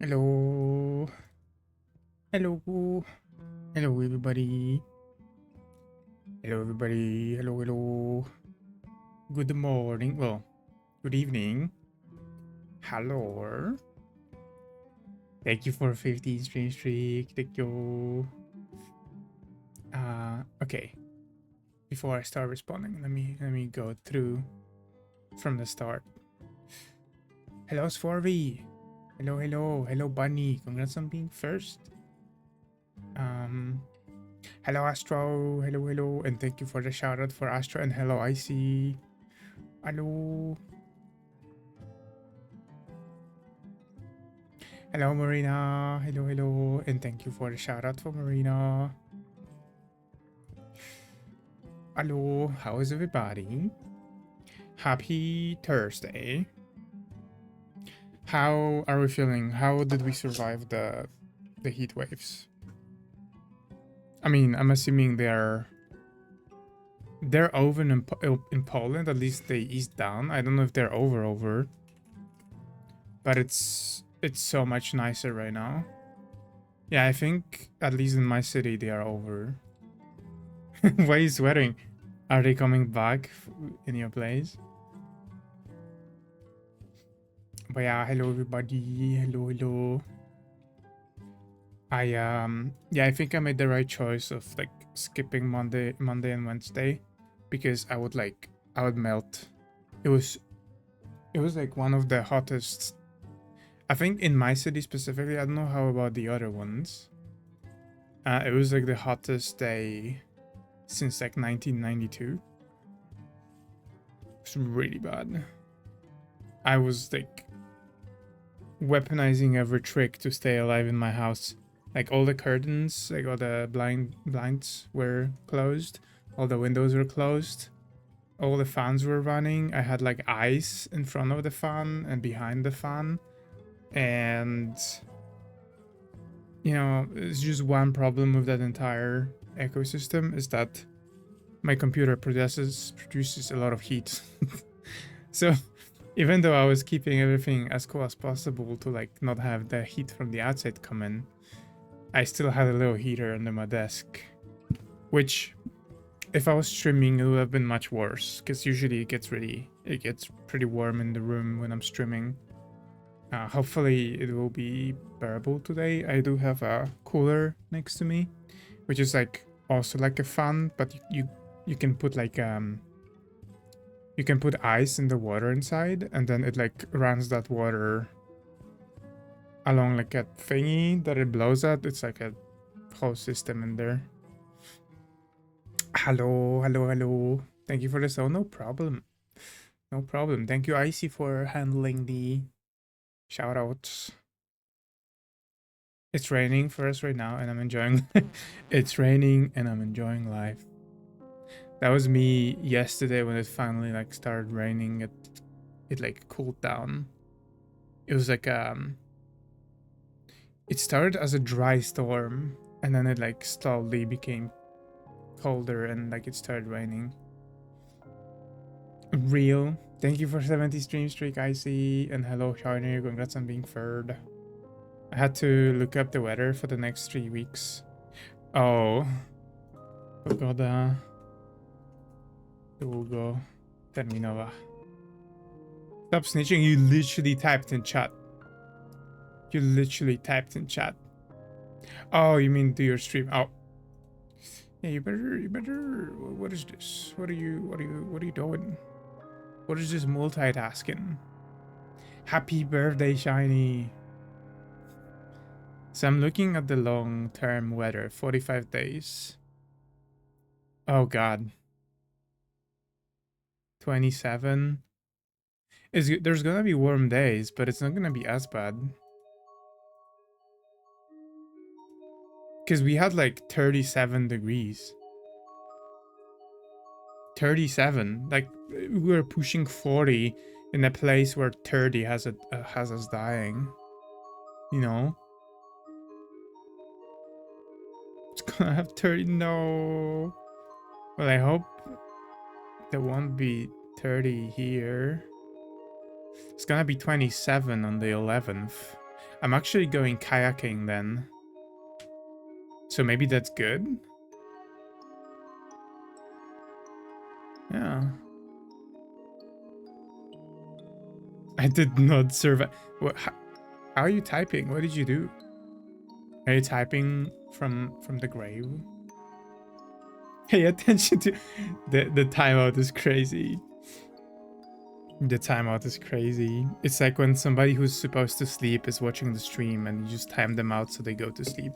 Hello. Hello. Hello, everybody. Hello, everybody. Hello, hello. Good morning. Well, good evening. Hello. Thank you for 15 stream streak. Thank you. Okay. Before I start responding, let me go through from the start. Hello, Swarvy. Hello, hello. Hello, Bunny. Congrats on being first. Hello, Astro. Hello, hello. And thank you for the shout out for Astro. And hello, Icy. Hello. Hello, Marina. Hello, hello. And thank you for the shout out for Marina. Hello. How is everybody? Happy Thursday. How are we feeling? How did we survive the heat waves? I mean, I'm assuming they're over in Poland. At least they eased down. I don't know if they're over, but it's so much nicer right now. Yeah, I think at least in my city they are over. Why are you sweating? Are they coming back in your place? But yeah, hello everybody. Hello, hello. I think I made the right choice of like skipping Monday and Wednesday because I would melt. It was like one of the hottest. I think in my city specifically. I don't know how about the other ones. It was like the hottest day since like 1992. It's really bad. I was like weaponizing every trick to stay alive in my house. Like all the curtains, like all the blinds were closed, all the windows were closed, all the fans were running. I had like ice in front of the fan and behind the fan. And you know, it's just one problem with that entire ecosystem is that my computer produces a lot of heat. So even though I was keeping everything as cool as possible to like not have the heat from the outside come in, I still had a little heater under my desk, which if I was streaming it would have been much worse because usually it gets pretty warm in the room when I'm streaming. Hopefully it will be bearable today. I do have a cooler next to me, which is like also like a fan, but you can put like you can put ice in the water inside and then it like runs that water along like a thingy that it blows at. It's like a whole system in there. Hello, hello, hello. Thank you for the show. No problem. No problem. Thank you, Icy, for handling the shout outs. It's raining for us right now and I'm enjoying it's raining and I'm enjoying life. That was me yesterday when it finally like started raining. It like cooled down. It was like it started as a dry storm and then it like slowly became colder and like it started raining. Real. Thank you for 70 stream streak, Icy, and hello Shiner, congrats on being third. I had to look up the weather for the next 3 weeks. Oh. Pogoda. Długo. Terminowa. Stop snitching, you literally typed in chat. You literally typed in chat. Oh, you mean do your stream? Oh. Yeah, you better. What is this? What are you doing? What is this multitasking? Happy birthday, Shiny. So I'm looking at the long-term weather, 45 days. Oh God. 27. There's gonna be warm days, but it's not gonna be as bad. Because we had like 37 degrees. 37. Like we were pushing 40 in a place where 30 has us dying. You know? It's gonna have 30. No. Well, I hope there won't be 30 here. It's gonna be 27 on the 11th. I'm actually going kayaking then. So maybe that's good? Yeah. I did not survive. What, how are you typing? What did you do? Are you typing from the grave? Pay attention to the timeout is crazy. The timeout is crazy. It's like when somebody who's supposed to sleep is watching the stream and you just time them out so they go to sleep.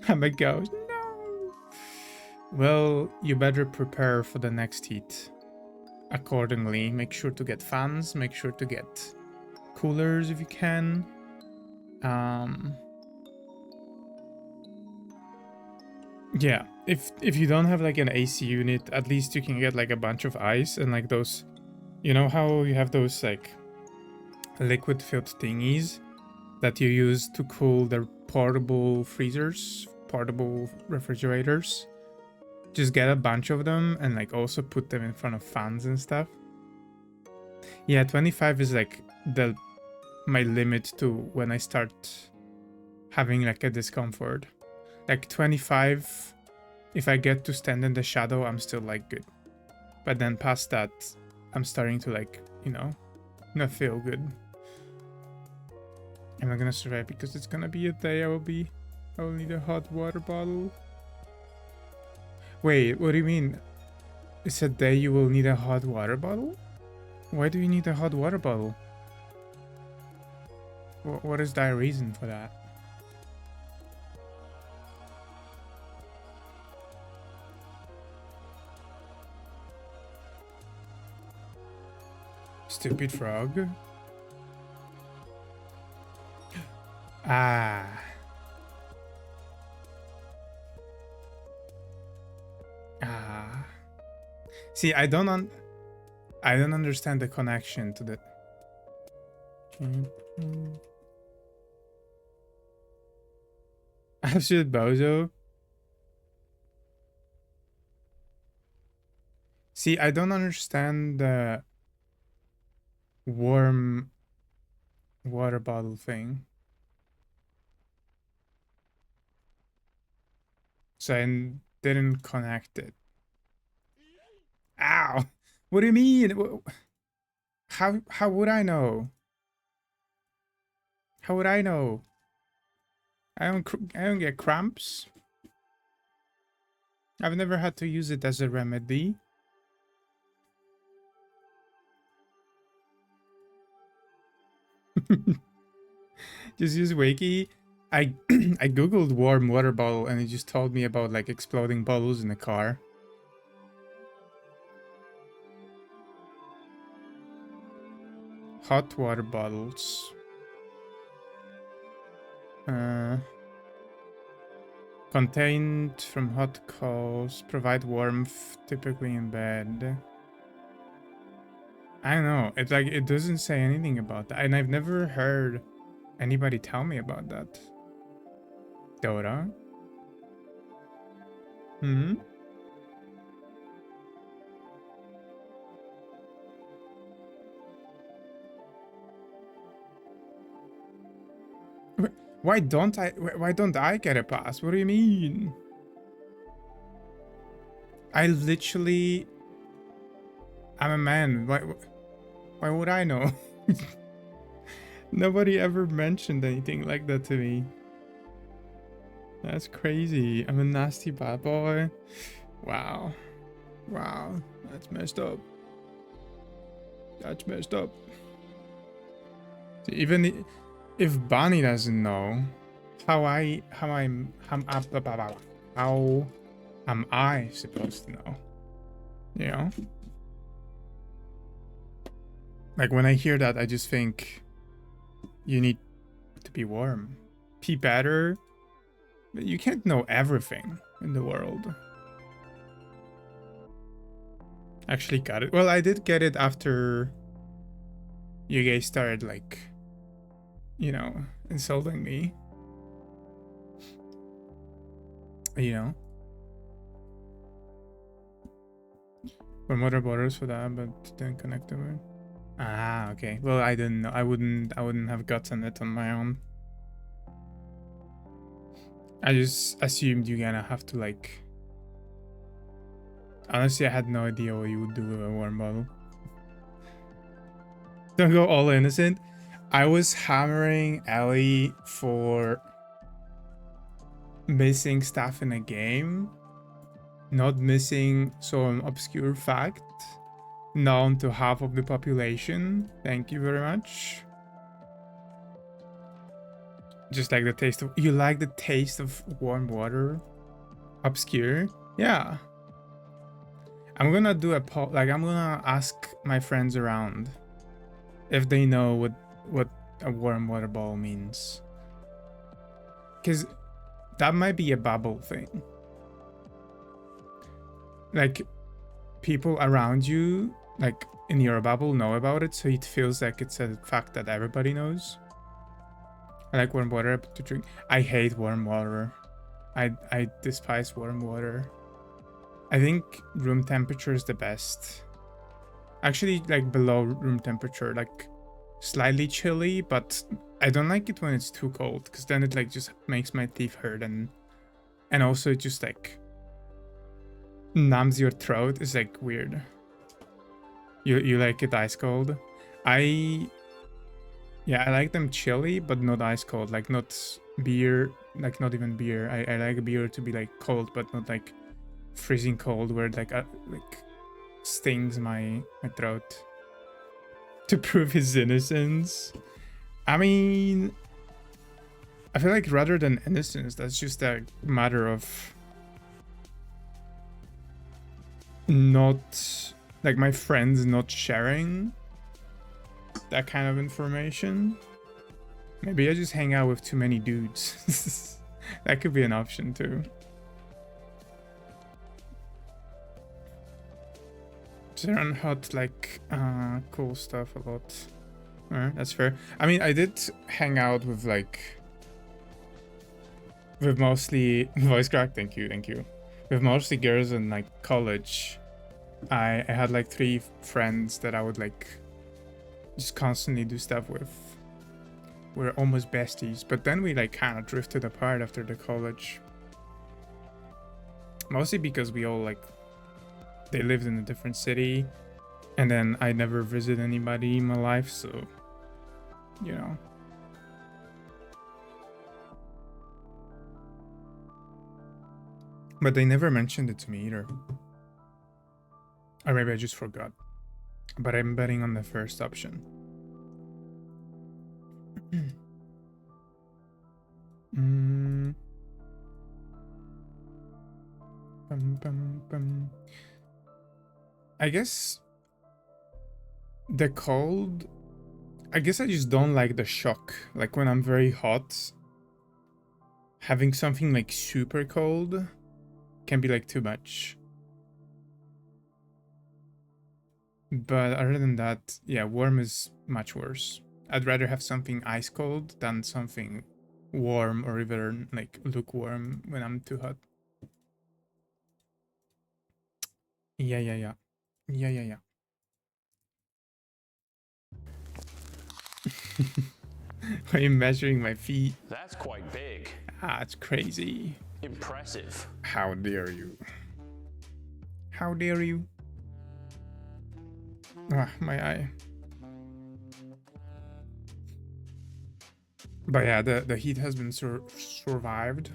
I'm a ghost. No. Well, you better prepare for the next heat accordingly. Make sure to get fans. Make sure to get coolers if you can. Yeah, if you don't have like an AC unit, at least you can get like a bunch of ice and like those, you know how you have those like liquid filled thingies that you use to cool the portable freezers, portable refrigerators. Just get a bunch of them and like also put them in front of fans and stuff. Yeah, 25 is like my limit to when I start having like a discomfort. Like 25, if I get to stand in the shadow, I'm still like good. But then past that, I'm starting to like, you know, not feel good. I'm not gonna survive because it's gonna be a day I will need a hot water bottle. Wait, what do you mean? It's a day you will need a hot water bottle? Why do you need a hot water bottle? What is the reason for that? Stupid frog. Ah. Ah. See, I don't understand the connection to the. Absolute bozo. See, I don't understand the warm water bottle thing. So I didn't connect it. Ow! What do you mean? How would I know? How would I know? I don't get cramps. I've never had to use it as a remedy. Just use Wakey. I I googled warm water bottle and it just told me about like exploding bottles in the car. Hot water bottles. Contained from hot coals, provide warmth, typically in bed. I don't know. It's like it doesn't say anything about that, and I've never heard anybody tell me about that. Dora? Hmm? Why don't I get a pass? What do you mean? I literally I'm a man. Why would I know? Nobody ever mentioned anything like that to me. That's crazy. I'm a nasty bad boy. Wow. Wow. That's messed up. That's messed up. Even if Bonnie doesn't know, how am I supposed to know? You know? Like when I hear that, I just think you need to be warm. Be better. But you can't know everything in the world. Actually got it. Well, I did get it after you guys started like, you know, insulting me. You know? For mother borders for that, but didn't connect to it. Ah, okay. Well, I didn't know. I wouldn't have gotten it on my own. I just assumed you're gonna have to like. Honestly, I had no idea what you would do with a warm bottle. Don't go all innocent. I was hammering Ellie for missing stuff in a game, not missing some obscure fact known to half of the population. Thank you very much. Just like the taste of— you like the taste of warm water? Obscure? Yeah. I'm gonna do a poll, like I'm gonna ask my friends around if they know what a warm water bottle means. Cause that might be a bubble thing. Like people around you, like in your bubble, know about it, so it feels like it's a fact that everybody knows. I like warm water to drink. I hate warm water. I despise warm water. I think room temperature is the best. Actually, like below room temperature, like slightly chilly, but I don't like it when it's too cold, because then it like just makes my teeth hurt, and also it just like numbs your throat. It's like weird. You like it ice cold? I Yeah, I like them chilly, but not ice cold. Like not beer, like not even beer. I like beer to be like cold, but not like freezing cold, where it like stings my throat. To prove his innocence. I mean, I feel like rather than innocence, that's just a matter of not, like, my friends not sharing that kind of information. Maybe I just hang out with too many dudes. That could be an option too. Sharon Hot like cool stuff a lot. That's fair. I mean, I did hang out with mostly voice crack. Thank you. With mostly girls in like college. I had like 3 friends that I would like just constantly do stuff with. We're almost besties, but then we like kind of drifted apart after the college. Mostly because we all like, they lived in a different city, and then I never visited anybody in my life, so you know. But they never mentioned it to me either. Or maybe I just forgot. But I'm betting on the first option. I guess the cold, I guess I just don't like the shock. Like when I'm very hot, having something like super cold can be like too much. But other than that, yeah, warm is much worse. I'd rather have something ice cold than something warm or even like lukewarm when I'm too hot. Yeah. Are you measuring my feet? That's quite big. Ah, it's crazy. Impressive. How dare you? How dare you? Ah, my eye. But yeah, the heat has been survived,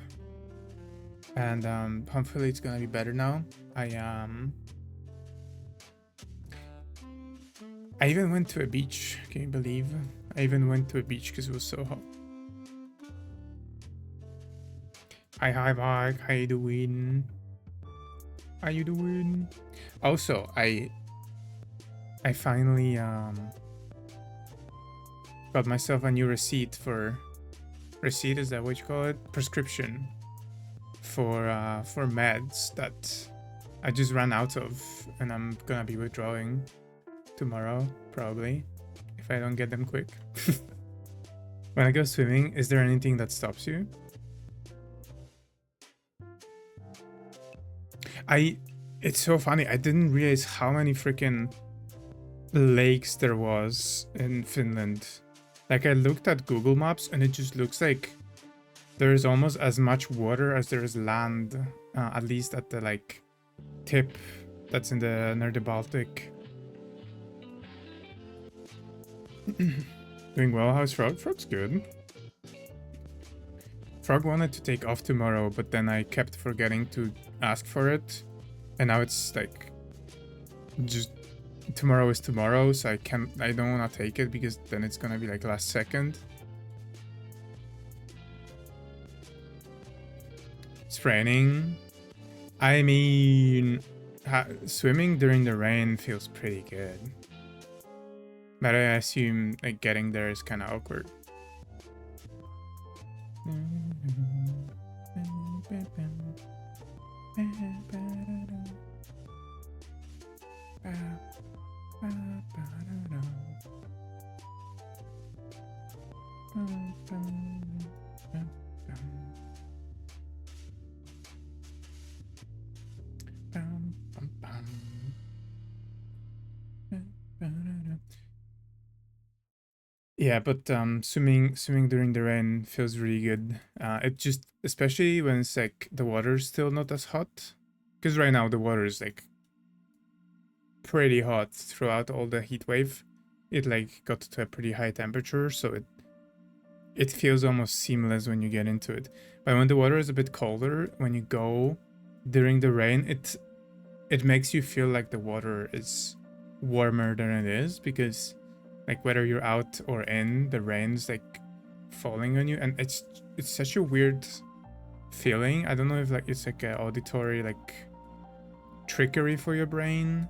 and hopefully it's gonna be better now. I even went to a beach. Can you believe? I even went to a beach because it was so hot. Hi, Mark. How you doing? How you doing? Also, I finally got myself a new receipt, is that what you call it? Prescription for meds that I just ran out of, and I'm gonna be withdrawing tomorrow, probably, if I don't get them quick. When I go swimming, is there anything that stops you? It's so funny. I didn't realize how many freaking lakes there was in Finland. Like I looked at Google Maps and it just looks like there's almost as much water as there is land, at least at the like tip that's in the near the Baltic. Doing well. How's Frog? Frog's good. Frog wanted to take off tomorrow, but then I kept forgetting to ask for it, and now it's like just tomorrow is tomorrow, so I don't want to take it because then it's gonna be like last second. It's raining. I mean, swimming during the rain feels pretty good, but I assume like getting there is kind of awkward. Yeah, but swimming during the rain feels really good. It just, especially when it's like the water's still not as hot, because right now the water is like pretty hot throughout all the heat wave. It like got to a pretty high temperature, so it feels almost seamless when you get into it. But when the water is a bit colder, when you go during the rain, it makes you feel like the water is warmer than it is, because like whether you're out or in, the rain's like falling on you, and it's such a weird feeling. I don't know if like it's like an auditory like trickery for your brain,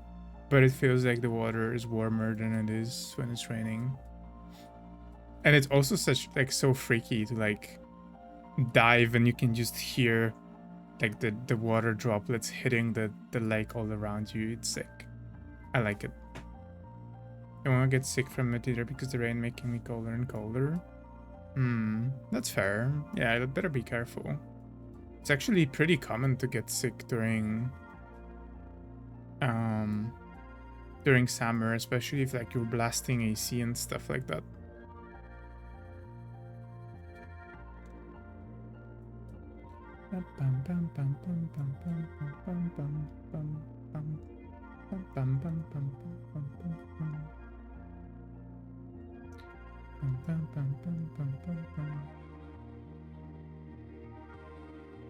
but it feels like the water is warmer than it is when it's raining. And it's also such like so freaky to like dive and you can just hear like the water droplets hitting the lake all around you. It's sick. I like it. I want to get sick from it either because the rain making me colder and colder. That's fair. Yeah, I better be careful. It's actually pretty common to get sick during summer, especially if like you're blasting AC and stuff like that.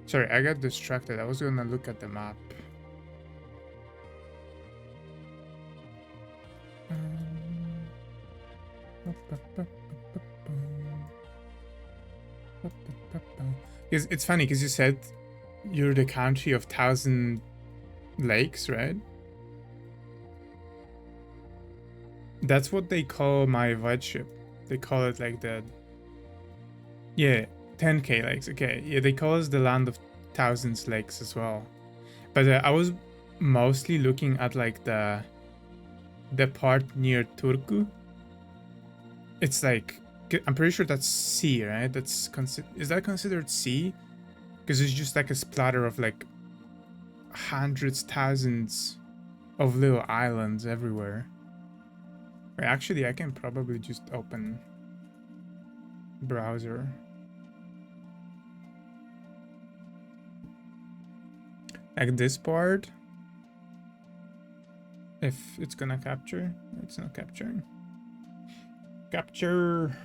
Sorry, I got distracted. I was gonna look at the map. It's funny because you said you're the country of 1,000 lakes, right? That's what they call my void ship. They call it like the... Yeah, 10k lakes. Okay, yeah, they call us the land of thousands lakes as well. But I was mostly looking at like the part near Turku. It's like, I'm pretty sure that's sea, right? That's is that considered sea? Because it's just like a splatter of like hundreds, thousands of little islands everywhere. Wait, actually, I can probably just open browser. Like this part. If it's gonna capture, it's not capturing. Capture.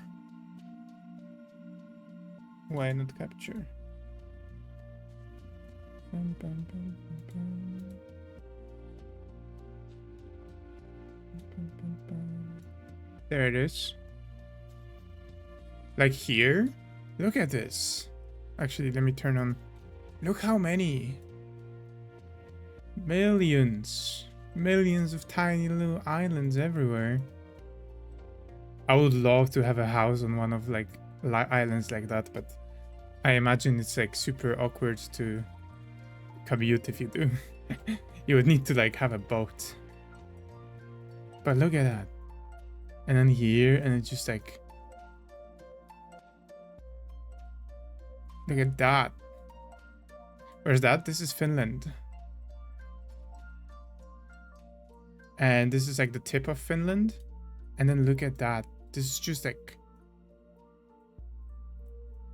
Why not capture? There it is. Like here? Look at this. Actually, let me turn on. Look how many. Millions. Millions of tiny little islands everywhere. I would love to have a house on one of like islands like that, but I imagine it's like super awkward to commute if you do. You would need to like have a boat. But look at that. And then here, and it's just like... Look at that. Where's that? This is Finland. And this is like the tip of Finland. And then look at that. This is just like,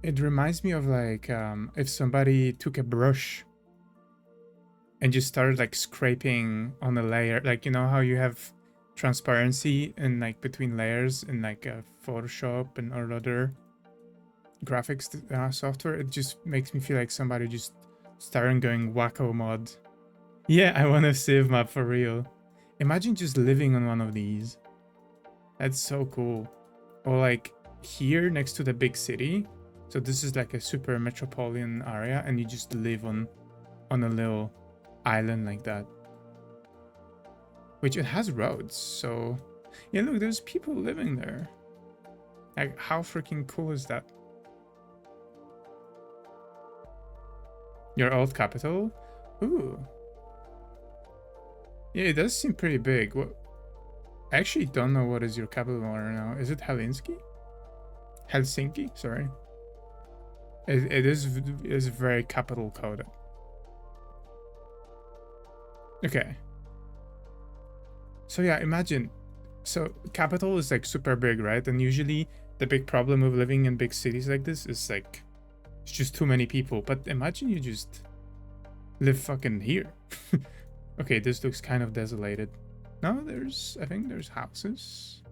it reminds me of like if somebody took a brush and just started like scraping on a layer, like, you know how you have transparency in like between layers in like Photoshop and or other graphics software. It just makes me feel like somebody just started going wacko mod. Yeah, I want a civ map for real. Imagine just living on one of these. That's so cool. Or like here next to the big city. So this is like a super metropolitan area, and you just live on a little island like that. Which it has roads, so yeah, look, there's people living there. Like, how freaking cool is that? Your old capital? Ooh. Yeah, it does seem pretty big. What? I actually don't know what is your capital right now. Is it Helsinki? Helsinki, sorry. It is very capital coded. Okay. So yeah, imagine. So capital is like super big, right? And usually the big problem with living in big cities like this is like it's just too many people. But imagine you just live fucking here. Okay, this looks kind of desolated. No, I think there's houses.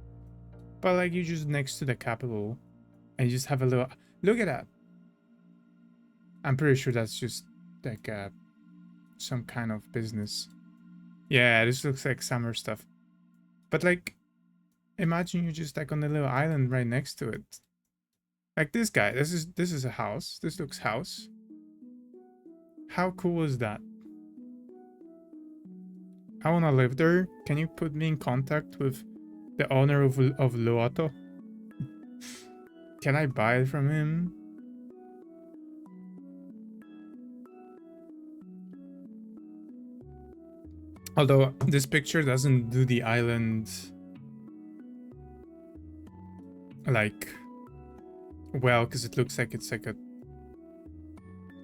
But like you just next to the capital and you just have a little, look at that. I'm pretty sure that's just like some kind of business. Yeah, this looks like summer stuff. But like, imagine you're just like on a little island right next to it. Like this guy, this is a house. This looks house. How cool is that? I want to live there. Can you put me in contact with the owner of Luoto? Can I buy it from him? Although this picture doesn't do the island like well, because it looks like it's like a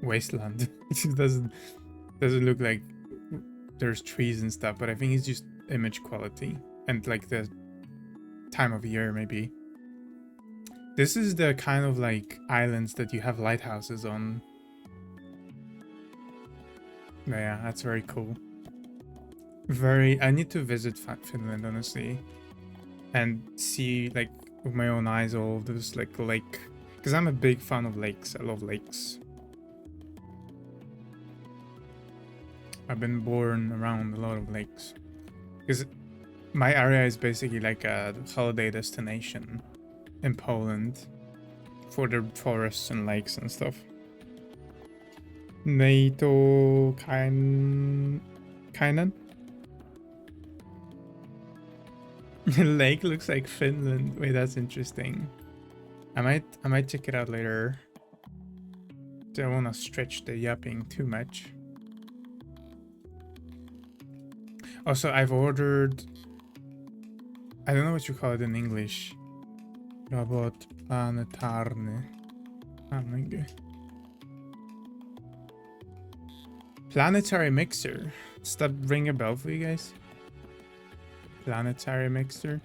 wasteland. It doesn't look like there's trees and stuff, but I think it's just image quality and like the time of year maybe. This is the kind of like islands that you have lighthouses on. Yeah, that's very cool. I need to visit Finland, honestly, and see like with my own eyes all of this like lake, because I'm a big fan of lakes. I love lakes. I've been born around a lot of lakes because my area is basically like a holiday destination in Poland for the forests and lakes and stuff. NATO Kainen? Lake looks like Finland. Wait, that's interesting. I might check it out later. Don't want to stretch the yapping too much. Also, I've ordered, I don't know what you call it in English. Robot planetarny. Oh my god. Planetary mixer. Does that ring a bell for you guys? Planetary mixer.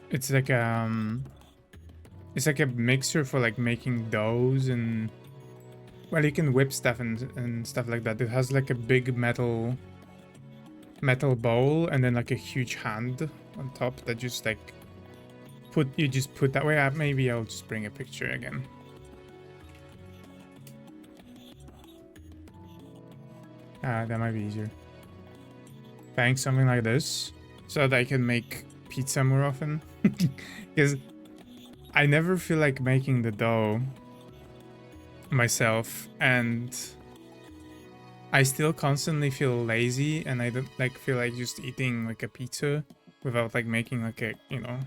It's like it's like a mixer for like making doughs and, well, you can whip stuff and stuff like that. It has like a big metal bowl and then like a huge hand on top that just like you just put that way. Maybe I'll just bring a picture again. That might be easier. Buying something like this so that I can make pizza more often. Because I never feel like making the dough myself, and I still constantly feel lazy, and I don't like feel like just eating like a pizza without like making like a, you know,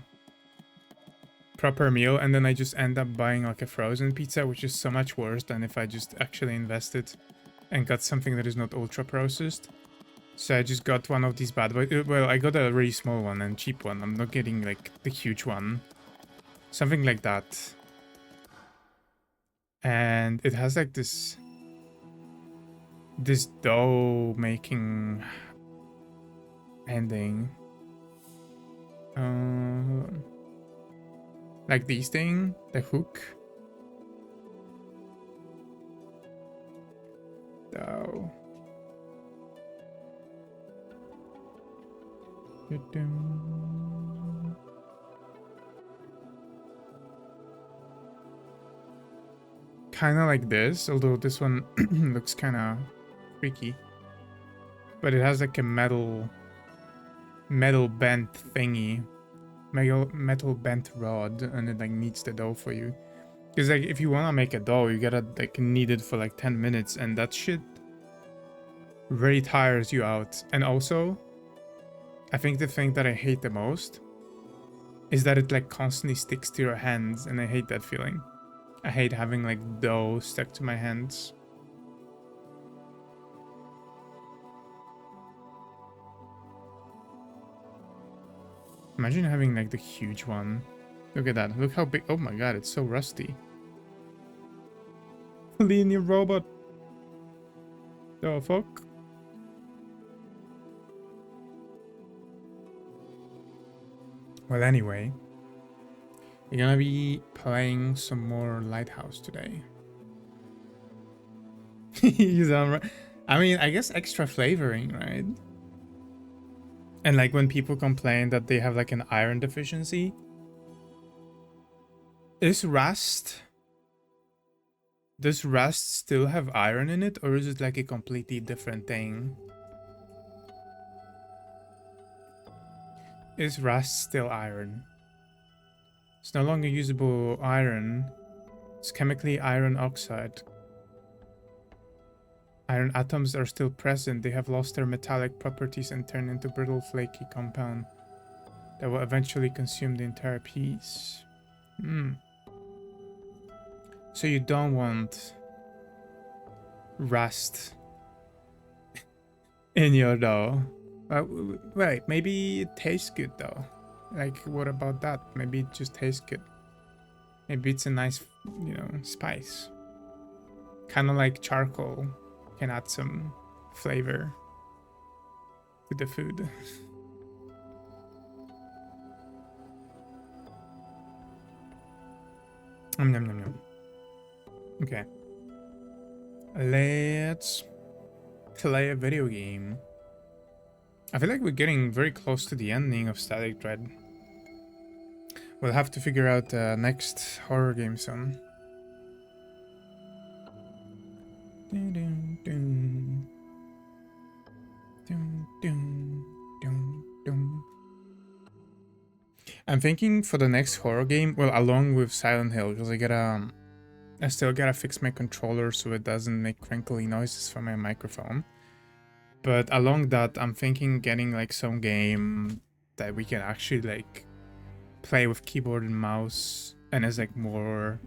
proper meal, and then I just end up buying like a frozen pizza, which is so much worse than if I just actually invested and got something that is not ultra processed. So I just got one of these bad boys. Well, I got a really small one and cheap one. I'm not getting like the huge one. Something like that. And it has like this dough making ending. Hold on. Like these thing, the hook. Dough. Kind of like this, although this one looks kind of freaky. But it has like a metal bent thingy, metal bent rod, and it like kneads the dough for you. Because like if you want to make a dough, you gotta like knead it for like 10 minutes, and that shit really tires you out. And also, I think the thing that I hate the most is that it like constantly sticks to your hands, and I hate that feeling. I hate having like dough stuck to my hands. Imagine having like the huge one. Look at that. Look how big. Oh my god, it's so rusty. Linear robot. The fuck? Well, anyway, we're gonna be playing some more Lighthouse today. I mean, I guess extra flavoring, right? And like when people complain that they have like an iron deficiency, is Rust, does Rust still have iron in it, or is it like a completely different thing? Is Rust still iron? It's no longer usable iron. It's chemically iron oxide. Iron atoms are still present. They have lost their metallic properties and turned into brittle, flaky compound that will eventually consume the entire piece. So you don't want rust in your dough. Wait, maybe it tastes good though. Like, what about that? Maybe it just tastes good. Maybe it's a nice, spice. Kind of like charcoal can add some flavor to the food. Nom nom nom nom. Okay. Let's play a video game. I feel like we're getting very close to the ending of Static Dread. We'll have to figure out the next horror game soon. Dun, dun, dun. Dun, dun, dun, dun. I'm thinking for the next horror game, well, along with Silent Hill, because I still gotta fix my controller so it doesn't make crinkly noises from my microphone. But along that, I'm thinking getting like some game that we can actually like play with keyboard and mouse and is like more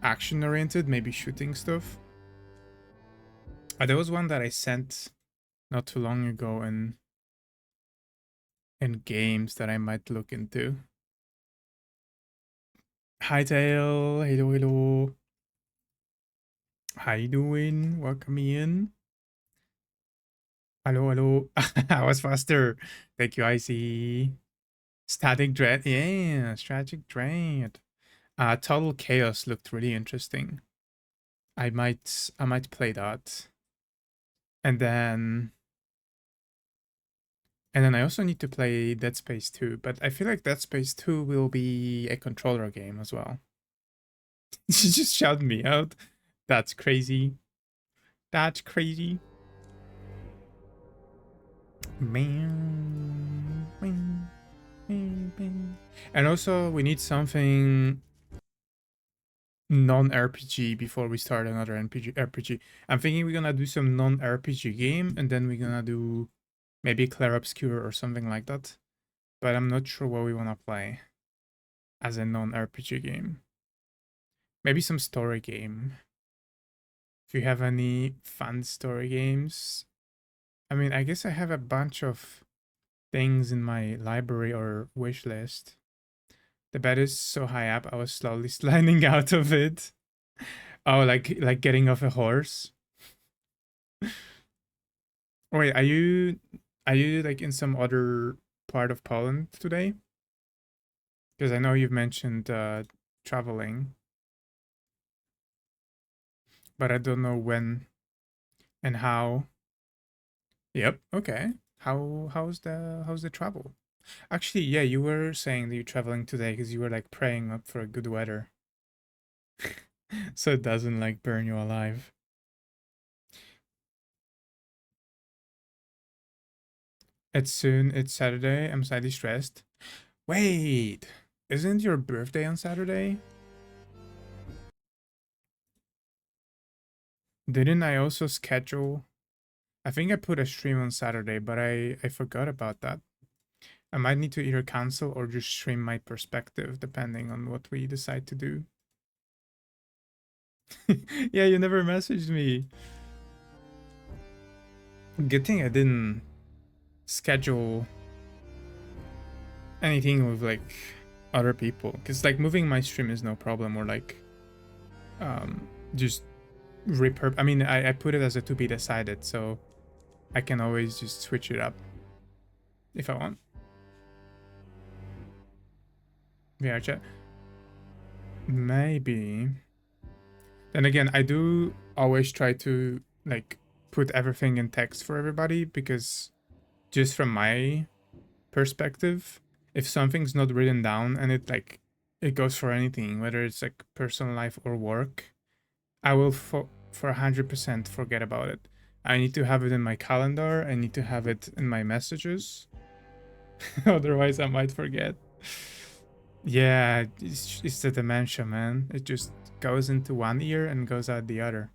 action oriented, maybe shooting stuff. There was one that I sent not too long ago in games that I might look into. Hi Tail, hello, hello. How you doing? Welcome in. Hello, hello. I was faster. Thank you, Icy. Static Dread, yeah, Static Dread. Total Chaos looked really interesting. I might play that. And then I also need to play Dead Space 2, but I feel like Dead Space 2 will be a controller game as well. She just shouted me out. That's crazy. That's crazy. And also, we need something non-RPG before we start another RPG. I'm thinking we're gonna do some non-RPG game, and then we're gonna do maybe Clair Obscur or something like that. But I'm not sure what we wanna play as a non-RPG game. Maybe some story game. If you have any fun story games. I mean, I guess I have a bunch of things in my library or wish list. The bed is so high up, I was slowly sliding out of it. Oh, like getting off a horse. Wait, are you like in some other part of Poland today? Because I know you've mentioned traveling, but I don't know when and how. Yep. Okay. How's the travel? Actually, yeah, you were saying that you're traveling today because you were like praying up for a good weather, so it doesn't like burn you alive. It's soon. It's Saturday. I'm slightly stressed. Wait, isn't your birthday on Saturday? Didn't I also schedule? I think I put a stream on Saturday, but I forgot about that. I might need to either cancel or just stream my perspective, depending on what we decide to do. Yeah, you never messaged me. Good thing I didn't schedule anything with like other people, because like moving my stream is no problem, or like just I mean, I put it as a to be decided, so I can always just switch it up if I want. Yeah, chat. Maybe. Then again, I do always try to like put everything in text for everybody, because just from my perspective, if something's not written down and it goes for anything, whether it's like personal life or work, I will for 100% forget about it. I need to have it in my calendar. I need to have it in my messages. Otherwise, I might forget. Yeah, it's the dementia, man. It just goes into one ear and goes out the other.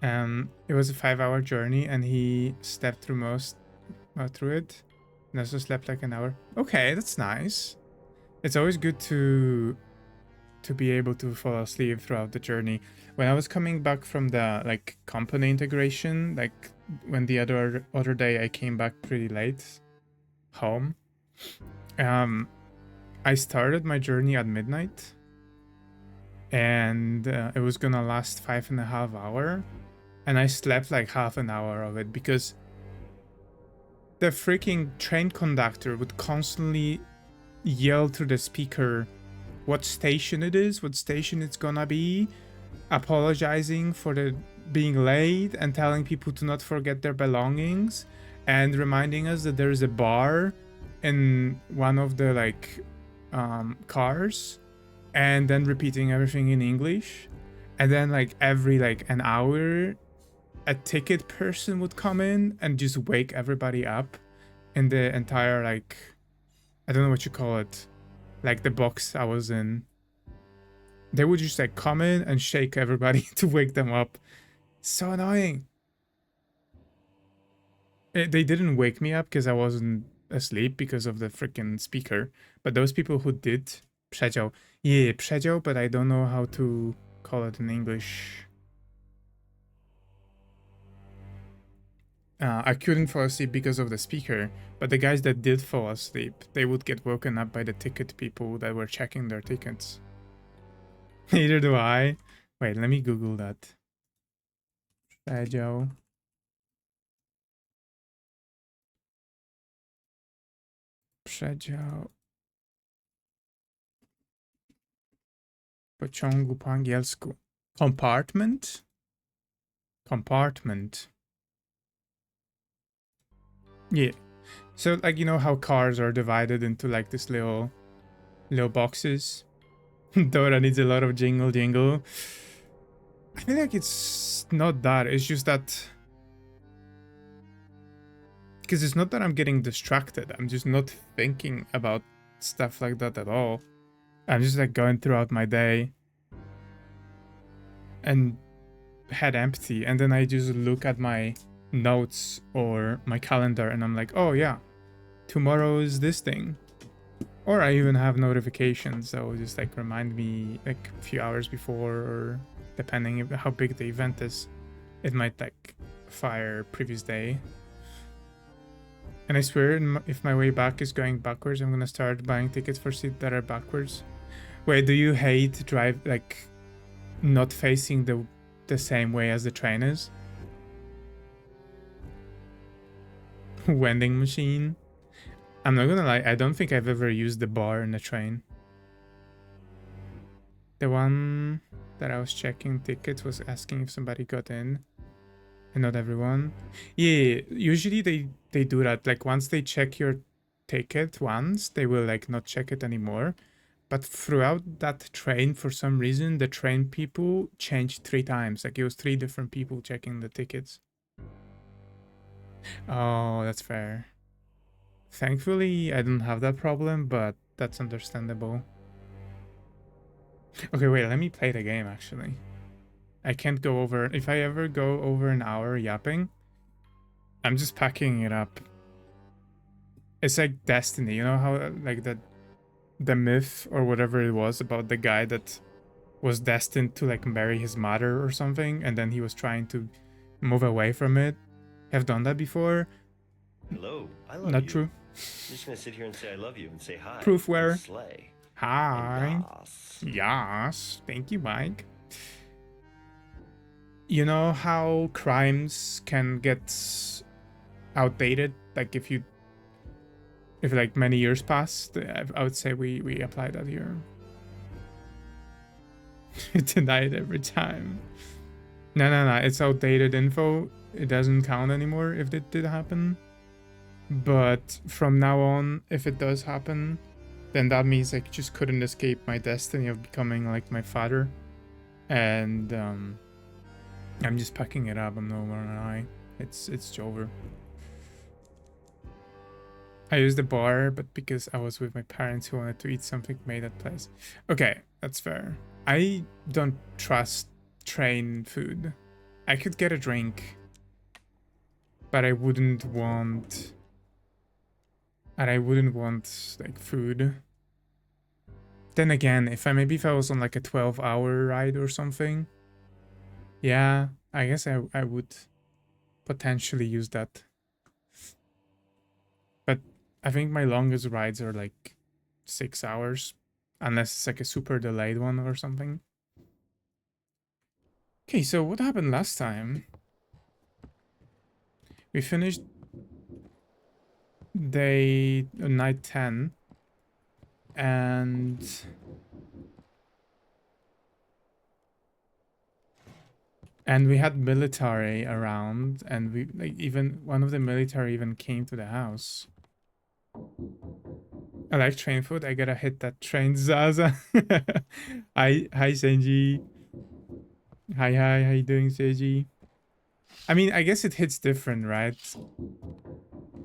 It was a 5-hour journey, and he slept through most through it, and also slept like an hour. Okay, that's nice. It's always good to be able to fall asleep throughout the journey. When I was coming back from the like company integration, like when the other day I came back pretty late home. I started my journey at midnight, and it was gonna last 5.5 hours, and I slept like half an hour of it because the freaking train conductor would constantly yell through the speaker what station it is, what station it's gonna be, apologizing for the being late and telling people to not forget their belongings, and reminding us that there is a bar in one of the like cars, and then repeating everything in English. And then like every like an hour a ticket person would come in and just wake everybody up in the entire like, I don't know what you call it, like the box I was in. They would just like come in and shake everybody to wake them up. So annoying. They didn't wake me up because I wasn't asleep because of the freaking speaker. But those people who did, przedział. Yeah, przedział, but I don't know how to call it in English. I couldn't fall asleep because of the speaker, but the guys that did fall asleep, they would get woken up by the ticket people that were checking their tickets. Neither do I. Wait, let me Google that. Przedział. Przedział pociągu po angielsku. Compartment? Compartment. Yeah. So like, you know how cars are divided into like this little boxes? Dora needs a lot of jingle jingle. I feel like it's not that. It's just that, because it's not that I'm getting distracted. I'm just not thinking about stuff like that at all. I'm just like going throughout my day and head empty, and then I just look at my notes or my calendar and I'm like, oh yeah, tomorrow is this thing. Or I even have notifications that will just like remind me like a few hours before, or depending how big the event is, it might like fire previous day. And I swear, if my way back is going backwards, I'm gonna start buying tickets for seats that are backwards. Wait, do you hate not facing the same way as the train is. Vending machine. I'm not gonna lie, I don't think I've ever used the bar in the train. The one that I was checking tickets was asking if somebody got in. And not everyone. Yeah, usually they do that. Like once they check your ticket once, they will like not check it anymore. But throughout that train, for some reason, the train people changed 3 times. Like it was 3 different people checking the tickets. Oh, that's fair. Thankfully, I don't have that problem, but that's understandable. Okay, wait, let me play the game actually. I can't go over. If I ever go over an hour yapping, I'm just packing it up. It's like Destiny, you know how like the myth or whatever it was about the guy that was destined to like marry his mother or something, and then he was trying to move away from it. Have done that before. Hello, I love Not you. true. I'm just gonna sit here and say I love you and say hi. Proof where? And slay. Hi. And yas. Yes. Thank you, Mike. You know how crimes can get outdated? Like if like many years pass, I would say we apply that here. Deny it every time. No. It's outdated info. It doesn't count anymore if it did happen. But from now on, if it does happen, then that means I just couldn't escape my destiny of becoming like my father. And I'm just packing it up. I'm no more than I. It's over. I used the bar, but because I was with my parents who wanted to eat something made at place. Okay, that's fair. I don't trust train food. I could get a drink, but I wouldn't want. And I wouldn't want like food. Then again, if I was on like a 12-hour ride or something, yeah, I guess I would potentially use that. But I think my longest rides are like 6 hours, unless it's like a super delayed one or something. Okay, so what happened last time? We finished night 10, and we had military around, and we like even one of the military even came to the house. I like train food. I gotta hit that train, Zaza. Hi Senji. Hi, how you doing, Seiji? I mean, I guess it hits different, right?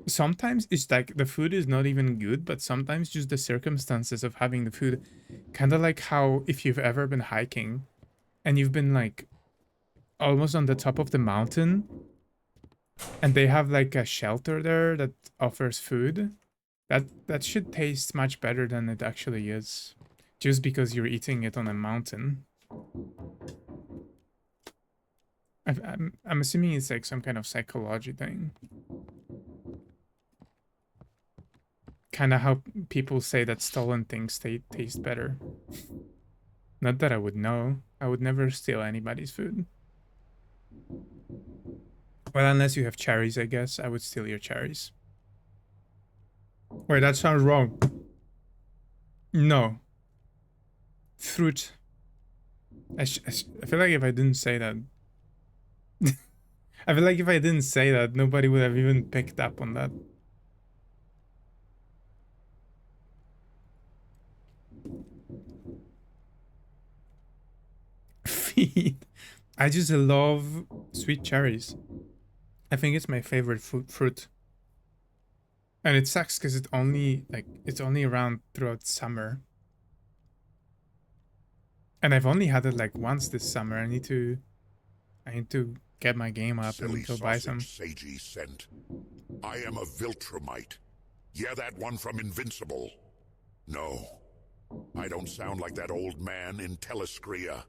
Sometimes it's like the food is not even good, but sometimes just the circumstances of having the food, kind of like how if you've ever been hiking and you've been like almost on the top of the mountain and they have like a shelter there that offers food, that should taste much better than it actually is, just because you're eating it on a mountain. I'm assuming it's like some kind of psychology thing. Kind of how people say that stolen things taste better. Not that I would know. I would never steal anybody's food. Well, unless you have cherries, I guess. I would steal your cherries. Wait, that sounds wrong. No. Fruit. I feel like if I didn't say that... I feel like if I didn't say that, nobody would have even picked up on that. Feed. I just love sweet cherries. I think it's my favorite fruit. And it sucks because it's only around throughout summer. And I've only had it like once this summer. I need to get my game up and go buy some. Seiji sent. I am a Viltrumite. Yeah, that one from Invincible. No, I don't sound like that old man in Telescria.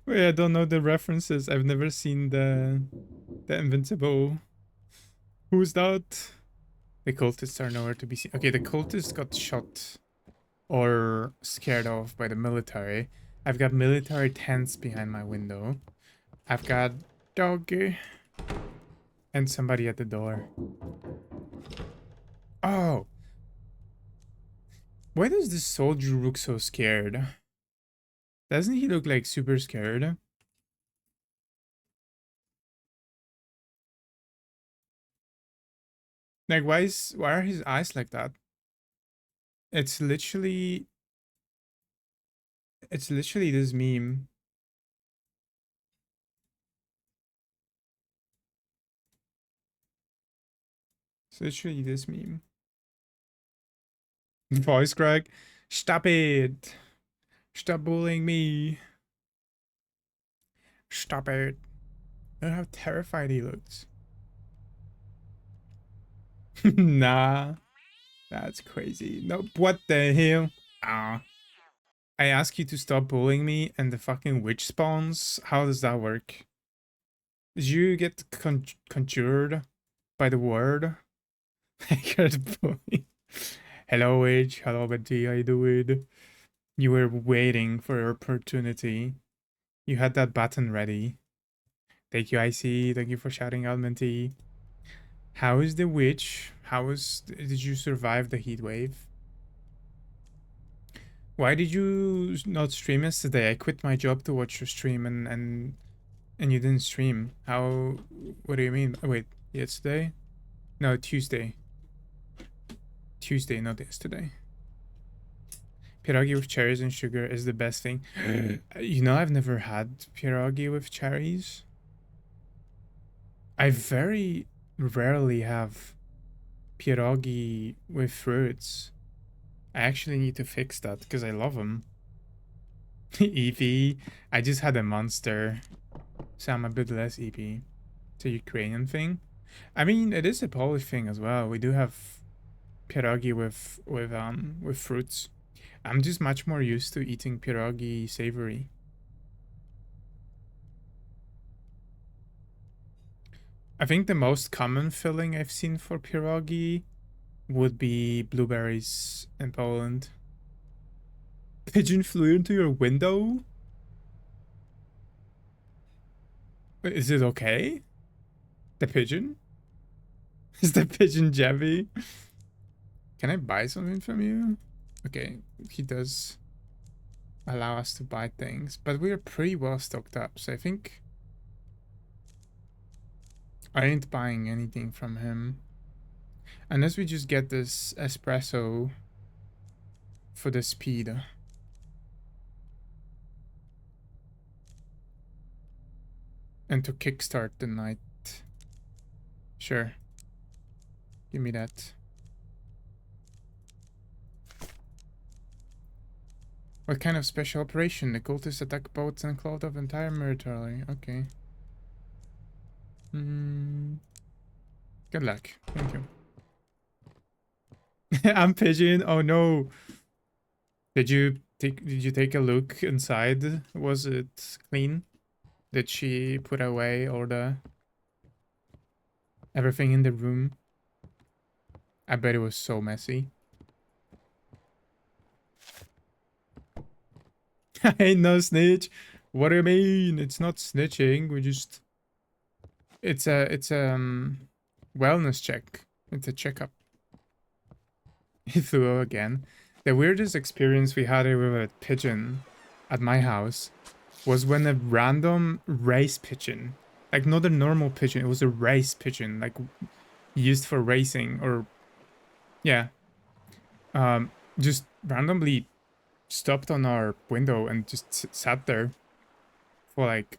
Wait, I don't know the references. I've never seen the Invincible. Who's that? The cultists are nowhere to be seen. Okay, the cultists got shot or scared off by the military. I've got military tents behind my window. I've got doggy and somebody at the door. Oh, why does this soldier look so scared? Doesn't he look like super scared? Like why are his eyes like that? It's literally this meme. It's literally this meme. Voice crack. Stop it. Stop bullying me. Stop it. Look how terrified he looks. Nah. That's crazy. Nope. What the hell? Ah. I ask you to stop bullying me and the fucking witch spawns? How does that work? Did you get conjured by the word? I got bullied. Hello, witch. Hello, Betty. How you doing? You were waiting for your opportunity. You had that button ready. Thank you, IC. Thank you for shouting out, Minty. How is the witch? Did you survive the heat wave? Why did you not stream yesterday? I quit my job to watch your stream and you didn't stream. How? What do you mean? Oh, wait, yesterday? No, Tuesday. Tuesday, not yesterday. Pierogi with cherries and sugar is the best thing. You know, I've never had pierogi with cherries. I very rarely have pierogi with fruits. I actually need to fix that because I love them. EP. I just had a monster, so I'm a bit less EP. It's a Ukrainian thing. I mean, it is a Polish thing as well. We do have pierogi with fruits. I'm just much more used to eating pierogi savory. I think the most common filling I've seen for pierogi would be blueberries in Poland. Pigeon flew into your window? Is it okay? The pigeon? Is the pigeon Jebby? Can I buy something from you? Okay, he does allow us to buy things, but we're pretty well stocked up, so I think I ain't buying anything from him. Unless we just get this espresso for the speed. And to kickstart the night. Sure. Give me that. What kind of special operation? The cultists attack boats and clothed up entire military. Okay. Good luck. Thank you. I'm pigeon. Oh no. Did you take a look inside? Was it clean? Did she put away all the everything in the room? I bet it was so messy. I ain't no snitch. What do you mean? It's not snitching. We just it's a wellness check. It's a checkup. He flew again. The weirdest experience we had with a pigeon at my house was when a random race pigeon, like not a normal pigeon, it was a race pigeon, like used for racing or yeah, just randomly stopped on our window and just sat there for like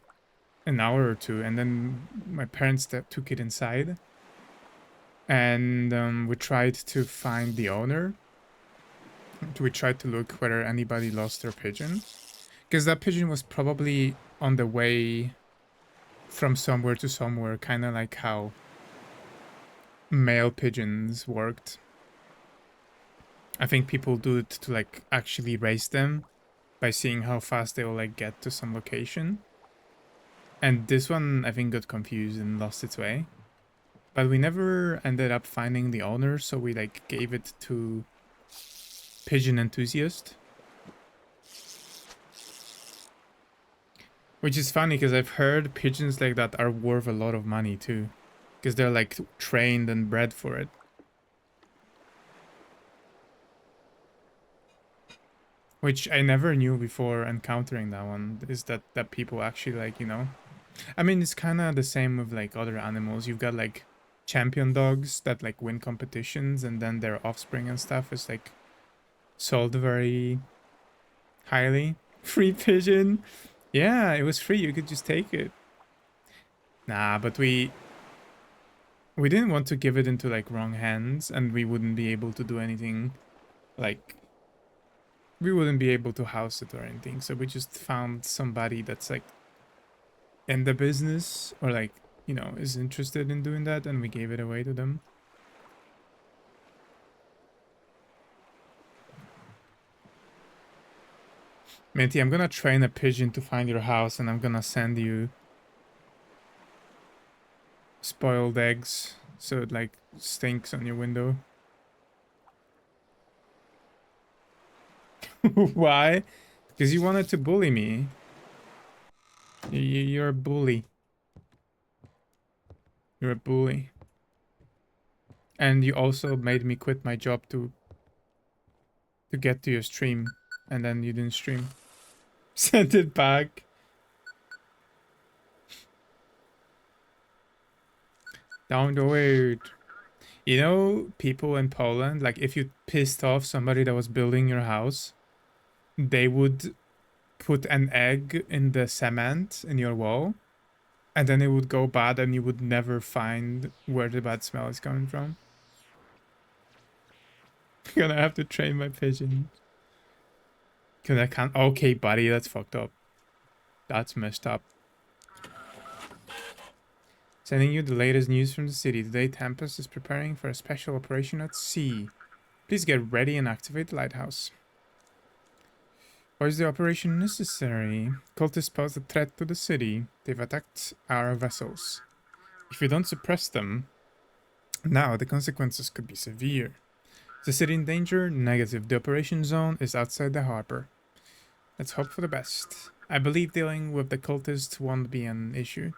an hour or two, and then my parents took it inside, and we tried to find the owner. We tried to look whether anybody lost their pigeon, because that pigeon was probably on the way from somewhere to somewhere, kind of like how male pigeons worked. I think people do it to like actually race them by seeing how fast they will like get to some location. And this one I think got confused and lost its way. But we never ended up finding the owner, so we like gave it to pigeon enthusiast. Which is funny because I've heard pigeons like that are worth a lot of money too. Because they're like trained and bred for it. Which I never knew before encountering that one, is that people actually like, you know. I mean, it's kind of the same with like other animals. You've got like champion dogs that like win competitions and then their offspring and stuff is like sold very highly. Free pigeon. Yeah, it was free. You could just take it. Nah, but we didn't want to give it into like wrong hands and we wouldn't be able to do anything like we wouldn't be able to house it or anything. So we just found somebody that's like in the business or like, you know, is interested in doing that and we gave it away to them. Minty, I'm gonna train a pigeon to find your house and I'm gonna send you spoiled eggs so it like stinks on your window. Why? Because you wanted to bully me. You're a bully. You're a bully. And you also made me quit my job to get to your stream. And then you didn't stream. Send it back. Don't do it. You know, people in Poland, like if you pissed off somebody that was building your house, they would put an egg in the cement in your wall, and then it would go bad and you would never find where the bad smell is coming from. I'm gonna have to train my pigeon. Cause I can't. Okay, buddy, that's fucked up. That's messed up. Sending you the latest news from the city. Today, Tempest is preparing for a special operation at sea. Please get ready and activate the lighthouse. Why is the operation necessary? Cultists pose a threat to the city. They've attacked our vessels. If we don't suppress them, now the consequences could be severe. Is the city in danger? Negative. The operation zone is outside the harbor. Let's hope for the best. I believe dealing with the cultists won't be an issue.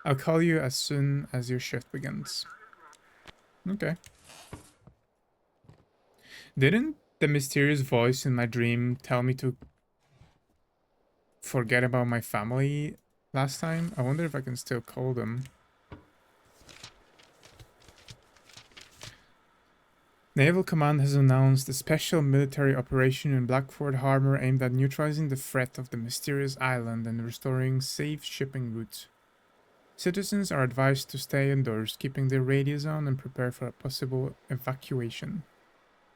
I'll call you as soon as your shift begins. Okay. Didn't the mysterious voice in my dream tell me to forget about my family last time? I wonder if I can still call them. Naval Command has announced a special military operation in Blackford Harbor aimed at neutralizing the threat of the mysterious island and restoring safe shipping routes. Citizens are advised to stay indoors, keeping their radius on and prepare for a possible evacuation.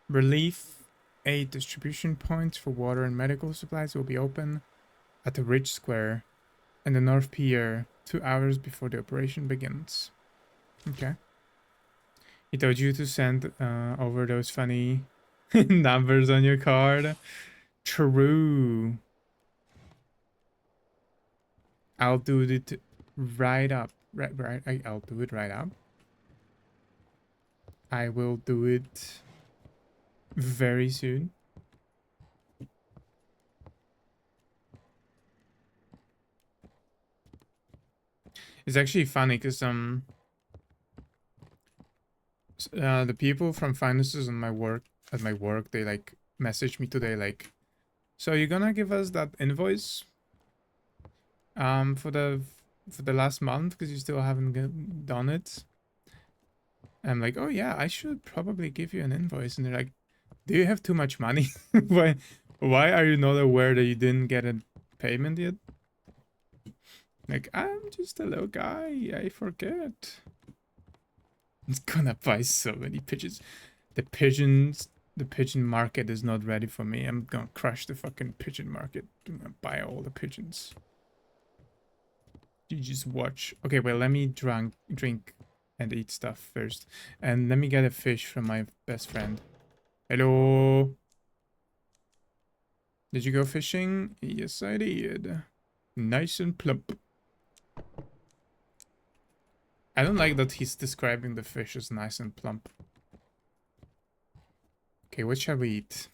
Relief aid distribution points for water and medical supplies will be open at the Ridge Square and the North Pier 2 hours before the operation begins. Okay. He told you to send over those funny numbers on your card. True. I'll do it right up. I'll do it right up. I will do it very soon. It's actually funny because the people from finances on my work they like messaged me today like, so you're gonna give us that invoice for the last month because you still haven't done it. I'm like, oh yeah, I should probably give you an invoice. And they're like, do you have too much money? why are you not aware that you didn't get a payment yet? Like, I'm just a little guy, I forget. I'm gonna buy so many pigeons. The pigeon market is not ready for me. I'm gonna crush the fucking pigeon market. I'm gonna buy all the pigeons. You just watch. Okay, well, let me drink and eat stuff first. And let me get a fish from my best friend. Hello. Did you go fishing? Yes, I did. Nice and plump. I don't like that he's describing the fish as nice and plump. Okay, what shall we eat?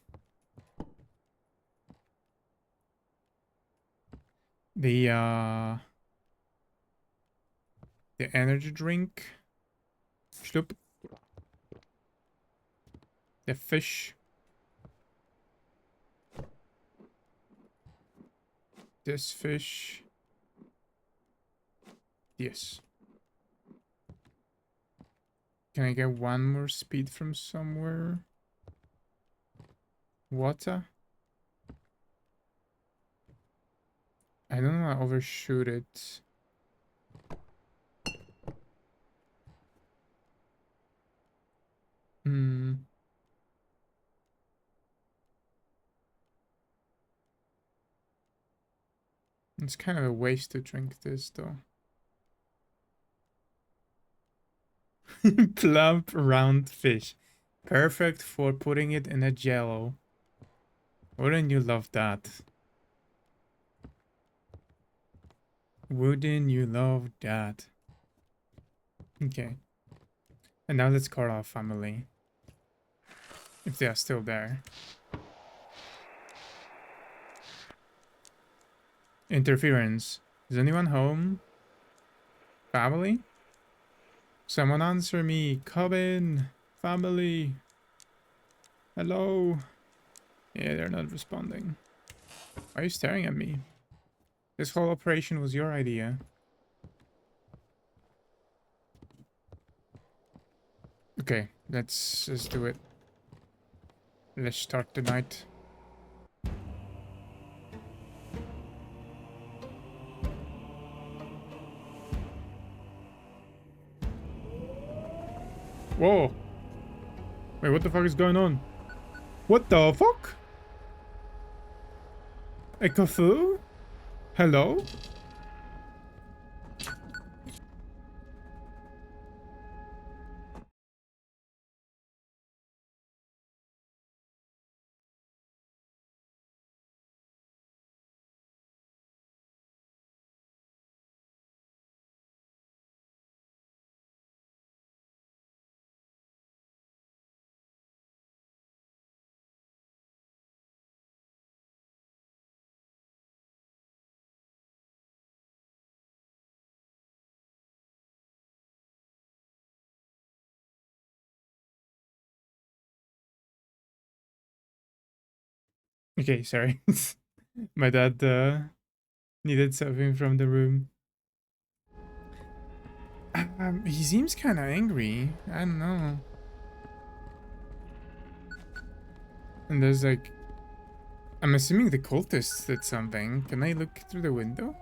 The energy drink. Schlup. The fish. This fish. Yes. Can I get one more speed from somewhere? Water? I don't want to overshoot it. Hmm. It's kind of a waste to drink this, though. Plump, round fish. Perfect for putting it in a jello. Wouldn't you love that? Wouldn't you love that? Okay. And now let's call our family. If they are still there. Interference. Is anyone home? Family? Someone answer me. Come in. Family. Hello. Yeah, they're not responding. Why are you staring at me? This whole operation was your idea. Okay, let's do it. Let's start the night. Whoa. Wait, what the fuck is going on? What the fuck? A Cthulhu? Hello? Okay, sorry. My dad needed something from the room. He seems kind of angry. I don't know. And there's like... I'm assuming the cultists did something. Can I look through the window?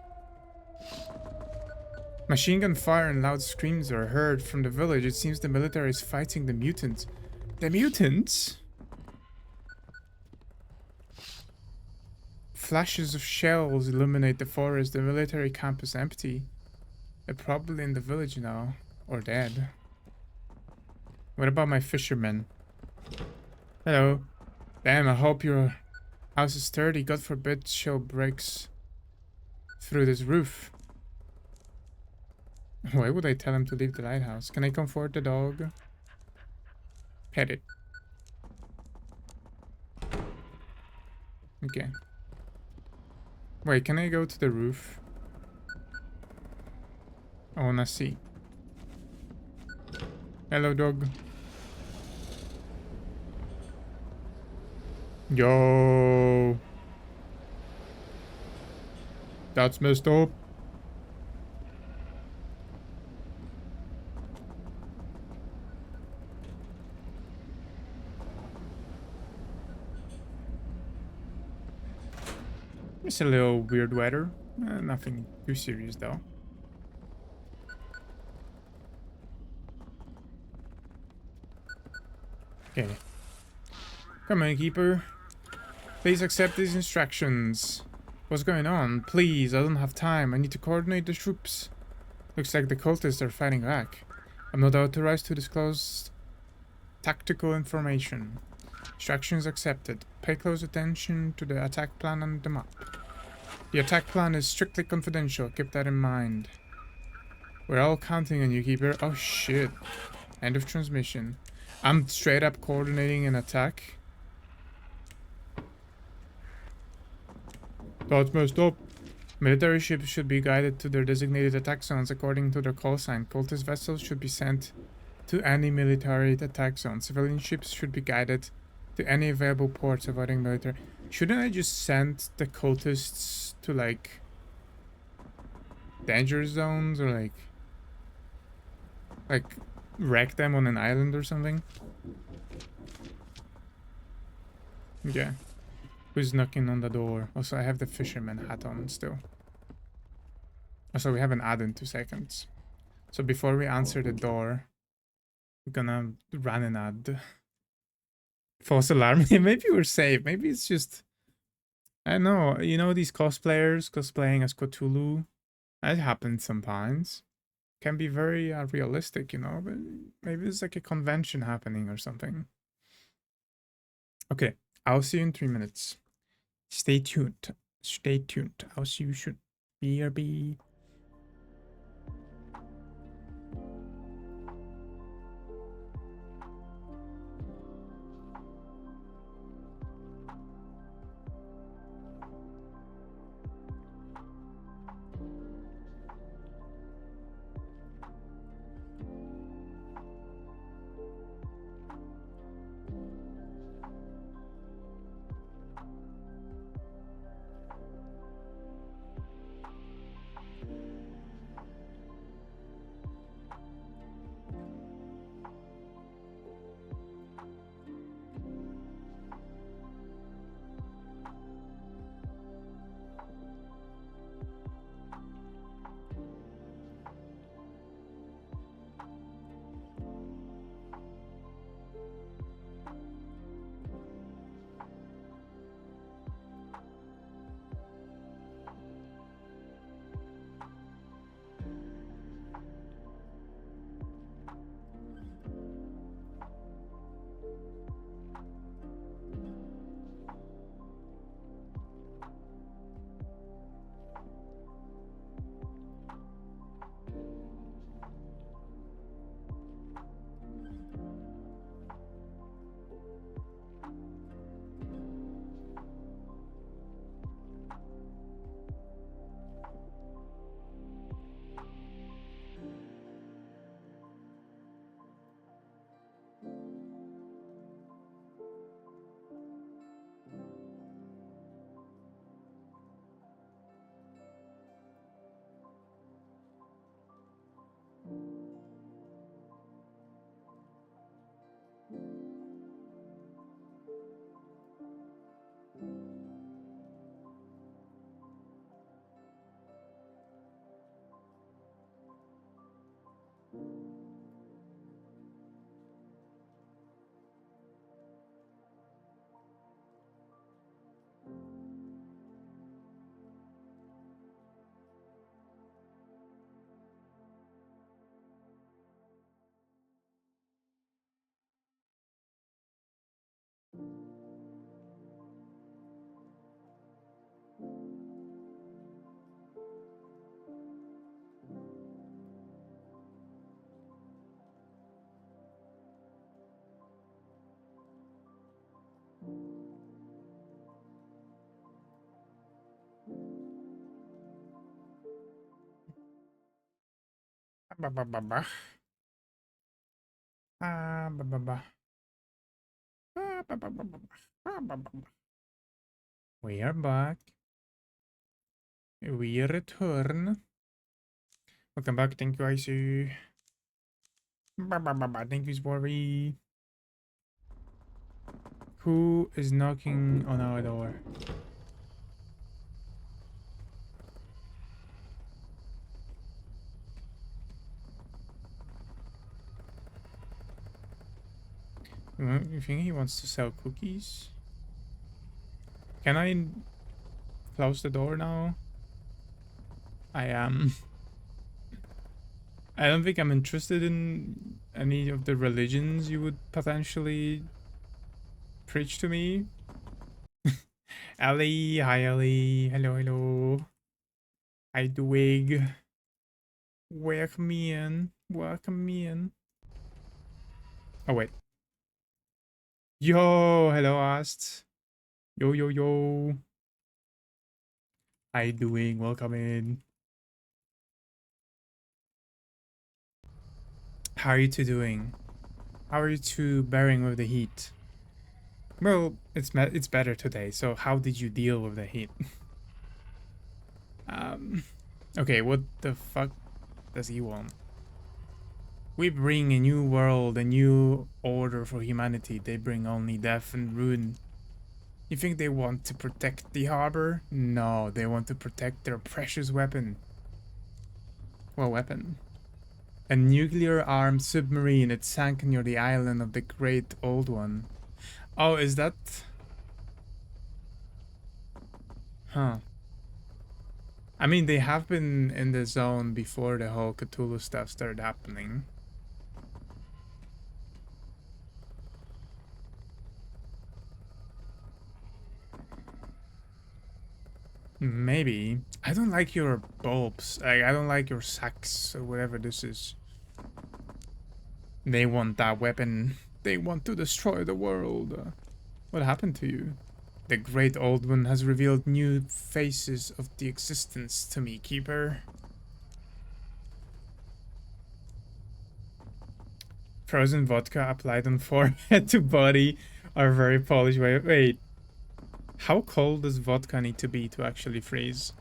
Machine gun fire and loud screams are heard from the village. It seems the military is fighting the mutants. The mutants? Flashes of shells illuminate the forest. The military camp is empty. They're probably in the village now. Or dead. What about my fishermen? Hello. Damn, I hope your house is sturdy. God forbid shell breaks through this roof. Why would I tell him to leave the lighthouse? Can I comfort the dog? Pet it. Okay. Wait, can I go to the roof? I wanna see. Hello, dog. Yo. That's messed up. It's a little weird weather. Nothing too serious though. Okay. Come on, keeper. Please accept these instructions. What's going on? Please, I don't have time. I need to coordinate the troops. Looks like the cultists are fighting back. I'm not authorized to disclose tactical information. Instructions accepted. Pay close attention to the attack plan on the map. The attack plan is strictly confidential. Keep that in mind. We're all counting on you, keeper. Oh shit. End of transmission. I'm straight up coordinating an attack. That's messed up. Military ships should be guided to their designated attack zones according to their call sign. Cultist vessels should be sent to any military attack zone. Civilian ships should be guided to any available ports avoiding military. Shouldn't I just send the cultists to like danger zones or like wreck them on an island or something? Yeah. Who's knocking on the door? Also, I have the fisherman hat on still. Also, we have an ad in 2 seconds. So before we answer the door, we're gonna run an ad. False alarm. Maybe we're safe. Maybe it's just... I don't know. You know these cosplayers cosplaying as Cthulhu? That happens sometimes. Can be very realistic, you know, but maybe it's like a convention happening or something. Okay, I'll see you in 3 minutes. Stay tuned. Stay tuned. I'll see you soon. BRB. Ba ba ba ba. Ah ba ba ba. Ah ba ba ba ba. Ah ba ba ba. We are back. We return. Welcome back. Thank you, IC. Ba ba ba ba. Thank you, Sporty. Who is knocking on our door? You think he wants to sell cookies? Can I close the door now? I am. I don't think I'm interested in any of the religions you would potentially preach to me. Ali, hi Ali, hello, hello. Hi Dwig. Welcome in, welcome in. Oh wait. Yo, hello Ast. Yo, yo, yo. How you doing? Welcome in. How are you two doing? How are you two bearing with the heat? Well, it's better today. So how did you deal with the heat? Okay, what the fuck does he want? We bring a new world, a new order for humanity. They bring only death and ruin. You think they want to protect the harbor? No, they want to protect their precious weapon. Well, weapon. A nuclear-armed submarine. It sank near the island of the Great Old One. Oh, is that... Huh. I mean, they have been in the zone before the whole Cthulhu stuff started happening. Maybe. I don't like your bulbs. I don't like your sacks or whatever this is. They want that weapon. They want to destroy the world. What happened to you? The Great Old One has revealed new faces of the existence to me, Keeper. Frozen vodka applied on forehead to body are very Polish way. Wait. How cold does vodka need to be to actually freeze?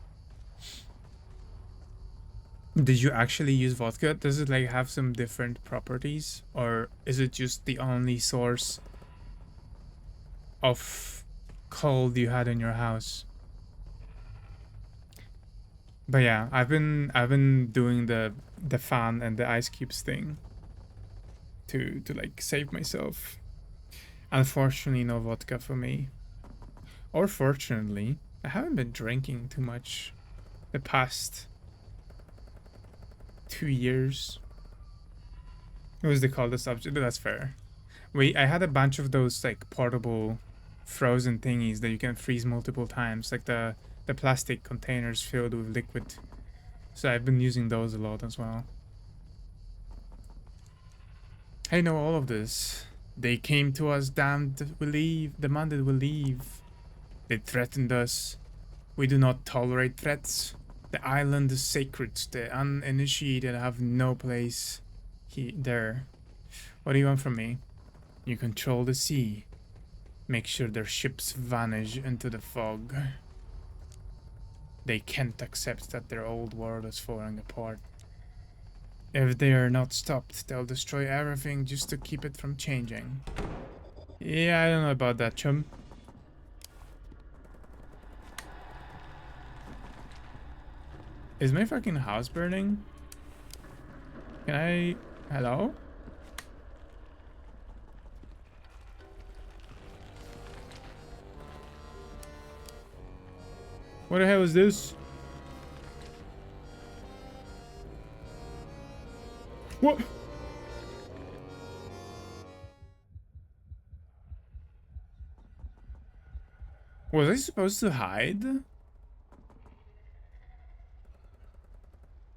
Did you actually use vodka? Does it like have some different properties? Or is it just the only source of cold you had in your house? But yeah, I've been doing the fan and the ice cubes thing to like save myself. Unfortunately, no vodka for me. Or fortunately, I haven't been drinking too much the past 2 years. What was the coldest object? That's fair. I had a bunch of those like portable frozen thingies that you can freeze multiple times, like the plastic containers filled with liquid. So I've been using those a lot as well. I know all of this. They came to us, demanded we leave. They threatened us. We do not tolerate threats. The island is sacred. The uninitiated have no place there. What do you want from me? You control the sea. Make sure their ships vanish into the fog. They can't accept that their old world is falling apart. If they are not stopped, they'll destroy everything just to keep it from changing. Yeah, I don't know about that, chum. Is my fucking house burning? Can I... Hello? What the hell is this? What? Was I supposed to hide?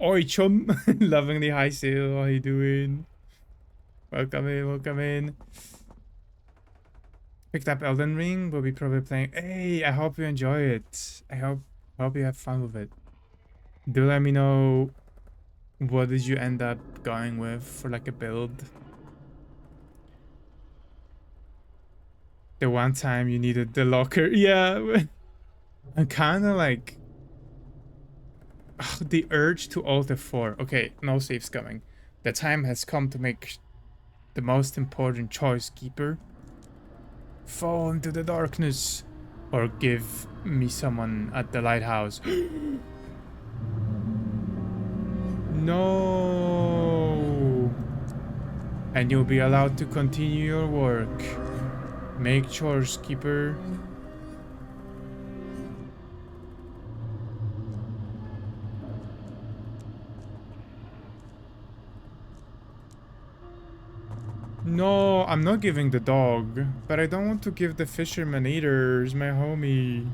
Oi, chum. Loving the high sail. How you doing? Welcome in, welcome in. Picked up Elden Ring. We'll be probably playing. Hey, I hope you enjoy it. I hope you have fun with it. Do let me know what did you end up going with for like a build. The one time you needed the locker. Yeah. I'm kind of like... Ugh, the urge to alt F4. Okay, no saves coming. The time has come to make the most important choice, Keeper. Fall into the darkness. Or give me someone at the lighthouse. No. And you'll be allowed to continue your work. Make chores, Keeper. No, I'm not giving the dog, but I don't want to give the fisherman either. He's my homie.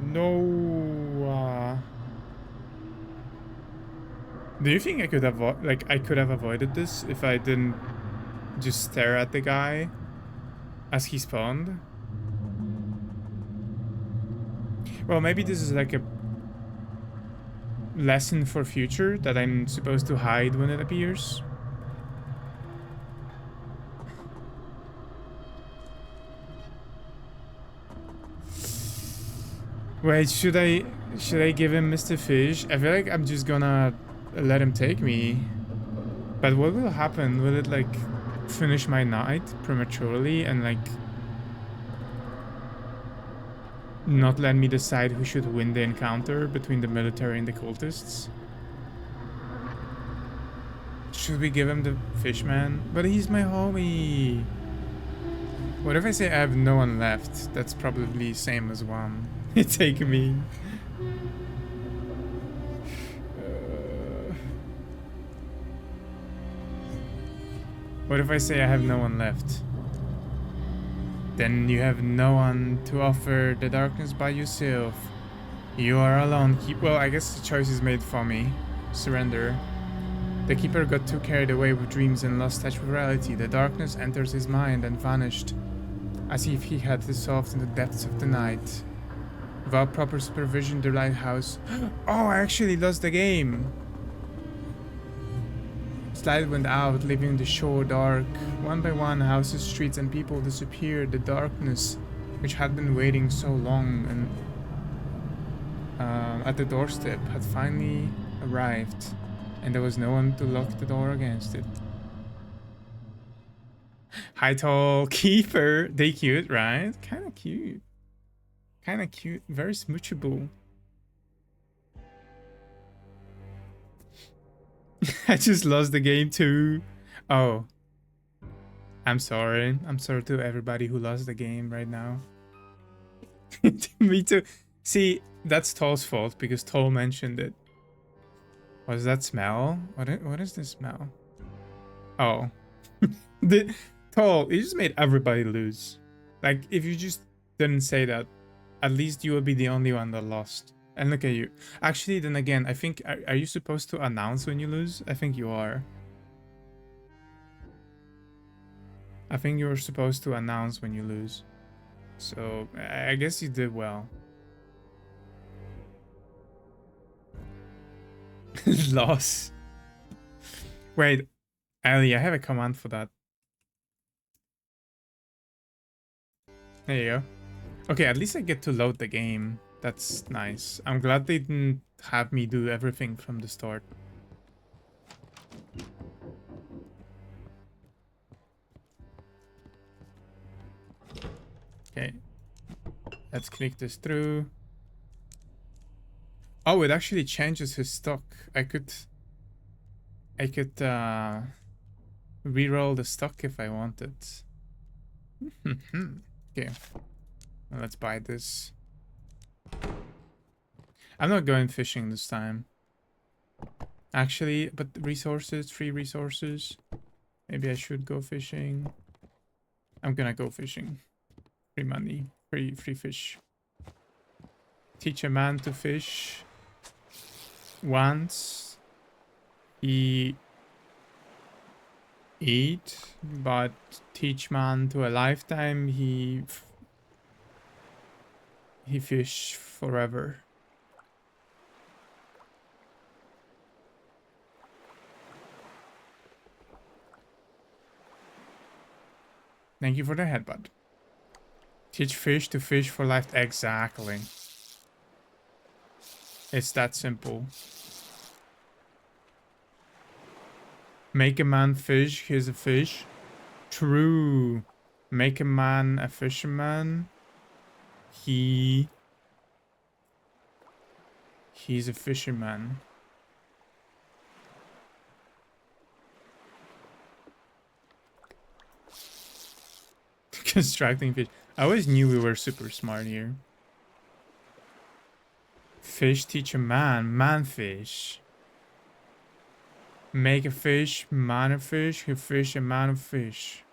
No. Do you think I could have avoided this if I didn't just stare at the guy as he spawned? Well, maybe this is like a lesson for future that I'm supposed to hide when it appears. Wait, should I give him Mr. Fish? I feel like I'm just gonna let him take me. But what will happen? Will it like finish my night prematurely and like not let me decide who should win the encounter between the military and the cultists? Should we give him the fishman? But he's my homie. What if I say I have no one left? That's probably same as one. Take me. What if I say I have no one left? Then you have no one to offer the darkness by yourself. You are alone. Well, I guess the choice is made for me. Surrender. The keeper got too carried away with dreams and lost touch with reality. The darkness enters his mind and vanished, as if he had dissolved in the depths of the night. Without proper supervision, the lighthouse... Oh, I actually lost the game! Light went out, leaving the shore dark. One by one, houses, streets, and people disappeared. The darkness, which had been waiting so long and at the doorstep, had finally arrived, and there was no one to lock the door against it. Hi, tall keeper. They cute, right? Kind of cute. Kind of cute. Very smoochable. I just lost the game too. Oh. I'm sorry. I'm sorry to everybody who lost the game right now. Me too. See, that's Toll's fault because Toll mentioned it. What does that smell? What is this smell? Oh. Toll, you just made everybody lose. Like, if you just didn't say that, at least you would be the only one that lost. And look at you. Actually, then again, I think... Are you supposed to announce when you lose? I think you are. I think you're supposed to announce when you lose. So, I guess you did well. Loss. Wait, Ali, I have a command for that. There you go. Okay, at least I get to load the game. That's nice. I'm glad they didn't have me do everything from the start. Okay. Let's click this through. Oh, it actually changes his stock. I could reroll the stock if I wanted. Okay. Well, let's buy this. I'm not going fishing this time. Actually, but resources, free resources. Maybe I should go fishing. I'm gonna go fishing. Free money, free fish. Teach a man to fish. Once he eat, but teach man to a lifetime, he fish forever. Thank you for the headbutt. Teach fish to fish for life. Exactly. It's that simple. Make a man fish. Here's a fish. True. Make a man a fisherman. He's a fisherman. Constructing fish. I always knew we were super smart here. Fish teach a man. Man fish. Make a fish. Man a fish. Who fish a man of fish.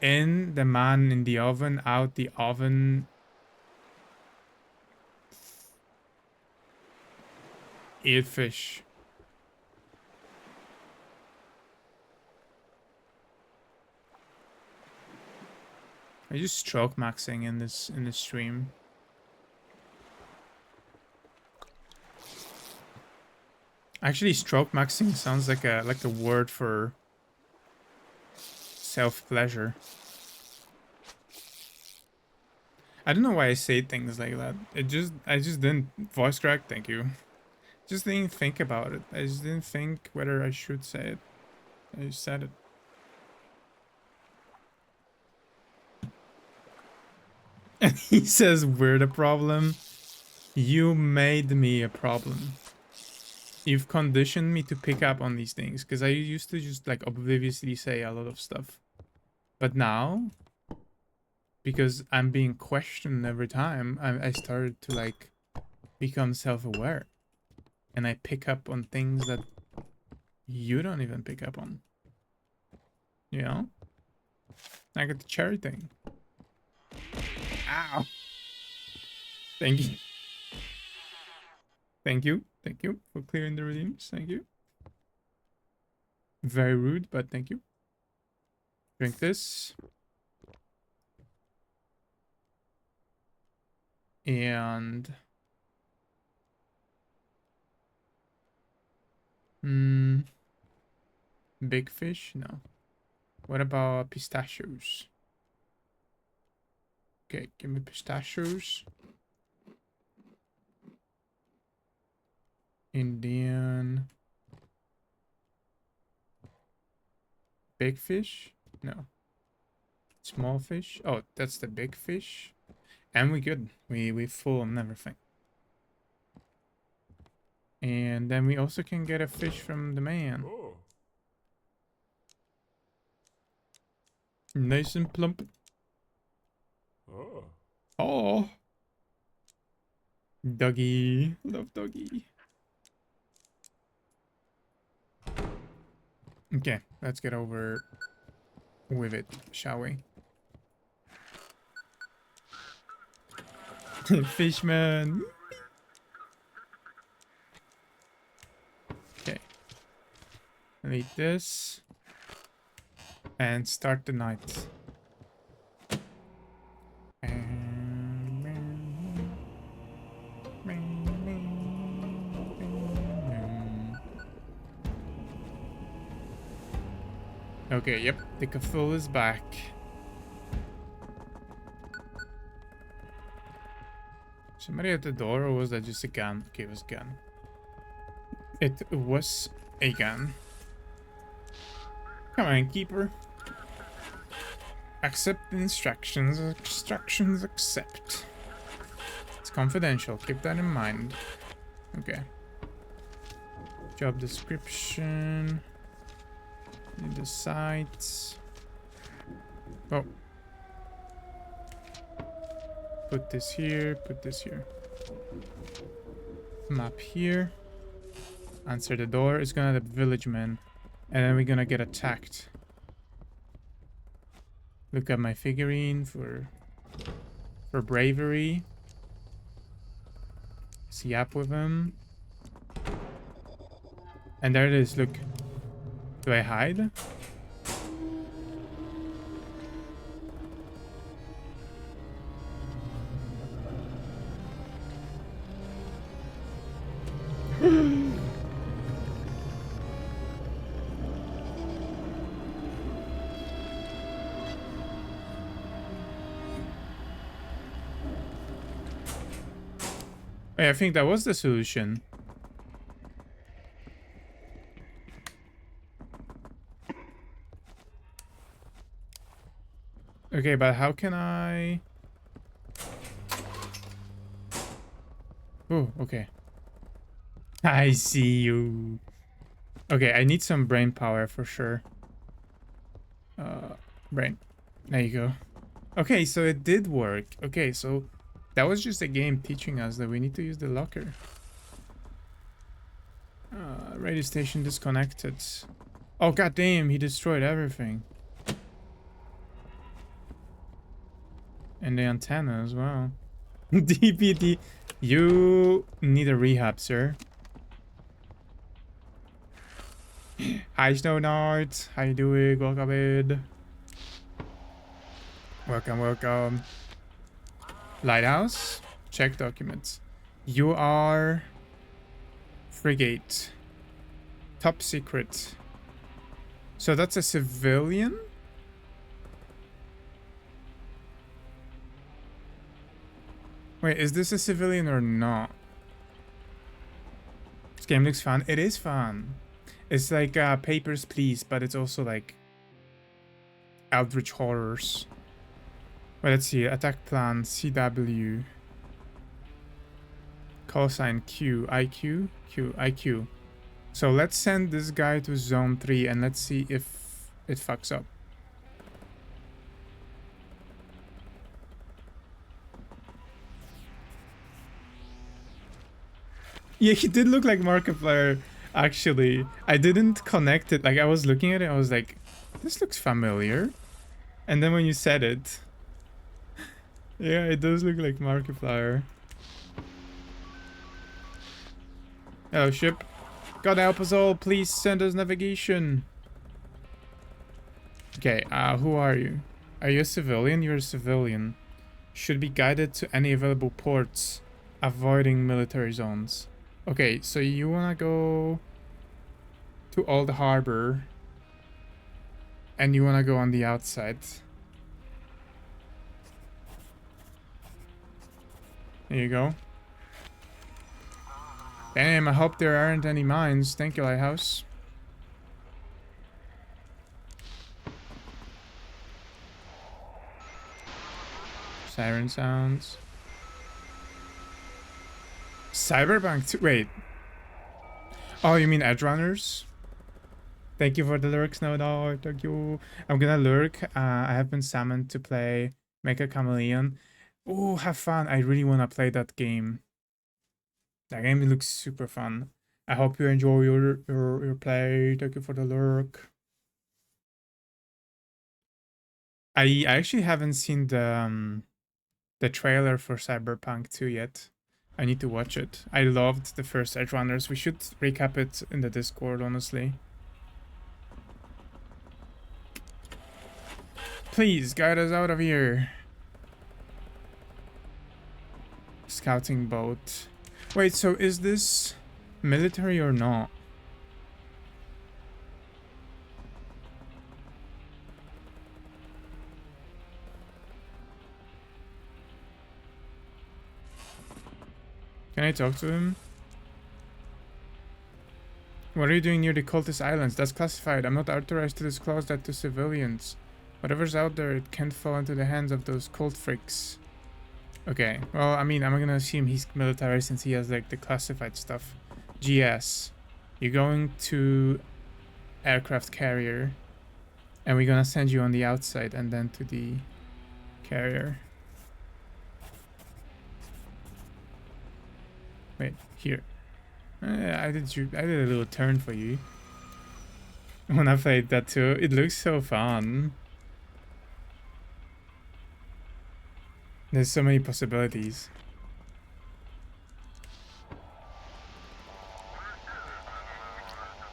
In the man in the oven. Out the oven. Eat fish. I just stroke maxing in this stream. Actually, stroke maxing sounds like a word for self-pleasure. I don't know why I say things like that. I just didn't voice crack. Thank you. Just didn't think about it. I just didn't think whether I should say it. I just said it. And he says, "We're the problem. You made me a problem. You've conditioned me to pick up on these things because I used to just like obliviously say a lot of stuff, but now." Because I'm being questioned every time, I started to like become self-aware, and I pick up on things that you don't even pick up on. You know, I got the cherry thing. Ow! Thank you, thank you for clearing the redeems. Thank you. Very rude, but thank you. Drink this. And big fish? No. What about pistachios? Okay, give me pistachios. Indian. Big fish? No. Small fish? Oh, that's the big fish. And we good. We full on everything. And then we also can get a fish from the man. Oh. Nice and plump. Oh. Oh. Doggy. Love doggy. Okay, let's get over with it, shall we? Fishman. Okay. Eat this. And start the night. Okay, yep, the Cthulhu is back. Somebody at the door, or was that just a gun? Okay, it was a gun. It was a gun. Come on, keeper. Accept the instructions. Instructions accept. It's confidential. Keep that in mind. Okay. Job description. Need the sites. Oh. Put this here. Put this here. Map here. Answer the door. It's gonna have village men. And then we're gonna get attacked. Look at my figurine for bravery. See up with him. And there it is, look. Do I hide? Hey, I think that was the solution. Okay, but how can I... Oh, okay. I see you. Okay, I need some brain power for sure. Brain. There you go. Okay, so it did work. Okay, so that was just a game teaching us that we need to use the locker. Radio station disconnected. Oh, goddamn, he destroyed everything. And the antenna as well. DPD, you need a rehab, sir. Hi, Snow Knight. How you doing? Welcome in. Welcome, welcome. Lighthouse. Check documents. You are frigate. Top secret. So that's a civilian? Wait, is this a civilian or not? This game looks fun. It is fun. It's like Papers, Please, but it's also like Eldritch Horrors. Well, let's see. Attack plan, CW. Call sign Q. IQ? Q. IQ. So let's send this guy to zone 3 and let's see if it fucks up. Yeah, he did look like Markiplier, actually. I didn't connect it. Like, I was looking at it, I was like, this looks familiar. And then when you said it... Yeah, it does look like Markiplier. Hello, ship. God help us all, please send us navigation. Okay, who are you? Are you a civilian? You're a civilian. Should be guided to any available ports, avoiding military zones. Okay, so you wanna go to Old Harbor and you wanna go on the outside. There you go. Damn, I hope there aren't any mines. Thank you, Lighthouse. Siren sounds. Cyberpunk 2. Wait. Oh, you mean Edge Runners? Thank you for the lurk, Snow Dog. Thank you. I'm gonna lurk. I have been summoned to play Mecha Chameleon. Oh, have fun. I really wanna play that game. That game looks super fun. I hope you enjoy your play. Thank you for the lurk. I actually haven't seen the trailer for Cyberpunk 2 yet. I need to watch it. I loved the first Edge Runners. We should recap it in the Discord, honestly. Please, guide us out of here. Scouting boat. Wait, so is this military or not? Can I talk to him? What are you doing near the cultist islands? That's classified. I'm not authorized to disclose that to civilians. Whatever's out there, it can't fall into the hands of those cult freaks. Okay, well, I mean, I'm gonna assume he's military since he has, like, the classified stuff. GS. You're going to aircraft carrier. And we're gonna send you on the outside and then to the carrier. Wait, here. I did a little turn for you. When I played that too, it looks so fun. There's so many possibilities.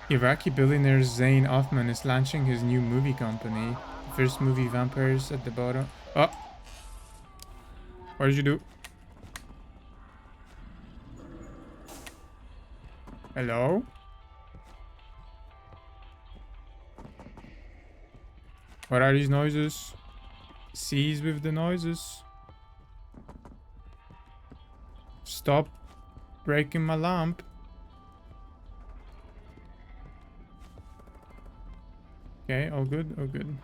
Iraqi billionaire Zain Othman is launching his new movie company. The first movie, Vampires at the Bottom. Oh! What did you do? Hello? What are these noises? Cease with the noises. Stop breaking my lamp. Okay, all good, all good.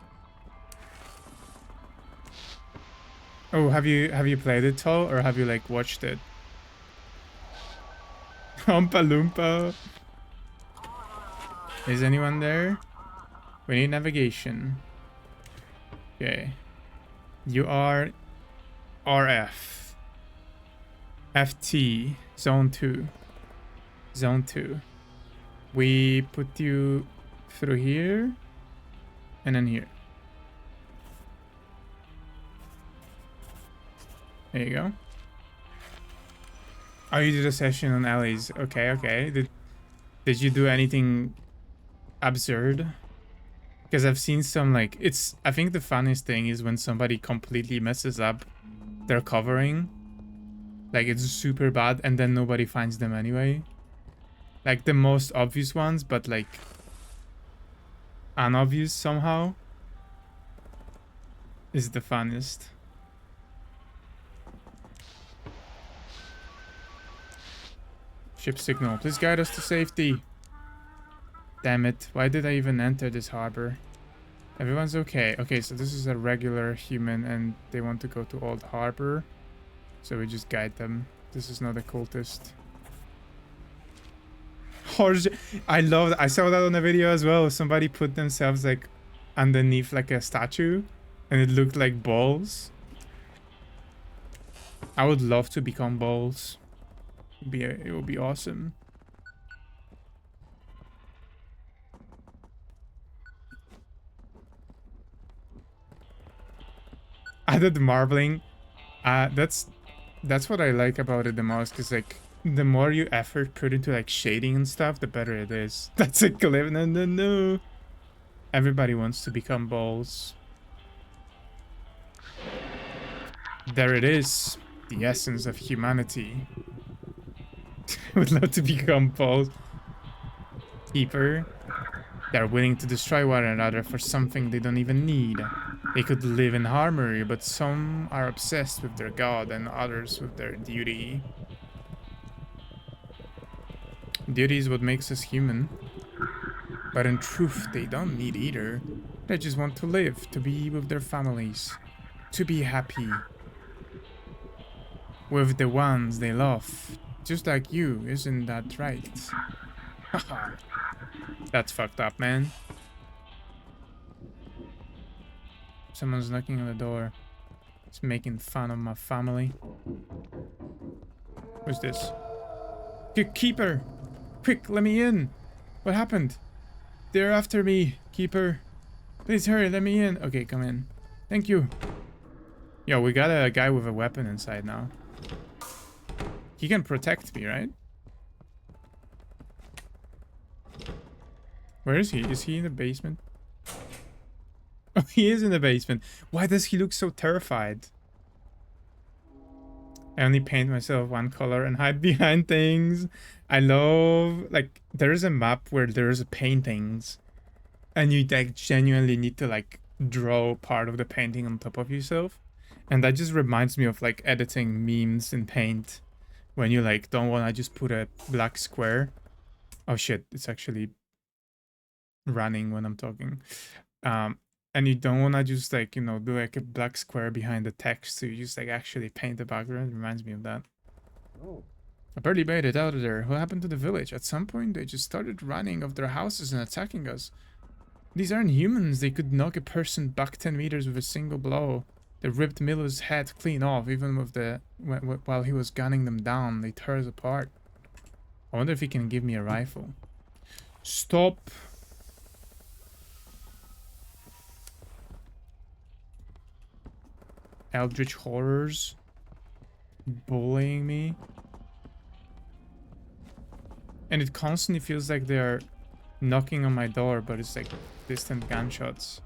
Oh, have you played it, Tol, or have you like watched it? Oompa Loompa. Is anyone there? We need navigation. Okay. You are RF. FT. Zone 2. Zone 2. We put you through here. And then here. There you go. Oh, you did a session on alleys. Okay, okay. Did you do anything absurd? Because I've seen some, like, it's, I think the funniest thing is when somebody completely messes up their covering. Like, it's super bad, and then nobody finds them anyway. Like, the most obvious ones, but, like, unobvious somehow is the funniest. Ship signal. Please guide us to safety. Damn it. Why did I even enter this harbor? Everyone's okay. Okay, so this is a regular human and they want to go to Old Harbor. So we just guide them. This is not a cultist. Horse. I love that. I saw that on a video as well. Somebody put themselves like underneath like a statue and it looked like balls. I would love to become balls. It would be awesome. Added marbling. That's what I like about it the most, because like the more you effort put into like shading and stuff, the better it is. That's a clip. No. Everybody wants to become balls. There it is. The essence of humanity. I would love to become balls. Keeper. They're willing to destroy one another for something they don't even need. They could live in harmony, but some are obsessed with their god and others with their duty. Duty is what makes us human. But in truth, they don't need either. They just want to live, to be with their families, to be happy with the ones they love. Just like you, isn't that right? Haha. That's fucked up, man. Someone's knocking on the door. It's making fun of my family. Who's this? Keeper! Quick, let me in! What happened? They're after me, Keeper. Please hurry, let me in. Okay, come in. Thank you. Yo, we got a guy with a weapon inside now. He can protect me, right? Where is he? Is he in the basement? Oh, he is in the basement. Why does he look so terrified? I only paint myself one color and hide behind things. I love, like, there's a map where there's paintings and you like genuinely need to like draw part of the painting on top of yourself. And that just reminds me of like editing memes in Paint when you like don't want to just put a black square. Oh shit, it's actually running when I'm talking. And you don't want to just like, you know, do like a black square behind the text, so you just like actually paint the background. It reminds me of that. Oh. I barely made it out of there. What happened to the village? At some point they just started running off their houses and attacking us. These aren't humans. They could knock a person back 10 meters with a single blow. They ripped Miller's head clean off, even with the while he was gunning them down. They tore us apart. I wonder if he can give me a rifle. Stop. Eldritch horrors bullying me, and it constantly feels like they're knocking on my door, but it's like distant gunshots.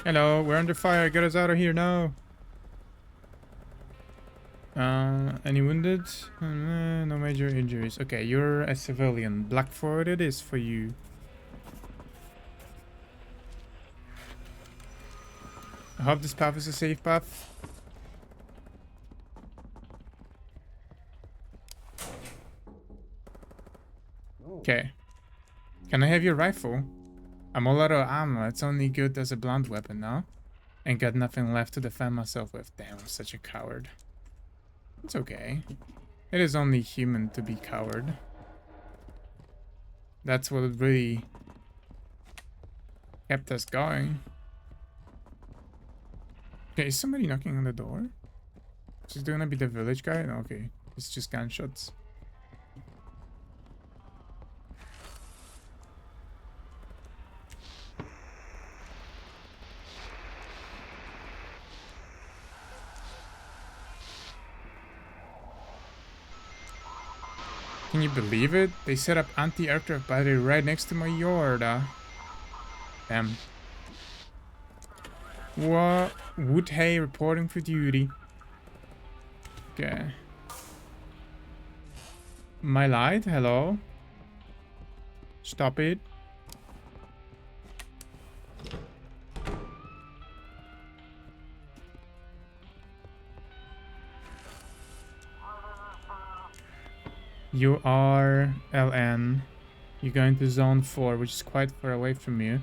Hello, we're under fire. Get us out of here now. Any wounded? No major injuries. Okay, you're a civilian. Blackford it is for you. I hope this path is a safe path. Okay. Can I have your rifle? I'm all out of ammo. It's only good as a blunt weapon now. Ain't got nothing left to defend myself with. Damn, I'm such a coward. It's okay. It is only human to be coward. That's what really kept us going. Okay, is somebody knocking on the door? Is it gonna be the village guy? No, okay. It's just gunshots. Can you believe it? They set up anti-aircraft battery right next to my yard. Damn. What? Wood Hay reporting for duty. Okay. My light? Hello? Stop it. You are LN. You're going to zone 4, which is quite far away from you.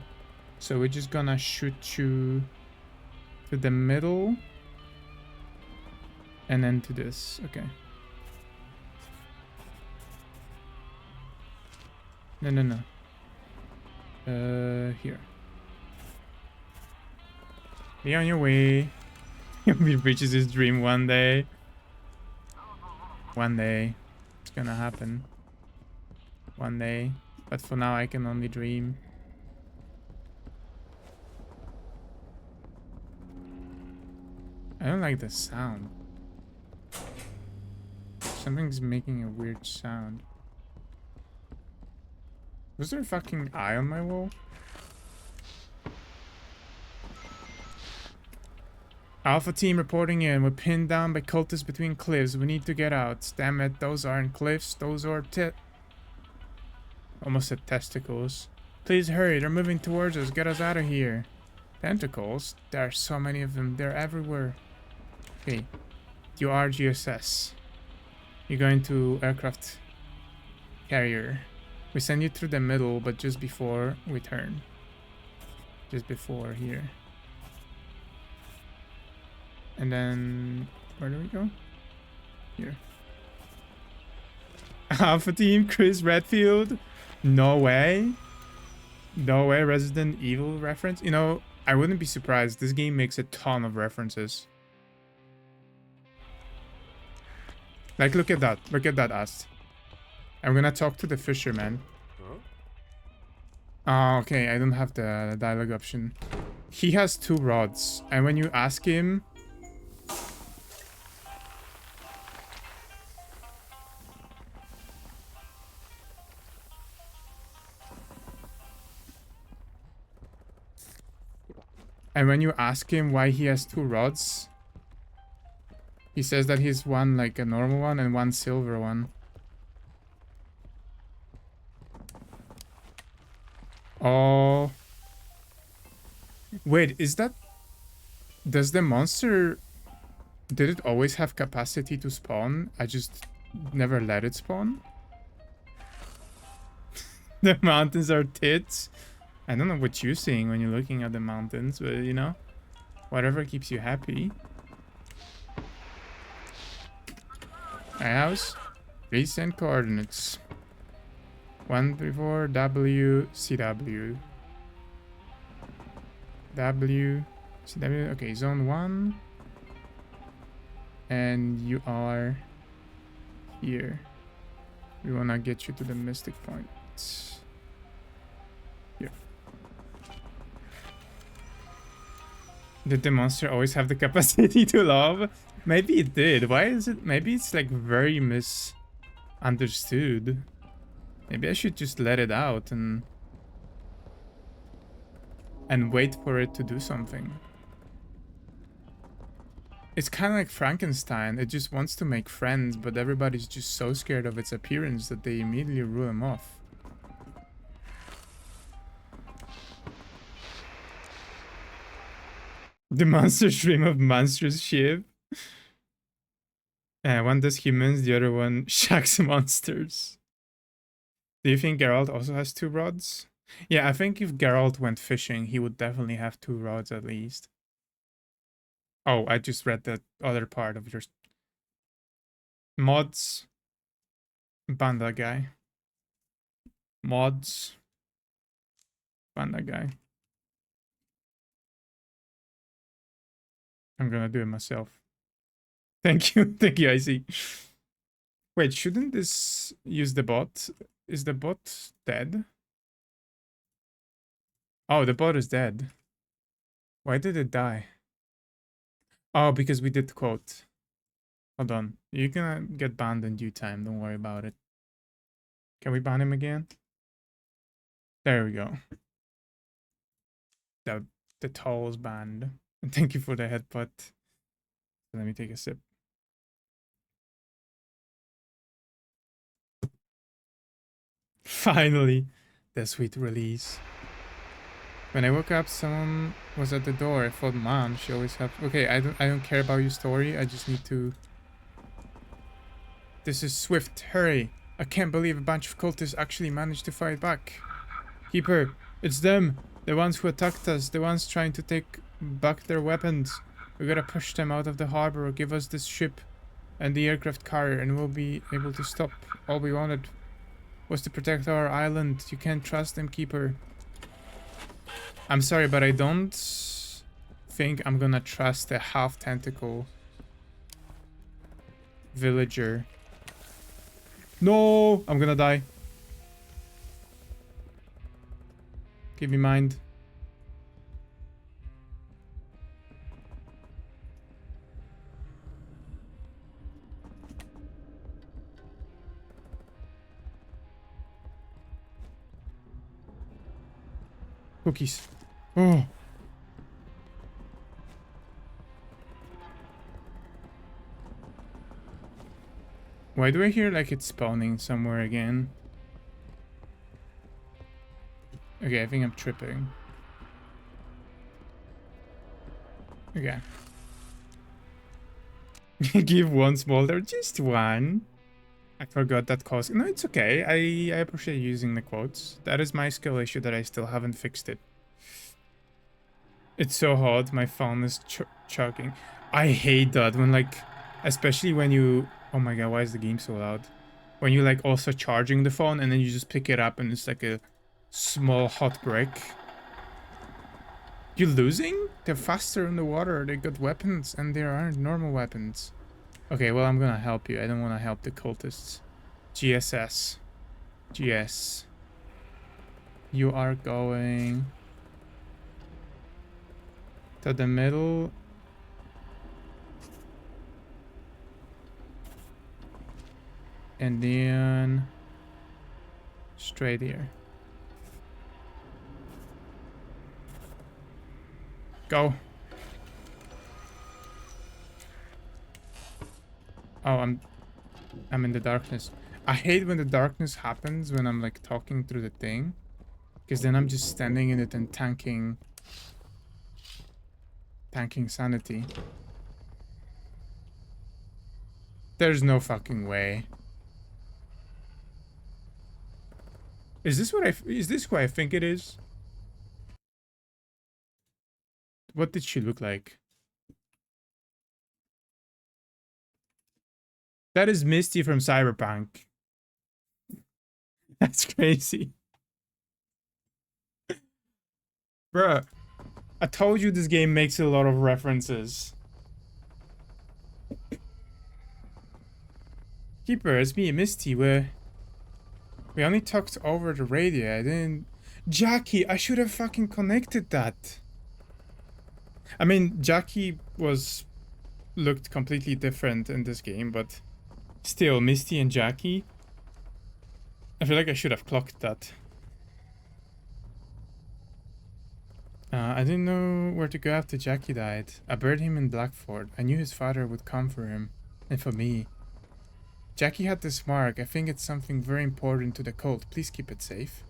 So we're just gonna shoot you to the middle. And then to this. Okay. No. Here. Be on your way. He reaches his dream one day. One day. It's gonna happen. One day. But for now I can only dream. I don't like the sound. Something's making a weird sound. Was there a fucking eye on my wall? Alpha team reporting in. We're pinned down by cultists between cliffs. We need to get out. Damn it, those aren't cliffs. Those are almost said testicles. Please hurry, they're moving towards us. Get us out of here. Tentacles? There are so many of them. They're everywhere. Okay. You are GSS. You're going to aircraft carrier. We send you through the middle, but just before we turn. Just before here. And then, where do we go? Here. Alpha Team, Chris Redfield? No way. No way, Resident Evil reference? You know, I wouldn't be surprised. This game makes a ton of references. Like, look at that. Look at that, Ast. I'm gonna talk to the fisherman. Huh? Oh, okay, I don't have the dialogue option. He has 2 rods, and when you ask him... And when you ask him why he has 2 rods, he says that he's one like a normal one and one silver one. Oh. Wait, is that... Does the monster... Did it always have capacity to spawn? I just never let it spawn? The mountains are tits. I don't know what you're seeing when you're looking at the mountains, but you know, whatever keeps you happy. Lighthouse, recent coordinates. 134 WCW. WCW. Okay, zone 1. And you are here. We wanna get you to the Mystic Point. Here. Did the monster always have the capacity to love? Maybe it did. Why is it? Maybe it's like very misunderstood. Maybe I should just let it out and wait for it to do something. It's kind of like Frankenstein. It just wants to make friends, but everybody's just so scared of its appearance that they immediately rule him off. The monster's dream of monstrous ship. One does humans, the other one shacks monsters. Do you think Geralt also has 2 rods? Yeah, I think if Geralt went fishing, he would definitely have 2 rods at least. Oh, I just read the other part of your... Mods. Banda guy. Mods. Banda guy. I'm gonna do it myself. Thank you. Thank you, I see. Wait, shouldn't this use the bot? Is the bot dead? Oh, the bot is dead. Why did it die? Oh, because we did quote. Hold on. You're gonna get banned in due time. Don't worry about it. Can we ban him again? There we go. The toll's banned. And thank you for the headbutt. Let me take a sip. Finally, the sweet release. When I woke up, someone was at the door. I thought, man, she always have. Okay, I don't care about your story. I just need to. This is Swift. Hurry! I can't believe a bunch of cultists actually managed to fight back. Keeper, it's them. The ones who attacked us. The ones trying to take back their weapons. We gotta push them out of the harbor or give us this ship and the aircraft carrier and we'll be able to stop. All we wanted was to protect our island. You can't trust them, Keeper. I'm sorry, but I don't think I'm gonna trust a half-tentacle villager. No! I'm gonna die. Keep me in mind. Cookies. Oh. Why do I hear like it's spawning somewhere again? Okay, I think I'm tripping. Okay. Give one smolder, just one. I forgot that cost. No, it's okay. I appreciate using the quotes. That is my skill issue that I still haven't fixed it. It's so hot. My phone is choking. I hate that when like, especially when you. Oh my god, why is the game so loud? When you like also charging the phone and then you just pick it up and it's like a small hot brick. You're losing? They're faster in the water. They got weapons and there aren't normal weapons. Okay, well, I'm gonna help you. I don't want to help the cultists. GSS. GS. You are going to the middle. And then straight here. Go. Oh, I'm in the darkness. I hate when the darkness happens when I'm like talking through the thing. Because then I'm just standing in it and tanking sanity. There's no fucking way. Is this who I think it is? What did she look like? That is Misty from Cyberpunk. That's crazy. Bruh, I told you this game makes a lot of references. Keeper, it's me, Misty. We only talked over the radio. I didn't... Jackie, I should have fucking connected that. I mean, Jackie looked completely different in this game, but still, Misty and Jackie. I feel like I should have clocked that. I didn't know where to go after Jackie died. I buried him in Blackford. I knew his father would come for him, and for me. Jackie had this mark. I think it's something very important to the cult. Please keep it safe.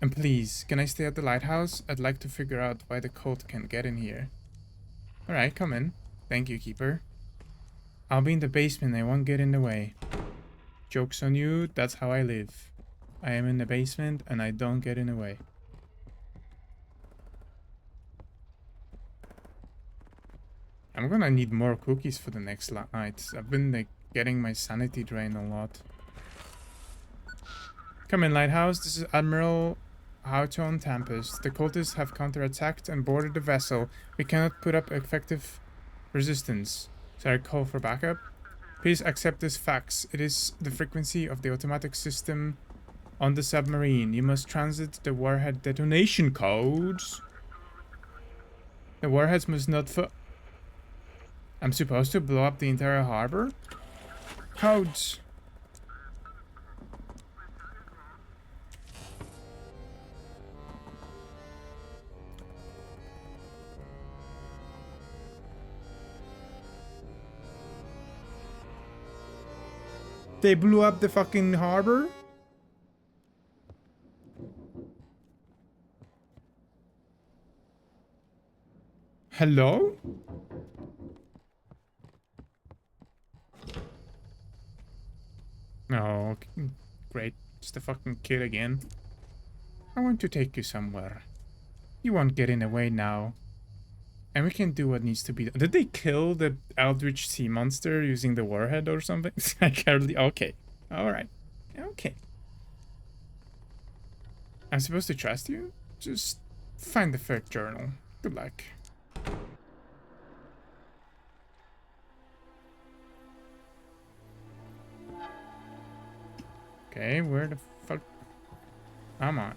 And please, can I stay at the lighthouse? I'd like to figure out why the cult can't get in here. Alright, come in. Thank you, Keeper. I'll be in the basement. I won't get in the way. Joke's on you. That's how I live. I am in the basement and I don't get in the way. I'm gonna need more cookies for the next night. I've been like getting my sanity drained a lot. Come in, Lighthouse. This is Admiral Houghton Tempest. The cultists have counterattacked and boarded the vessel. We cannot put up effective resistance. So I call for backup. Please accept this fax. It is the frequency of the automatic system on the submarine. You must transit the warhead detonation codes. The warheads must not I'm supposed to blow up the entire harbor? Codes. They blew up the fucking harbor? Hello? Oh, okay. Great. It's the fucking kid again. I want to take you somewhere. You won't get in the way now. And we can do what needs to be done. Did they kill the Eldritch Sea Monster using the warhead or something? I can't really... Okay. Alright. Okay. I'm supposed to trust you? Just find the third journal. Good luck. Okay, where the fuck am I?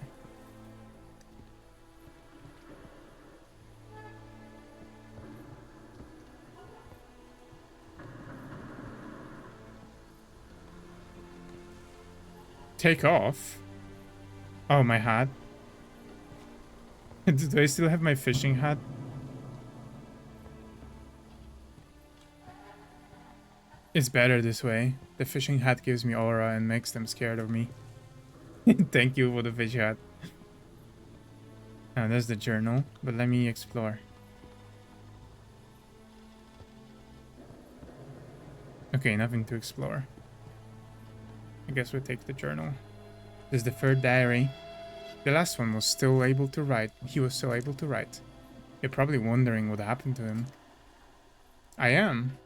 Take off? Oh, my hat. Do I still have my fishing hat? It's better this way. The fishing hat gives me aura and makes them scared of me. Thank you for the fish hat. Now there's the journal, but let me explore. Okay, nothing to explore. I guess we'll take the journal. This is the third diary. The last one was still able to write. He was still able to write. You're probably wondering what happened to him. I am.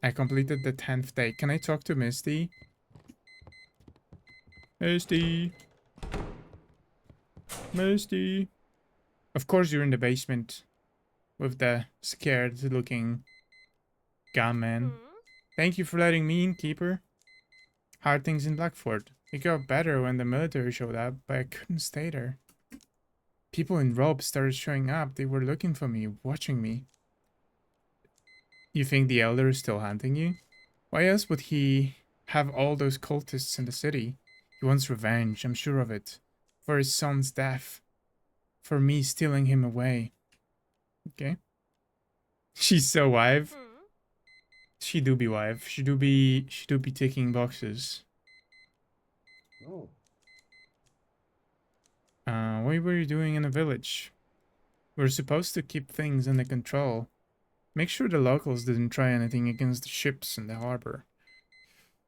I completed the 10th day. Can I talk to Misty? Misty. Misty. Of course you're in the basement. With the scared looking gunman. Thank you for letting me in, Keeper. How are things in Blackford? It got better when the military showed up, but I couldn't stay there. People in robes started showing up. They were looking for me, watching me. You think the Elder is still hunting you? Why else would he have all those cultists in the city? He wants revenge, I'm sure of it. For his son's death. For me stealing him away. Okay. She's so wife. She do be wife. She do be ticking boxes. Oh. What were you doing in the village? We're supposed to keep things under control. Make sure the locals didn't try anything against the ships in the harbor.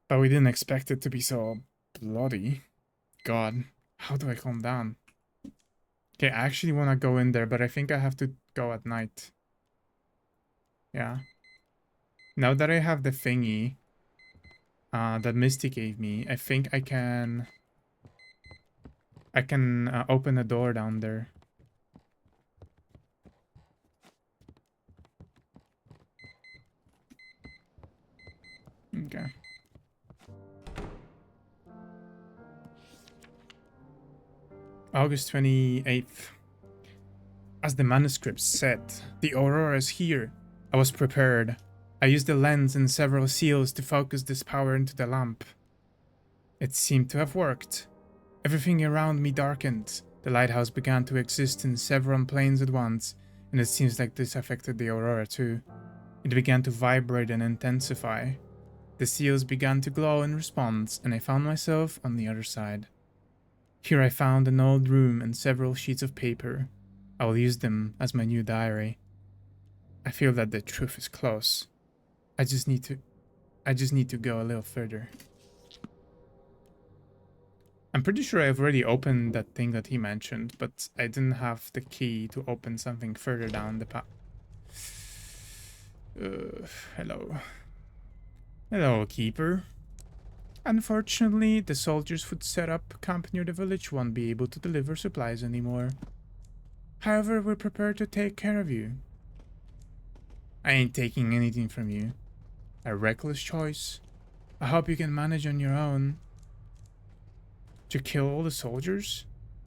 But we didn't expect it to be so bloody. God, how do I calm down? Okay, I actually want to go in there, but I think I have to go at night. Yeah. Now that I have the thingy that Misty gave me, I think I can open a door down there. Okay. August 28th. As the manuscript said, the Aurora is here. I was prepared. I used the lens and several seals to focus this power into the lamp. It seemed to have worked. Everything around me darkened. The lighthouse began to exist in several planes at once, and it seems like this affected the Aurora too. It began to vibrate and intensify. The seals began to glow in response, and I found myself on the other side. Here I found an old room and several sheets of paper. I will use them as my new diary. I feel that the truth is close. I just need to go a little further. I'm pretty sure I've already opened that thing that he mentioned, but I didn't have the key to open something further down the path. Hello. Hello, Keeper. Unfortunately, the soldiers who'd set up camp near the village won't be able to deliver supplies anymore. However, we're prepared to take care of you. I ain't taking anything from you. A reckless choice. I hope you can manage on your own. To kill all the soldiers?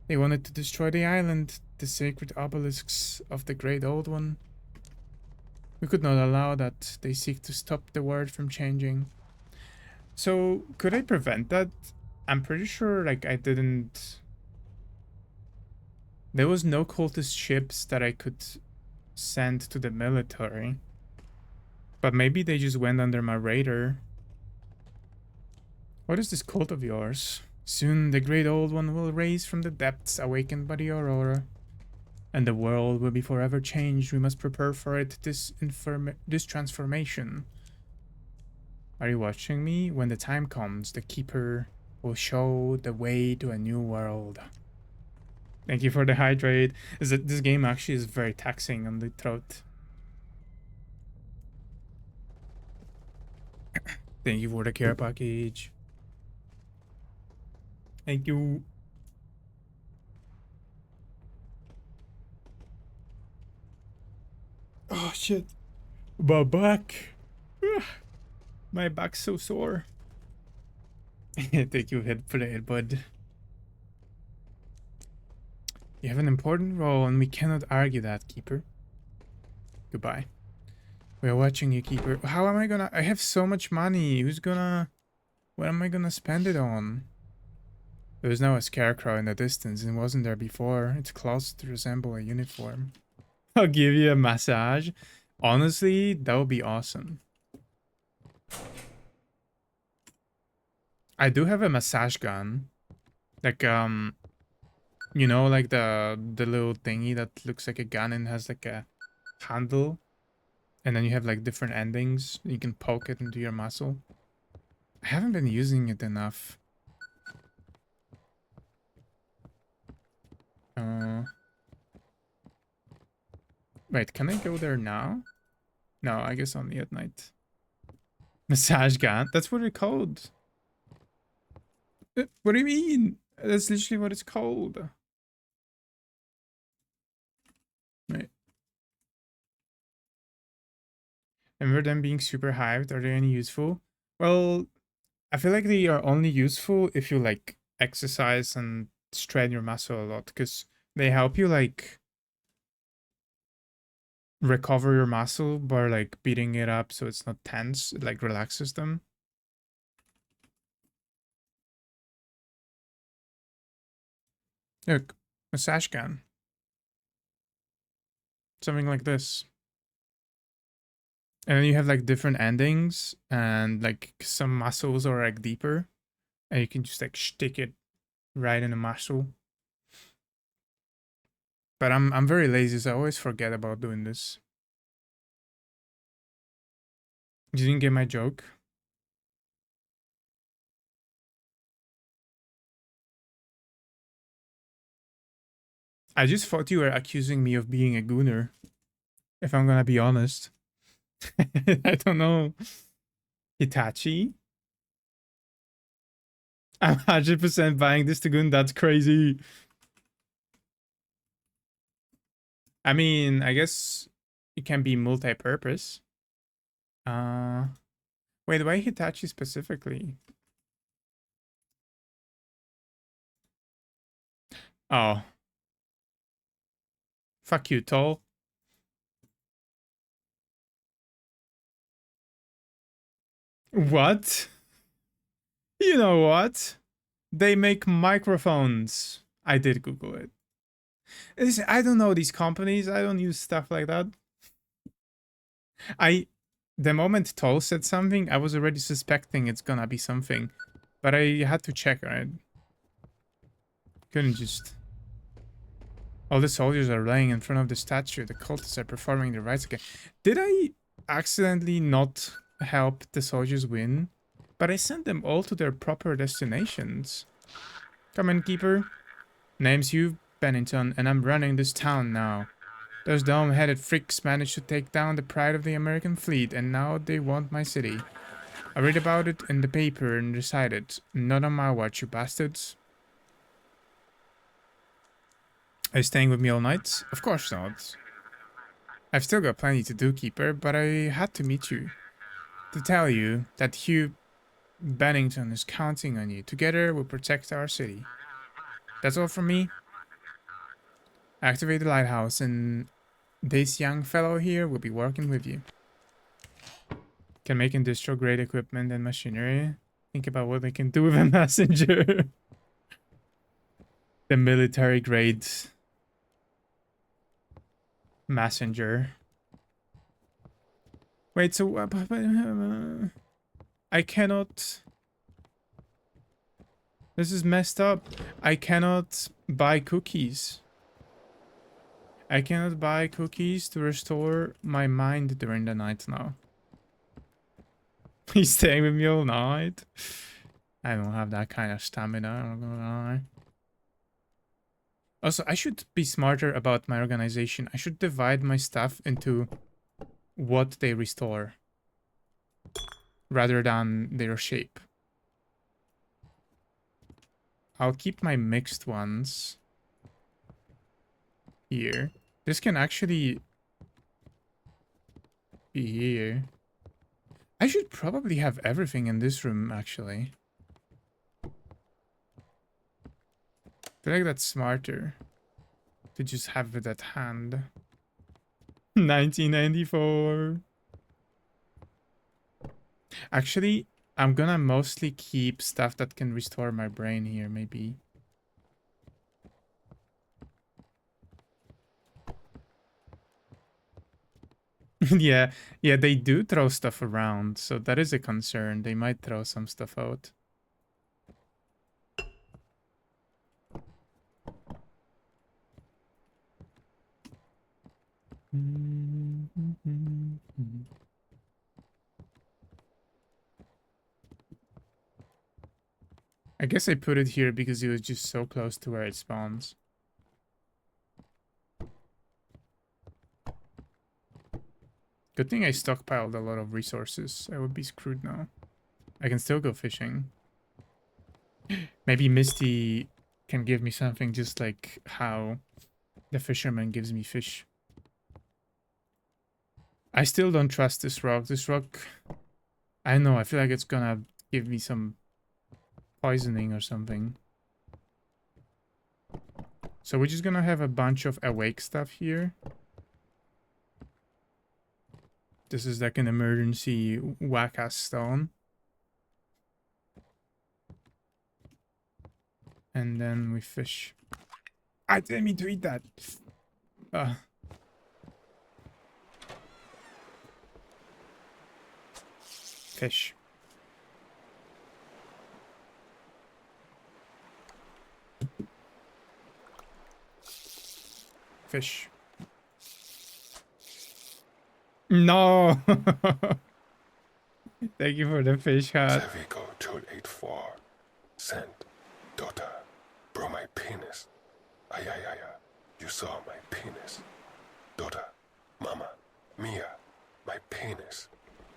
They wanted to destroy the island, the sacred obelisks of the Great Old One. We could not allow that. They seek to stop the world from changing. So, could I prevent that? I'm pretty sure, like, I didn't... There was no cultist ships that I could send to the military. But maybe they just went under my radar. What is this cult of yours? Soon the great old one will rise from the depths, awakened by the aurora. And the world will be forever changed. We must prepare for it, this transformation. Are you watching me? When the time comes, the Keeper will show the way to a new world. Thank you for the hydrate. This game actually is very taxing on the throat. Thank you for the care package. Thank you. Oh shit. My back. My back's so sore. Thank you for the headbutt. You have an important role and we cannot argue that, Keeper. Goodbye. We are watching you, Keeper. How am I gonna... I have so much money. Who's gonna... What am I gonna spend it on? There was now a scarecrow in the distance and wasn't there before. Its clothes to resemble a uniform. I'll give you a massage. Honestly, that would be awesome. I do have a massage gun. Like, you know, like the little thingy that looks like a gun and has like a handle. And then you have like different endings. You can poke it into your muscle. I haven't been using it enough. Wait, can I go there now? No, I guess only at night. Massage gun? That's what it's called. What do you mean? That's literally what it's called. Right. Remember them being super hyped? Are they any useful? Well, I feel like they are only useful if you like exercise and strain your muscle a lot, because they help you like recover your muscle by like beating it up so it's not tense. It like relaxes them. Look, massage gun. Something like this. And then you have like different endings and like some muscles are like deeper and you can just like stick it right in the muscle. But I'm very lazy, so I always forget about doing this. You didn't get my joke? I just thought you were accusing me of being a gooner. If I'm gonna be honest. I don't know. Hitachi? I'm 100% buying this to goon. That's crazy. I mean, I guess it can be multi-purpose. Wait, why Hitachi specifically? Oh. Fuck you, Toll. What? You know what? They make microphones. I did Google it. Listen, I don't know these companies. I don't use stuff like that. The moment Toll said something, I was already suspecting it's gonna be something. But I had to check, right? Couldn't just... All the soldiers are laying in front of the statue. The cultists are performing their rites again. Did I accidentally not help the soldiers win? But I sent them all to their proper destinations. Come in, Keeper. Name's Hugh Bennington, and I'm running this town now. Those dome-headed freaks managed to take down the pride of the American fleet, and now they want my city. I read about it in the paper and decided, not on my watch, you bastards. Are you staying with me all night? Of course not. I've still got plenty to do, Keeper, but I had to meet you. To tell you that Hugh Bennington is counting on you. Together, we'll protect our city. That's all from me. Activate the lighthouse, and this young fellow here will be working with you. Can make industrial grade equipment and machinery. Think about what they can do with a messenger. The military grade messenger. Wait, so I cannot. This is messed up. I cannot buy cookies. I cannot buy cookies to restore my mind during the night now. He's staying with me all night. I don't have that kind of stamina, I'm not gonna lie. Also, I should be smarter about my organization. I should divide my stuff into what they restore rather than their shape. I'll keep my mixed ones here. This can actually be here. I should probably have everything in this room, actually. I feel like that's smarter to just have it at hand. 1994. Actually, I'm gonna mostly keep stuff that can restore my brain here, maybe. Yeah, they do throw stuff around, so that is a concern. They might throw some stuff out. I guess I put it here because it was just so close to where it spawns. Good thing I stockpiled a lot of resources. I would be screwed now. I can still go fishing. Maybe Misty can give me something just like how the fisherman gives me fish. I still don't trust this rock. This rock, I don't know, I feel like it's gonna give me some poisoning or something. So we're just gonna have a bunch of awake stuff here. This is like an emergency whack-ass stone. And then we fish. I didn't mean to eat that. Fish. Fish. No! Thank you for the fish hat. Zavico 284. Sent. Daughter. Bro, my penis. Ay. You saw my penis. Daughter. Mama. Mia. My penis.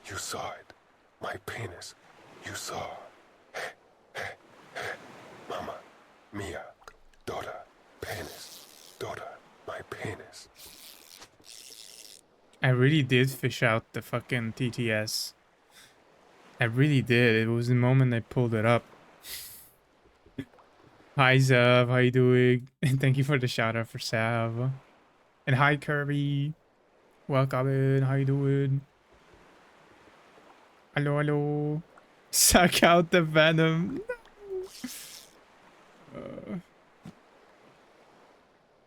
You saw it. My penis. You saw. Mama. Mia. Daughter. Penis. Daughter. My penis. I really did fish out the fucking TTS. I really did. It was the moment I pulled it up. Hi Zev, how you doing? And thank you for the shout out for Sav. And hi Kirby. Welcome in. How you doing? Hello. Suck out the venom.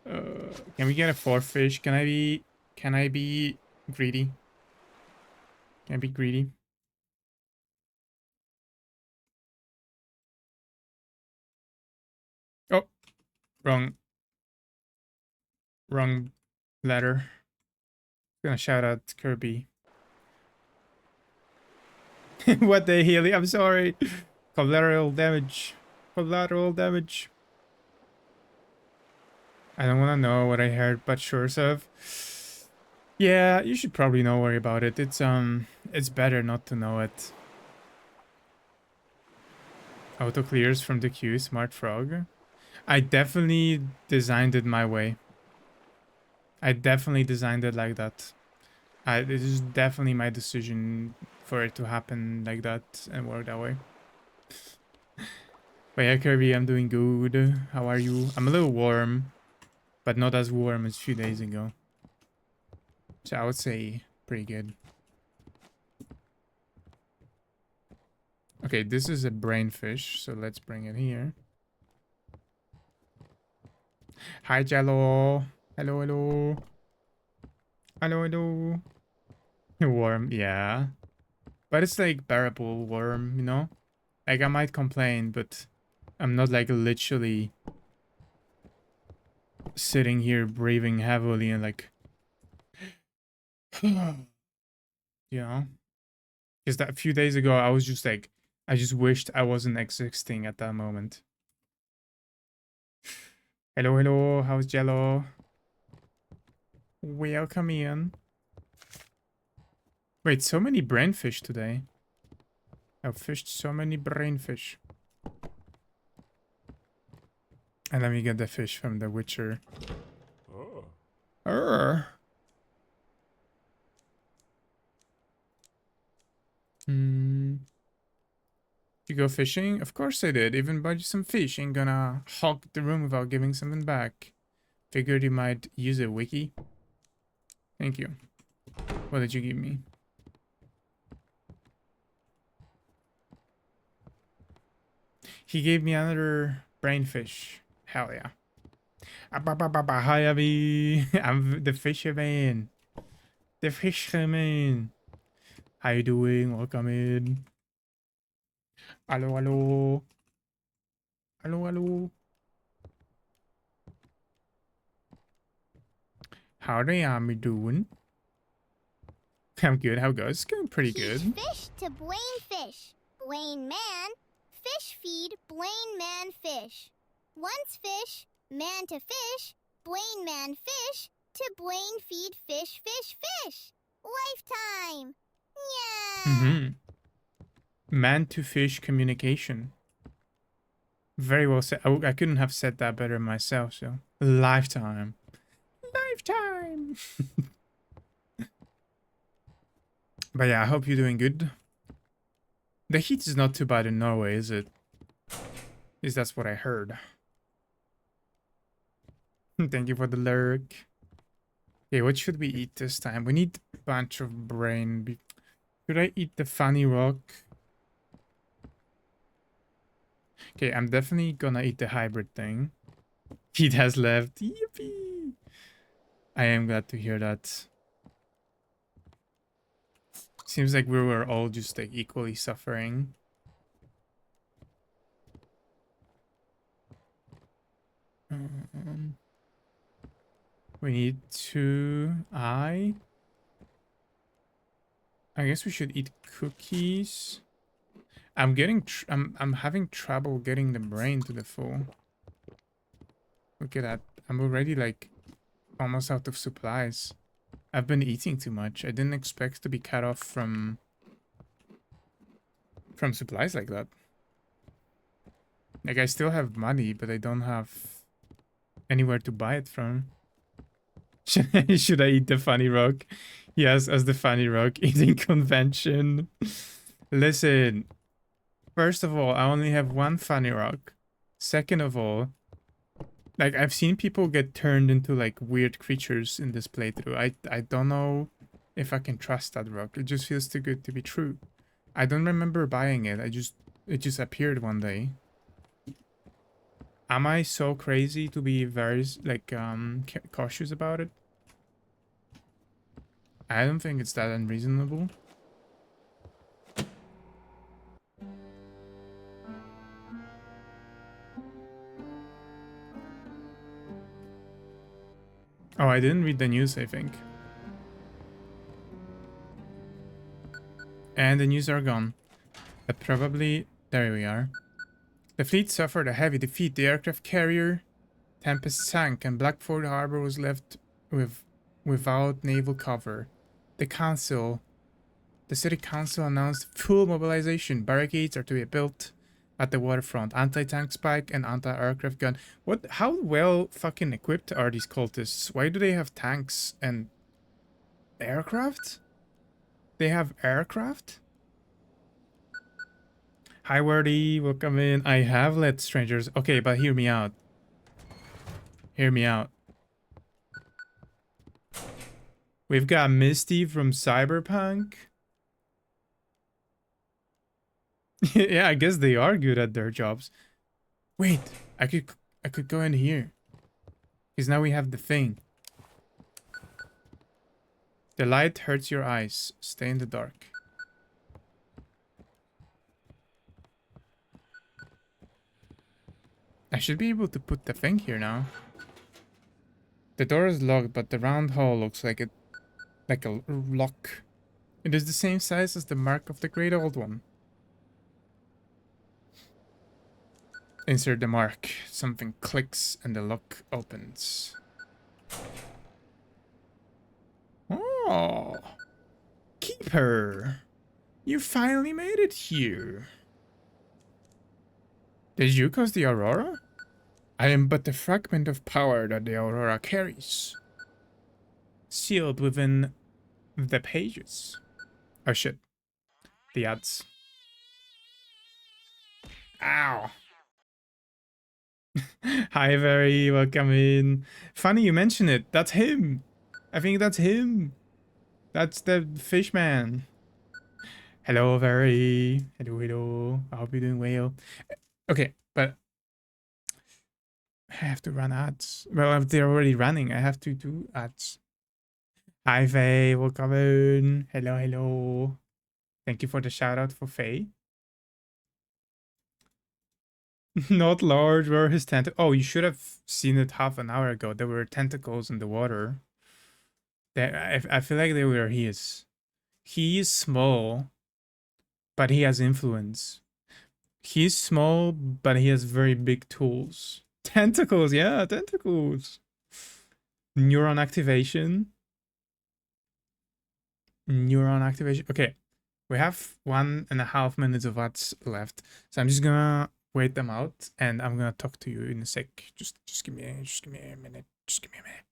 Can we get a fourth fish? Can I be greedy? Can I be greedy? Oh, wrong letter. Gonna shout out Kirby. What the hell? I'm sorry. Collateral damage. Collateral damage. I don't want to know what I heard, but sure, Sev. Yeah, you should probably not worry about it. It's better not to know it. Auto clears from the queue, smart frog. I definitely designed it my way. I definitely designed it like that. It is definitely my decision for it to happen like that and work that way. But yeah, Kirby, I'm doing good. How are you? I'm a little warm, but not as warm as a few days ago. So I would say pretty good. Okay, this is a brain fish, so let's bring it here. Hi, Jello. Hello. Warm, yeah. But it's like bearable warm, you know? Like I might complain, but I'm not like literally sitting here breathing heavily and like, you know, because that few days ago I was just like, I just wished I wasn't existing at that moment. Hello, hello, how's Jello? Welcome in. Wait, so many brainfish today. I've fished so many brainfish. And let me get the fish from the Witcher. Oh. Arr. You go fishing? Of course I did. Even buy you some fish. Ain't gonna hog the room without giving something back. Figured you might use a wiki. Thank you. What did you give me? He gave me another brainfish. Hell yeah. Hi, Abby. I'm the fisherman. The fisherman. How you doing? Welcome in. Hello, hello. Hello, hello. How the army doing? I'm good. How goes? It's going pretty good. Teach fish to Blaine fish. Blaine man. Fish feed Blaine man fish. Once fish, man to fish. Blaine man fish to Blaine feed fish fish fish. Lifetime. Yeah. Man to fish communication. Very well said. I couldn't have said that better myself, so. Lifetime. Lifetime. But yeah, I hope you're doing good. The heat is not too bad in Norway, is it? At least that's what I heard. Thank you for the lurk. Okay, what should we eat this time? We need a bunch of brain. Should I eat the funny rock? Okay, I'm definitely gonna eat the hybrid thing. Heat has left. Yippee! I am glad to hear that. Seems like we were all just like equally suffering. We need to... I guess we should eat cookies. I'm getting... I'm having trouble getting the brain to the full. Look at that. I'm already like almost out of supplies. I've been eating too much. I didn't expect to be cut off from supplies like that. Like I still have money, but I don't have anywhere to buy it from. Should I eat the funny rock? Yes, as the funny rock eating convention. Listen, first of all, I only have one funny rock. Second of all, like I've seen people get turned into like weird creatures in this playthrough. I don't know if I can trust that rock. It just feels too good to be true. I don't remember buying it. It just appeared one day. Am I so crazy to be very like cautious about it? I don't think it's that unreasonable. Oh, I didn't read the news, I think. And the news are gone. But probably... There we are. The fleet suffered a heavy defeat. The aircraft carrier Tempest sank and Blackford Harbor was left without naval cover. The city council announced full mobilization. Barricades are to be built at the waterfront. Anti-tank spike and anti-aircraft gun. What? How well fucking equipped are these cultists? Why do they have tanks and aircraft? They have aircraft? Hi, Wordy. Welcome in. I have let strangers... Okay, but hear me out. Hear me out. We've got Misty from Cyberpunk. Yeah, I guess they are good at their jobs. Wait, I could go in here. Because now we have the thing. The light hurts your eyes. Stay in the dark. I should be able to put the thing here now. The door is locked, but the round hole looks like a lock. It is the same size as the mark of the Great Old One. Insert the mark. Something clicks and the lock opens. Oh, Keeper, you finally made it here. Did you cause the aurora? I am but the fragment of power that the aurora carries, sealed within the pages. Oh shit, the ads. Ow. Hi, Very, welcome in. Funny you mention it. That's him. I think that's him. That's the fish man. Hello, Very. Hello, hello. I hope you're doing well. Okay, but I have to run ads. Well, if they're already running, I have to do ads. Hi, Faye. Welcome in. Hello, hello. Thank you for the shout out for Faye. Not large. Where are his tentacles? Oh, you should have seen it half an hour ago. There were tentacles in the water. I feel like they were his. He is small, but he has influence. He's small, but he has very big tools. Tentacles, yeah, tentacles. Neuron activation. Neuron activation. Okay, we have 1.5 minutes of ads left, so I'm just gonna wait them out, and I'm gonna talk to you in a sec. Just give me a minute. Just give me a minute.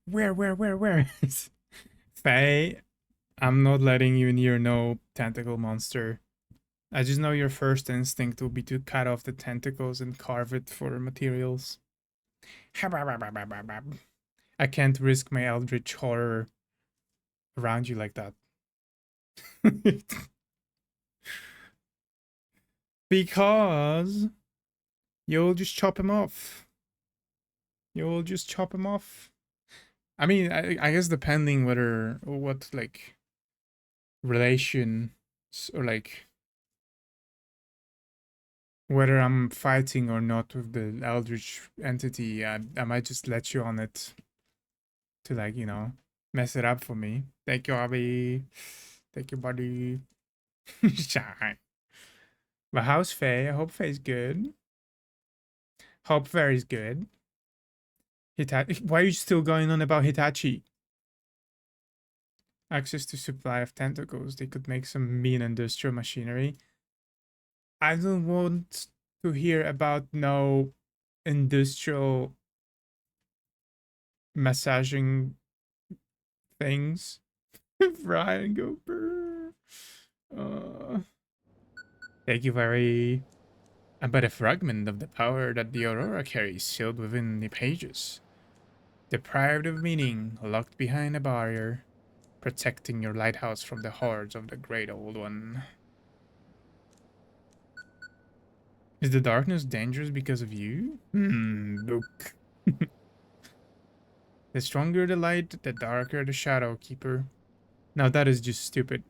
Where? Faye, I'm not letting you near no tentacle monster. I just know your first instinct will be to cut off the tentacles and carve it for materials. I can't risk my eldritch horror around you like that. Because you'll just chop him off. You'll just chop him off. I mean, I guess depending whether what like relation or like whether I'm fighting or not with the eldritch entity, I might just let you on it to like, you know, mess it up for me. Thank you, Abby. Thank you, buddy. Shy. But how's Faye? I hope Faye's good. Hope Faye's good. Hitachi. Why are you still going on about Hitachi? Access to supply of tentacles. They could make some mean industrial machinery. I don't want to hear about no industrial massaging things. Brian, go brr. Thank you, very. But a fragment of the power that the Aurora carries sealed within the pages. Deprived of meaning, locked behind a barrier, protecting your lighthouse from the hordes of the Great Old One. Is the darkness dangerous because of you? Book. The stronger the light, the darker the shadow, Keeper. Now that is just stupid.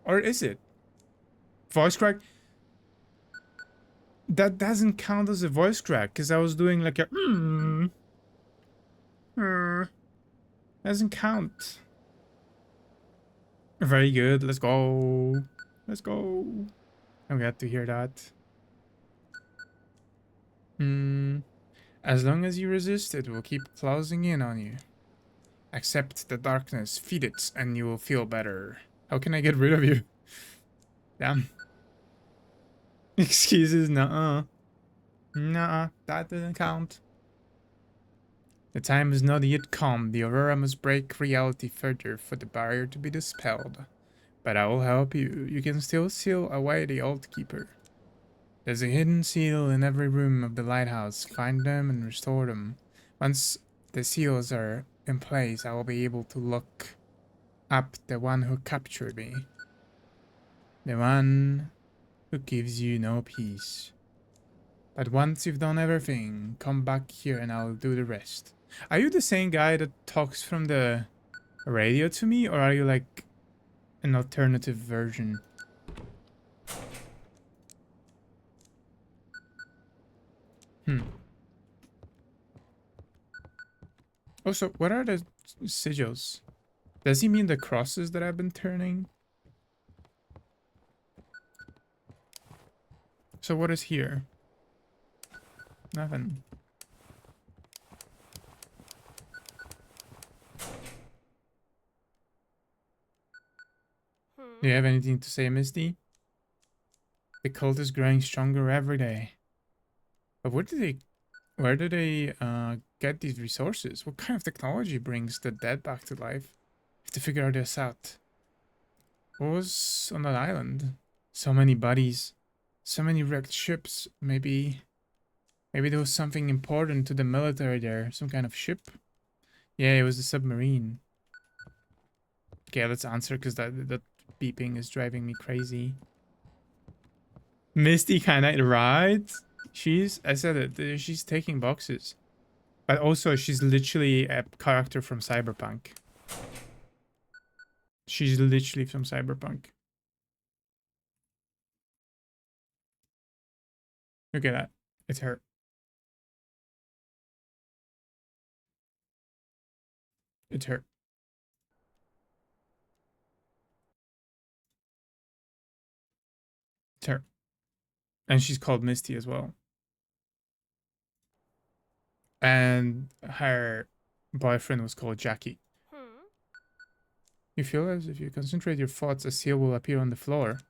Or is it? Voice crack? That doesn't count as a voice crack, because I was doing like a doesn't count. Very good, let's go. Let's go. I'm glad to hear that. As long as you resist, it will keep closing in on you. Accept the darkness, feed it, and you will feel better. How can I get rid of you? Damn. Excuses, nuh-uh. Nuh-uh, that doesn't count. The time is not yet come. The Aurora must break reality further for the barrier to be dispelled. But I will help you. You can still seal away the Old Keeper. There's a hidden seal in every room of the lighthouse. Find them and restore them. Once the seals are in place, I will be able to look up the one who captured me. The one who gives you no peace. But once you've done everything, come back here and I'll do the rest. Are you the same guy that talks from the radio to me, or are you like an alternative version? Also, what are the sigils? Does he mean the crosses that I've been turning? So what is here? Nothing. Do you have anything to say, Misty? The cult is growing stronger every day. But where do they get these resources? What kind of technology brings the dead back to life? Have to figure this out. What was on that island? So many bodies. So many wrecked ships. Maybe there was something important to the military there. Some kind of ship? Yeah, it was the submarine. Okay, let's answer, because that beeping is driving me crazy. Misty kinda, right? I said it, she's taking boxes. But also, she's literally a character from Cyberpunk. She's literally from Cyberpunk. Look at that. It's her. It's her. It's her. And she's called Misty as well. And her boyfriend was called Jackie. You feel as if you concentrate your thoughts, a seal will appear on the floor.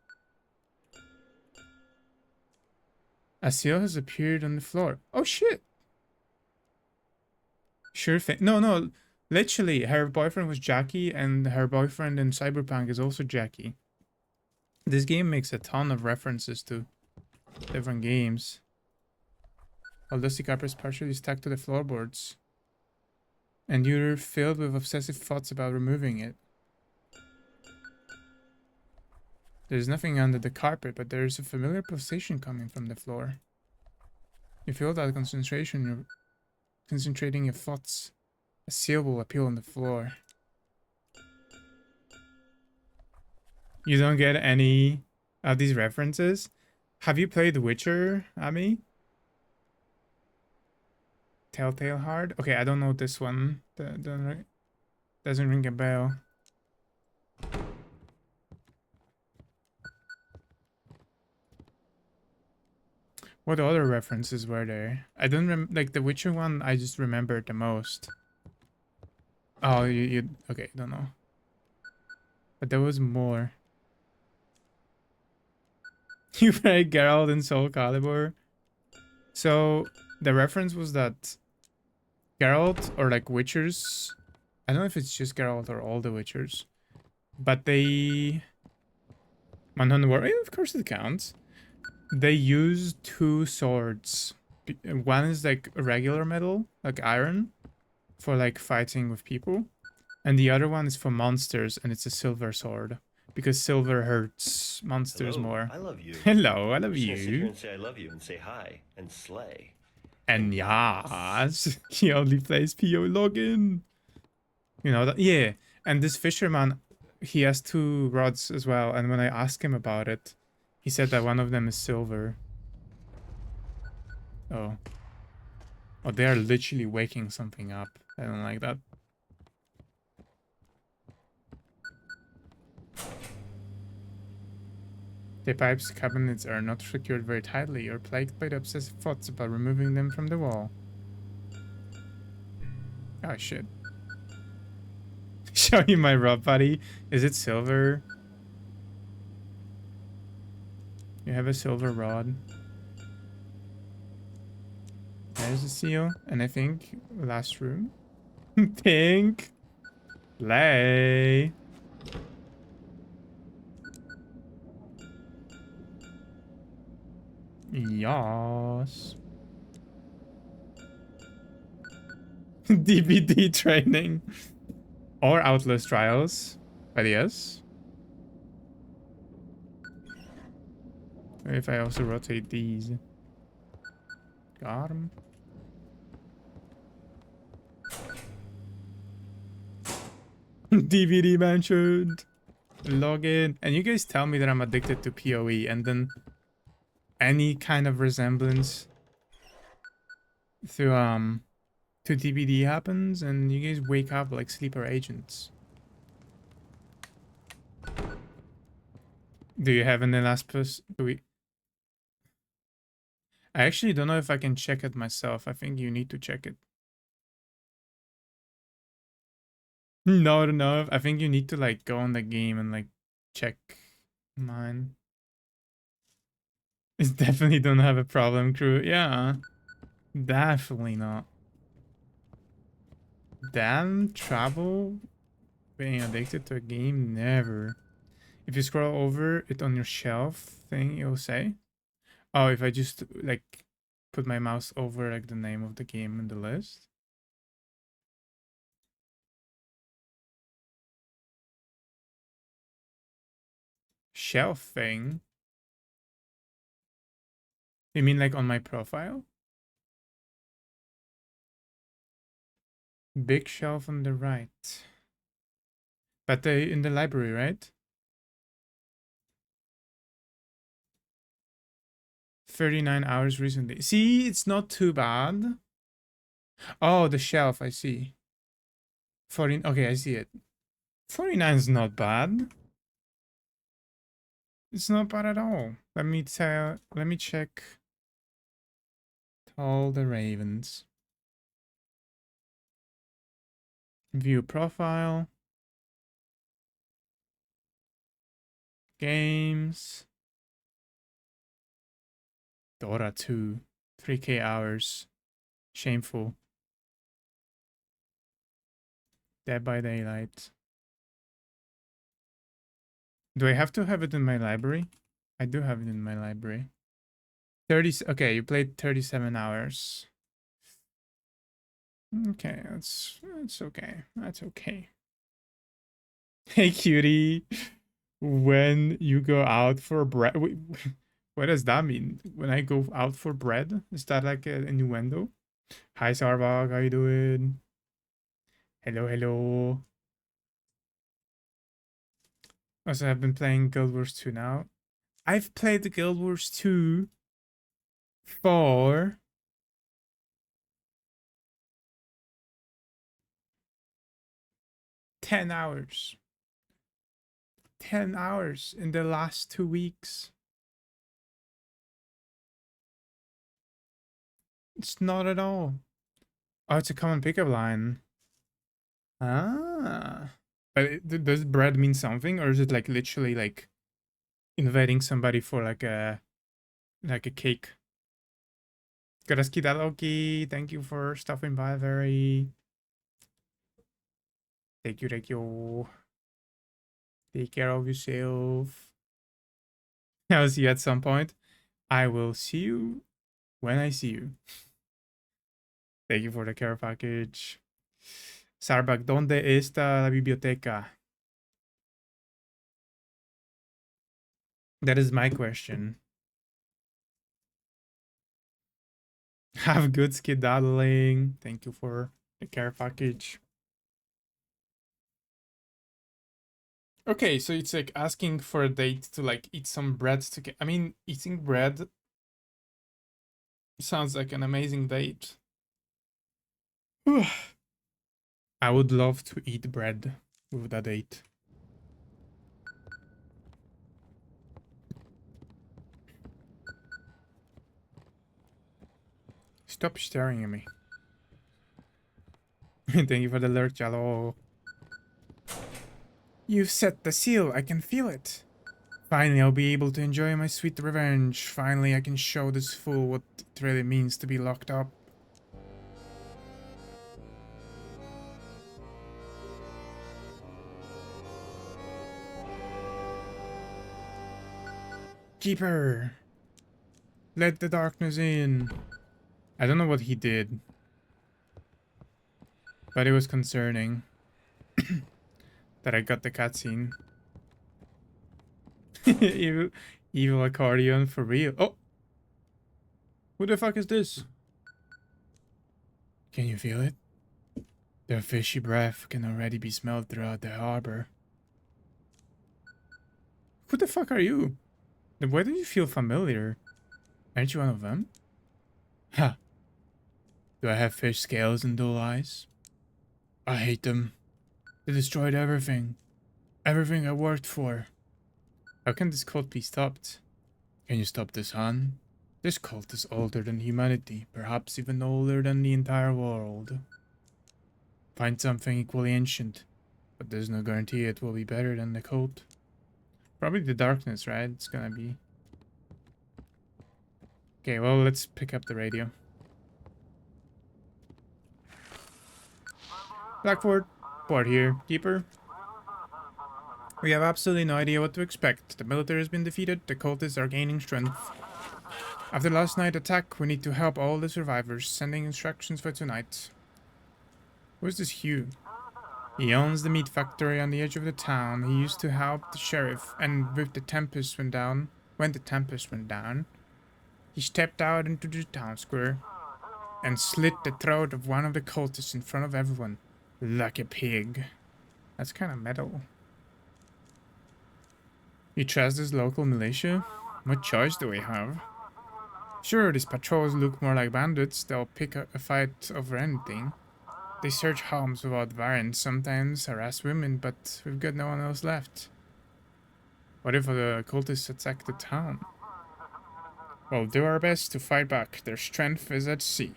A seal has appeared on the floor. Oh shit! Sure thing. No. Literally, her boyfriend was Jackie, and her boyfriend in Cyberpunk is also Jackie. This game makes a ton of references to different games. While Dusty Copper is partially stuck to the floorboards. And you're filled with obsessive thoughts about removing it. There's nothing under the carpet, but there's a familiar pulsation coming from the floor. You feel that concentration, you're concentrating your thoughts. A seal will appear on the floor. You don't get any of these references? Have you played The Witcher, Ami? Telltale Heart? Okay, I don't know this one. Doesn't ring a bell. What other references were there? I don't like the Witcher one. I just remembered the most. Oh, you okay? Don't know. But there was more. You played Geralt in Soul Calibur. So the reference was that Geralt, or like Witchers, I don't know if it's just Geralt or all the Witchers, but they... Manhunt War, of course it counts. They use two swords. One is like regular metal, like iron, for like fighting with people. And the other one is for monsters, and it's a silver sword. Because silver hurts monsters Hello, more. I love you. Hello, I I'm love just gonna sit here you. and say I love you and say hi and slay. And yes, he only plays PO login. You know that? Yeah. And this fisherman, he has two rods as well. And when I asked him about it, he said that one of them is silver. Oh. Oh, they are literally waking something up. I don't like that. The pipe's cabinets are not secured very tightly. You're plagued by the obsessive thoughts about removing them from the wall. Oh, shit. Show you my rod, buddy. Is it silver? You have a silver rod. There's a seal. And I think last room. Pink. Lay. Yas. DVD training. Or Outlast Trials. But yes. If I also rotate these. Got 'em. DVD mentioned. Login. And you guys tell me that I'm addicted to PoE, and then any kind of resemblance to DVD happens, and you guys wake up like sleeper agents. Do you have any last post? I actually don't know if I can check it myself. I think you need to check it. No. I think you need to like go on the game and like check mine. It's definitely don't have a problem, crew. Yeah. Definitely not. Damn trouble being addicted to a game? Never. If you scroll over it on your shelf thing, it'll say. Oh, if I just like put my mouse over like the name of the game in the list. Shelf thing? You mean like on my profile? Big shelf on the right. But in the library, right? 39 hours recently. See, it's not too bad. Oh, the shelf, I see. 14, okay, I see it. 49 is not bad. It's not bad at all. Let me check. All the Ravens. View profile. Games. Dota 2. 3K hours. Shameful. Dead by Daylight. Do I have to have it in my library? I do have it in my library. 30. Okay, you played 37 hours. Okay, that's okay. That's okay. Hey, cutie. When you go out for bread, what does that mean? When I go out for bread, is that like an innuendo? Hi, Sarvag, how you doing? Hello. Also, I've been playing Guild Wars 2 now. I've played the Guild Wars 2 for 10 hours. 10 hours in the last 2 weeks. It's not at all. Oh, it's a common pickup line. Ah. But does bread mean something, or is it like literally like inviting somebody for like a cake? Garaski Daloki, thank you for stopping by. Very. Thank you. Take care of yourself. I'll see you at some point. I will see you when I see you. Thank you for the care package. Sarbuck, ¿dónde está la biblioteca? That is my question. Have good skedaddling. Thank you for the care package. Okay, so it's like asking for a date to like eat some bread to I mean, eating bread sounds like an amazing date. I would love to eat bread with that date. Stop staring at me. Thank you for the alert, Jello. You've set the seal. I can feel it. Finally, I'll be able to enjoy my sweet revenge. Finally, I can show this fool what it really means to be locked up. Keeper! Let the darkness in. I don't know what he did, but it was concerning that I got the cutscene. evil accordion for real. Oh! Who the fuck is this? Can you feel it? Their fishy breath can already be smelled throughout the harbor. Who the fuck are you? Why do you feel familiar? Aren't you one of them? Ha! Do I have fish scales and dull eyes? I hate them. They destroyed everything. Everything I worked for. How can this cult be stopped? Can you stop this, Han? This cult is older than humanity, perhaps even older than the entire world. Find something equally ancient, but there's no guarantee it will be better than the cult. Probably the darkness, right? It's gonna be. Okay, well, let's pick up the radio. Blackford, port here. Keeper. We have absolutely no idea what to expect. The military has been defeated, the cultists are gaining strength. After last night's attack, we need to help all the survivors, sending instructions for tonight. Who's this Hugh? He owns the meat factory on the edge of the town. He used to help the sheriff, and when the tempest went down, he stepped out into the town square and slit the throat of one of the cultists in front of everyone. Like a pig. That's kind of metal. You trust this local militia? What choice do we have? Sure, these patrols look more like bandits. They'll pick a fight over anything. They search homes without warrants, sometimes harass women, but we've got no one else left. What if the cultists attack the town? We'll do our best to fight back. Their strength is at sea.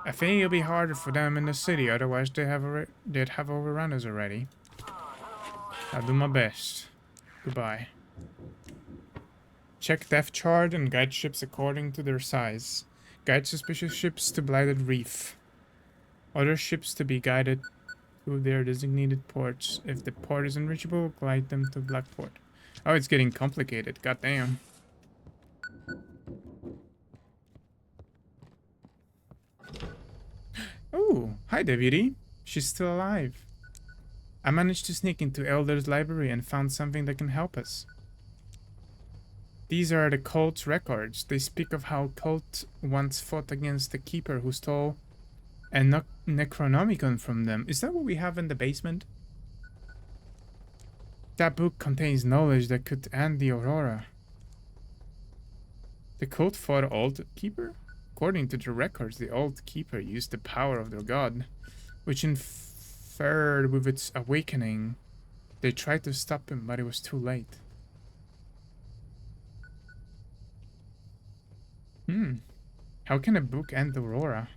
I think it'll be harder for them in the city, otherwise they'd have overrun us already. I'll do my best. Goodbye. Check depth chart and guide ships according to their size. Guide suspicious ships to Blighted Reef. Other ships to be guided to their designated ports. If the port is unreachable, glide them to Blackport. Oh, it's getting complicated. Goddamn. Oh, hi Deputy. She's still alive. I managed to sneak into Elder's library and found something that can help us. These are the cult's records. They speak of how cult once fought against the keeper who stole a Necronomicon from them. Is that what we have in the basement? That book contains knowledge that could end the Aurora. The cult fought Old Keeper? According to the records, the Old Keeper used the power of their god, which interfered with its awakening. They tried to stop him, but it was too late. How can a book end Aurora?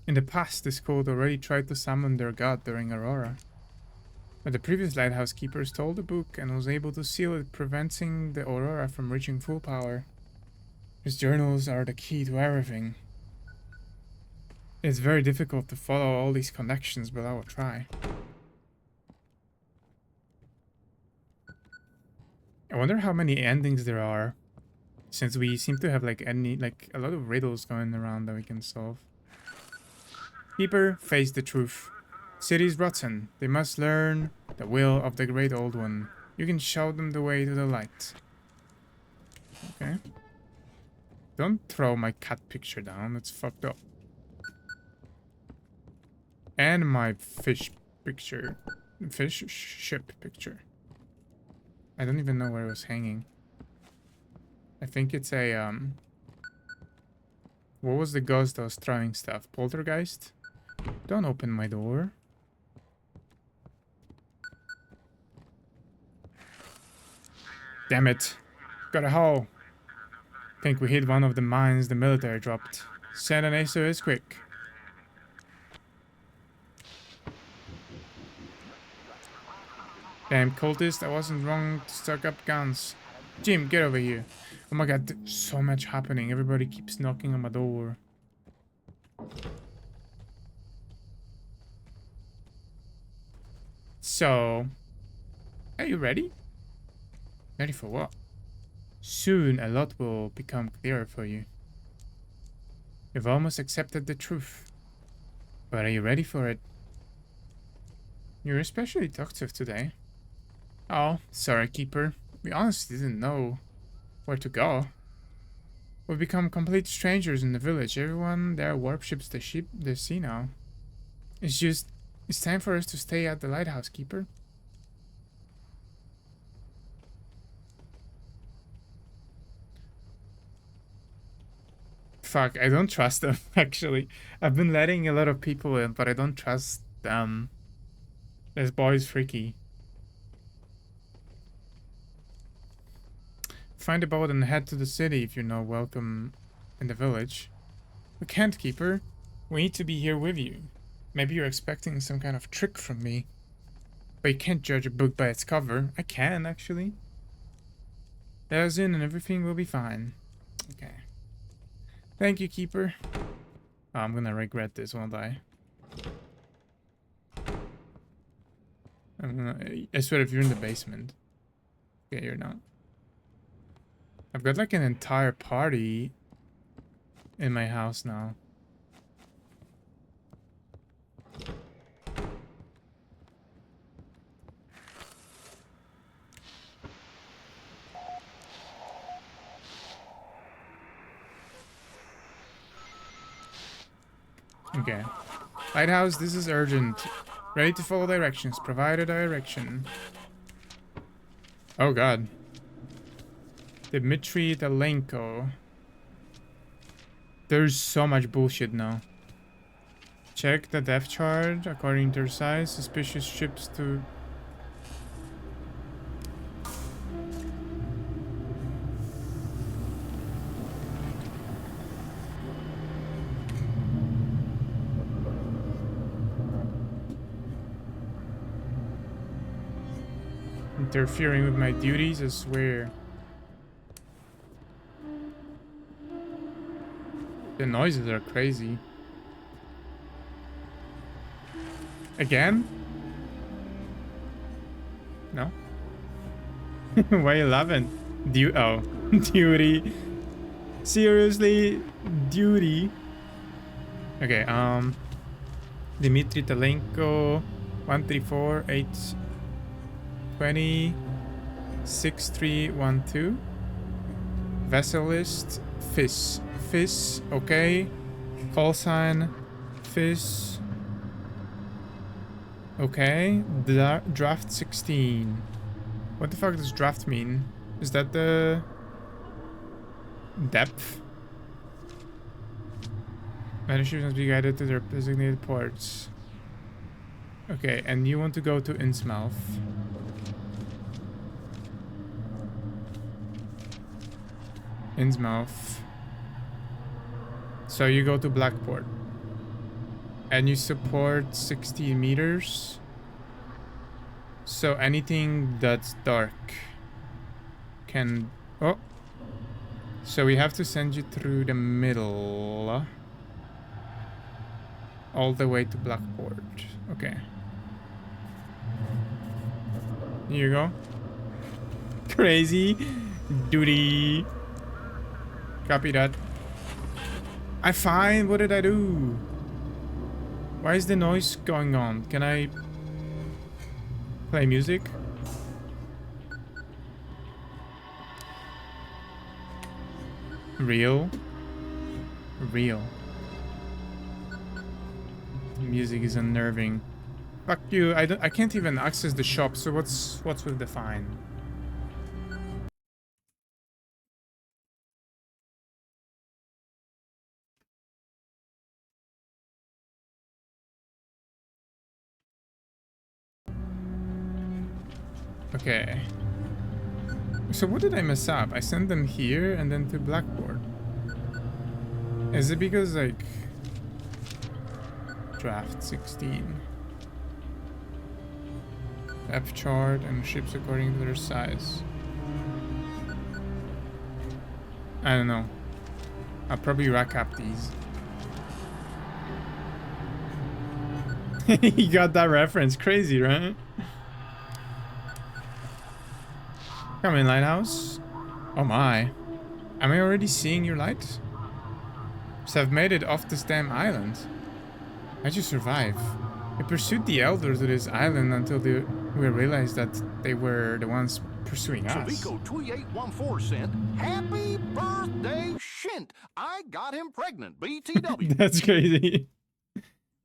In the past, this cult already tried to summon their god during Aurora. But the previous Lighthouse Keeper stole the book and was able to seal it, preventing the Aurora from reaching full power. His journals are the key to everything. It's very difficult to follow all these connections, but I will try. I wonder how many endings there are Since we seem to have like a lot of riddles going around that we can solve. Keeper, face the truth. City's rotten. They must learn the will of the great old one. You can show them the way to the light. Okay. Don't throw my cat picture down. It's fucked up. And my fish picture. Fish ship picture. I don't even know where it was hanging. I think it's a, what was the ghost that was throwing stuff? Poltergeist? Don't open my door. Damn it. Got a hole. Think we hit one of the mines the military dropped. Send an SOS quick. Damn cultist, I wasn't wrong to stock up guns. Jim, get over here. Oh my god, there's so much happening. Everybody keeps knocking on my door. So, are you ready? Ready for what? Soon a lot will become clearer for you. You've almost accepted the truth. But are you ready for it? You're especially talkative today. Oh, sorry, Keeper. We honestly didn't know where to go. We've become complete strangers in the village. Everyone there worships the sea now. It's time for us to stay at the Lighthouse, Keeper. Fuck, I don't trust them, actually. I've been letting a lot of people in, but I don't trust them. This boy's freaky. Find a boat and head to the city if you're not welcome in the village. We can't, Keeper. We need to be here with you. Maybe you're expecting some kind of trick from me. But you can't judge a book by its cover. I can, actually. Let us in and everything will be fine. Okay. Thank you, Keeper. Oh, I'm gonna regret this, won't I? I swear if you're in the basement. Yeah, you're not. I've got like an entire party in my house now. Okay. Lighthouse, this is urgent. Ready to follow directions. Provide a direction. Oh god. Dmitry Dalenko. There's so much bullshit now. Check the depth chart. According to their size, suspicious ships to... Interfering with my duties, I swear. The noises are crazy. Again? No? Why 11? Duty. Seriously? Duty? Okay, Dmitry Talenko, 134-820 6312. Vessel list, Fish, okay. Call sign, Fish. Okay, draft 16. What the fuck does draft mean? Is that the depth? Battleships must be guided to their designated ports. Okay, and you want to go to Innsmouth. So you go to Blackport. And you support 60 meters. So anything that's dark can... Oh! So we have to send you through the middle. All the way to Blackport. Okay. Here you go. Crazy. Duty. Copy that. I find. What did I do? Why is the noise going on? Can I play music? Real? Real. The music is unnerving. Fuck you. I can't even access the shop, so what's with the fine? Okay. So what did I mess up? I sent them here and then to Blackboard. Is it because, like... Draft 16. F chart and ships according to their size. I don't know. I'll probably rack up these. He got that reference. Crazy, right? Come in, Lighthouse. Oh my. Am I already seeing your light? So I've made it off this damn island. How'd you survive? We pursued the elders to this island until we realized that they were the ones pursuing us. Chavico 2814 sent, "Happy birthday, Shint. I got him pregnant, BTW." That's crazy.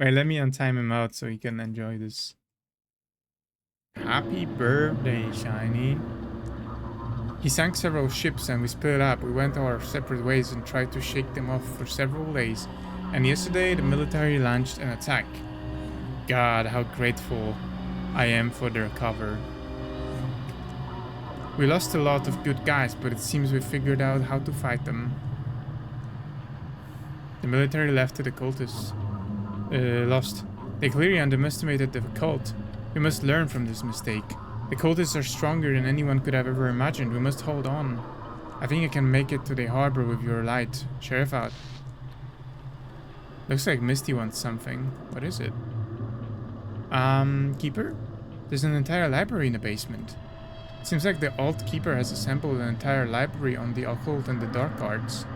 Wait, let me untime him out so he can enjoy this. Happy birthday, Shiny. He sank several ships and we split up. We went our separate ways and tried to shake them off for several days. And yesterday the military launched an attack. God, how grateful I am for their cover. We lost a lot of good guys, but it seems we figured out how to fight them. The military left to the cultists. Lost. They clearly underestimated the cult. We must learn from this mistake. The cultists are stronger than anyone could have ever imagined. We must hold on. I think I can make it to the harbor with your light. Sheriff out. Looks like Misty wants something. What is it? Keeper? There's an entire library in the basement. It seems like the old keeper has assembled an entire library on the occult and the dark arts.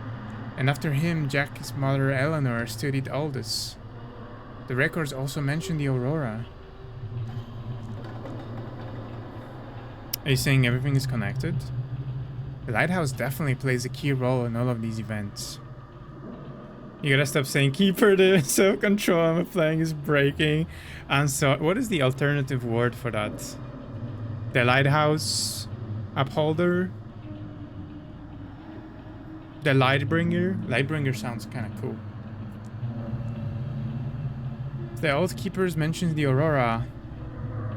And after him, Jack's mother Eleanor studied all this. The records also mention the Aurora. Are you saying everything is connected? The Lighthouse definitely plays a key role in all of these events. You gotta stop saying keeper, the self-control I'm applying is breaking. And so, what is the alternative word for that? The Lighthouse upholder? The Lightbringer? Lightbringer sounds kind of cool. The old keepers mentions the Aurora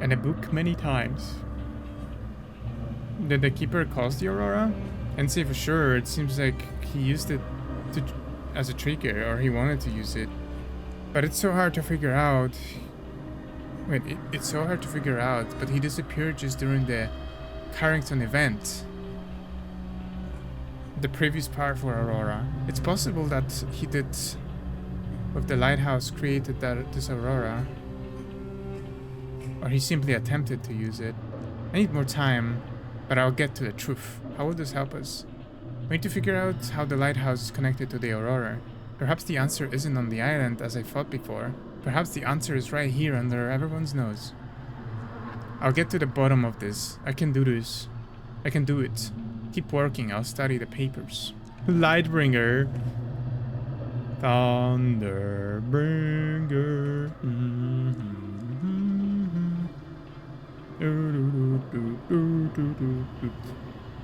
in the book many times. Did the keeper cause the Aurora? And say for sure, it seems like he used it as a trigger, or he wanted to use it. But it's so hard to figure out. Wait, it's so hard to figure out, but he disappeared just during the Carrington event. The previous powerful Aurora. It's possible that he did, with the Lighthouse, created this Aurora. Or he simply attempted to use it. I need more time, but I'll get to the truth. How will this help us? We need to figure out how the Lighthouse is connected to the Aurora. Perhaps the answer isn't on the island as I thought before. Perhaps the answer is right here under everyone's nose. I'll get to the bottom of this. I can do this. I can do it. Keep working. I'll study the papers. Lightbringer. Thunderbringer.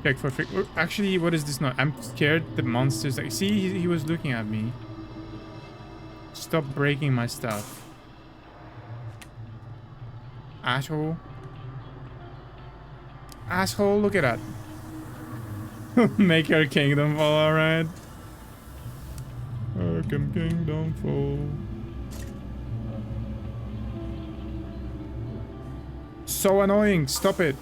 Check for actually, what is this now? I'm scared the monsters. Like, see, he was looking at me. Stop breaking my stuff. Asshole. Asshole, look at that. Make our kingdom fall, alright. Arkham Kingdom fall. So annoying, stop it.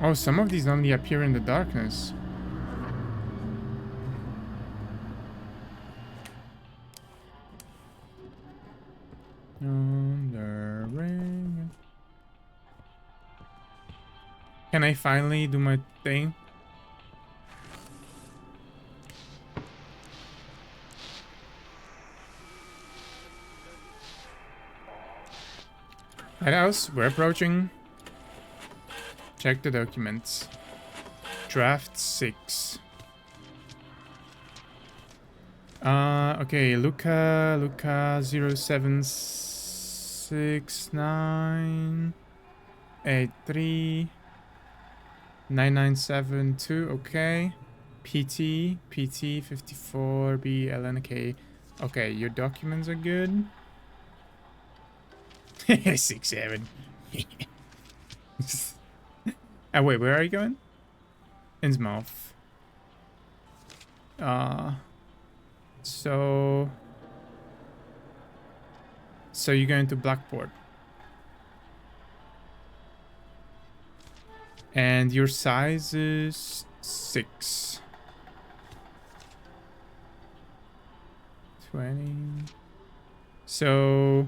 Oh, some of these only appear in the darkness. Can I finally do my thing? Lighthouse, we're approaching. Check the documents. Draft 6. Okay, Luca 0769839972. Okay. PT 54B LNK. Okay, your documents are good. 67. Oh wait, where are you going? Innsmouth. So you're going to Blackport. And your size is 6. 20. So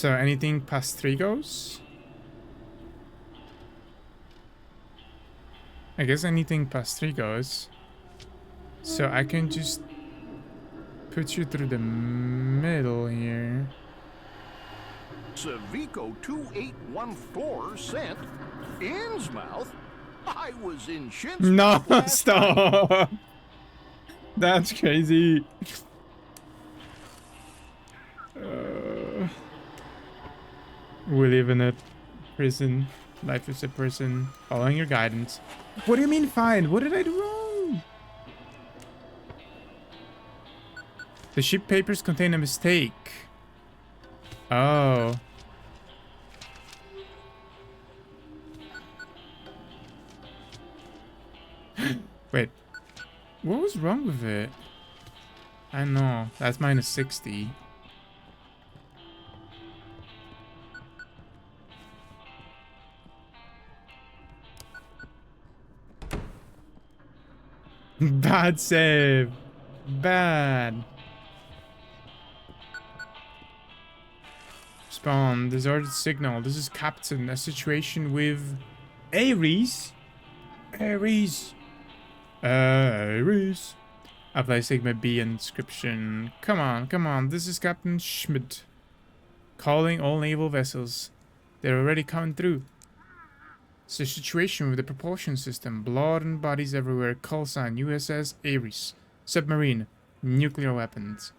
anything past 3 goes? I guess anything past 3 goes. So I can just put you through the middle here. Civico 2814 sent Innsmouth. I was in Shin's. No, stop. That's crazy. We live in a prison. Life is a prison. Following your guidance. What do you mean fine? What did I do wrong? The ship papers contain a mistake. Oh. Wait. What was wrong with it? I know. That's minus 60. Bad save. Bad. Spawn. Deserted signal. This is Captain. A situation with Ares. Ares. Ares. Apply Sigma B inscription. Come on. This is Captain Schmidt. Calling all naval vessels. They're already coming through. It's a situation with the propulsion system. Blood and bodies everywhere. Call sign USS Ares. Submarine. Nuclear weapons.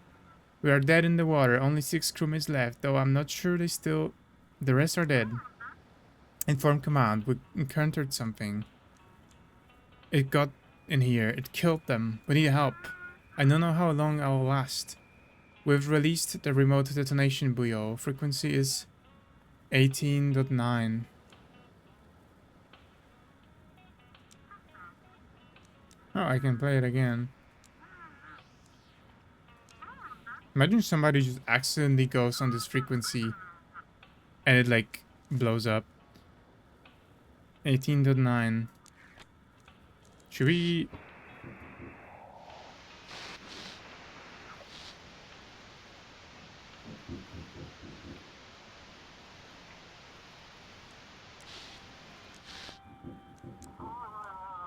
We are dead in the water. Only 6 crewmates left, though I'm not sure the rest are dead. Inform command. We encountered something. It got in here. It killed them. We need help. I don't know how long I'll last. We've released the remote detonation buoy. Frequency is 18.9. Oh, I can play it again. Imagine somebody just accidentally goes on this frequency and it like blows up. 18.9. Should we...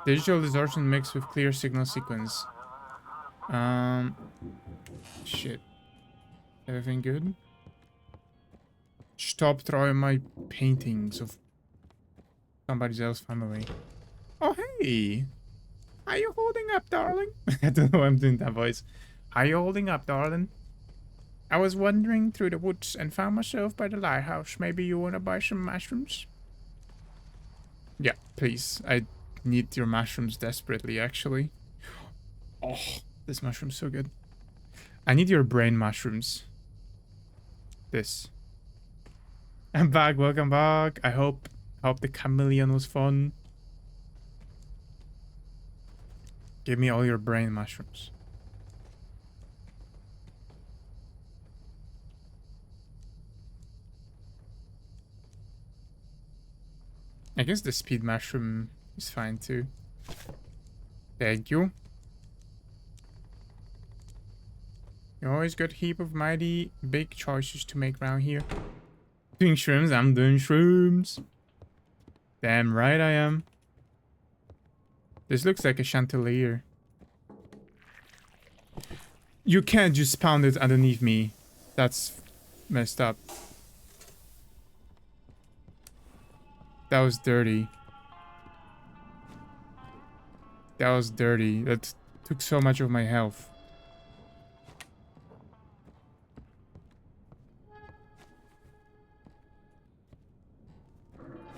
Digital distortion mixed with clear signal sequence. Shit. Everything good? Stop throwing my paintings of somebody else's family. Oh, hey! Are you holding up, darling? I don't know why I'm doing that voice. Are you holding up, darling? I was wandering through the woods and found myself by the lighthouse. Maybe you want to buy some mushrooms? Yeah, please. I need your mushrooms desperately, actually. Oh, this mushroom's so good. I need your brain mushrooms. This. I'm back. Welcome back. I hope the chameleon was fun. Give me all your brain mushrooms. I guess the speed mushroom is fine too. Thank you. You always got a heap of mighty big choices to make around here. Doing shrooms? I'm doing shrooms. Damn right I am. This looks like a chandelier. You can't just spawn it underneath me. That's messed up. That was dirty. That was dirty. That took so much of my health.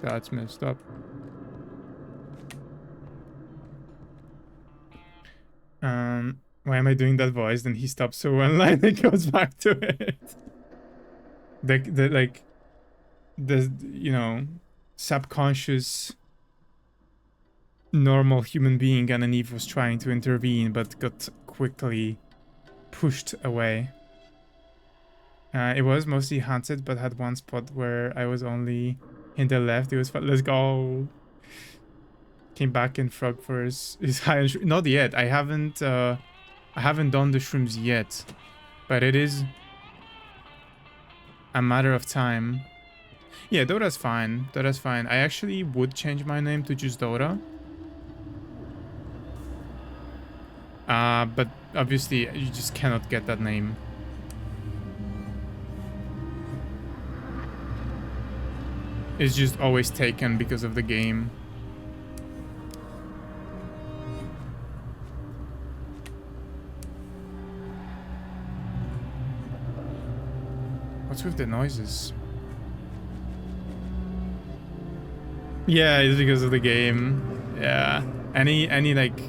That's messed up. Why am I doing that voice? Then he stops so one line and goes back to it. The like the you know subconscious normal human being underneath was trying to intervene but got quickly pushed away. It was mostly haunted but had one spot where I was only in the left. It was fun. Let's go. Came back in frog for his high end not yet. I haven't done the shrooms yet, but it is a matter of time. Yeah, Dora's fine. Dora's fine. I actually would change my name to just Dora. But obviously you just cannot get that name. It's just always taken because of the game. What's with the noises? Yeah, it's because of the game. Yeah. Any like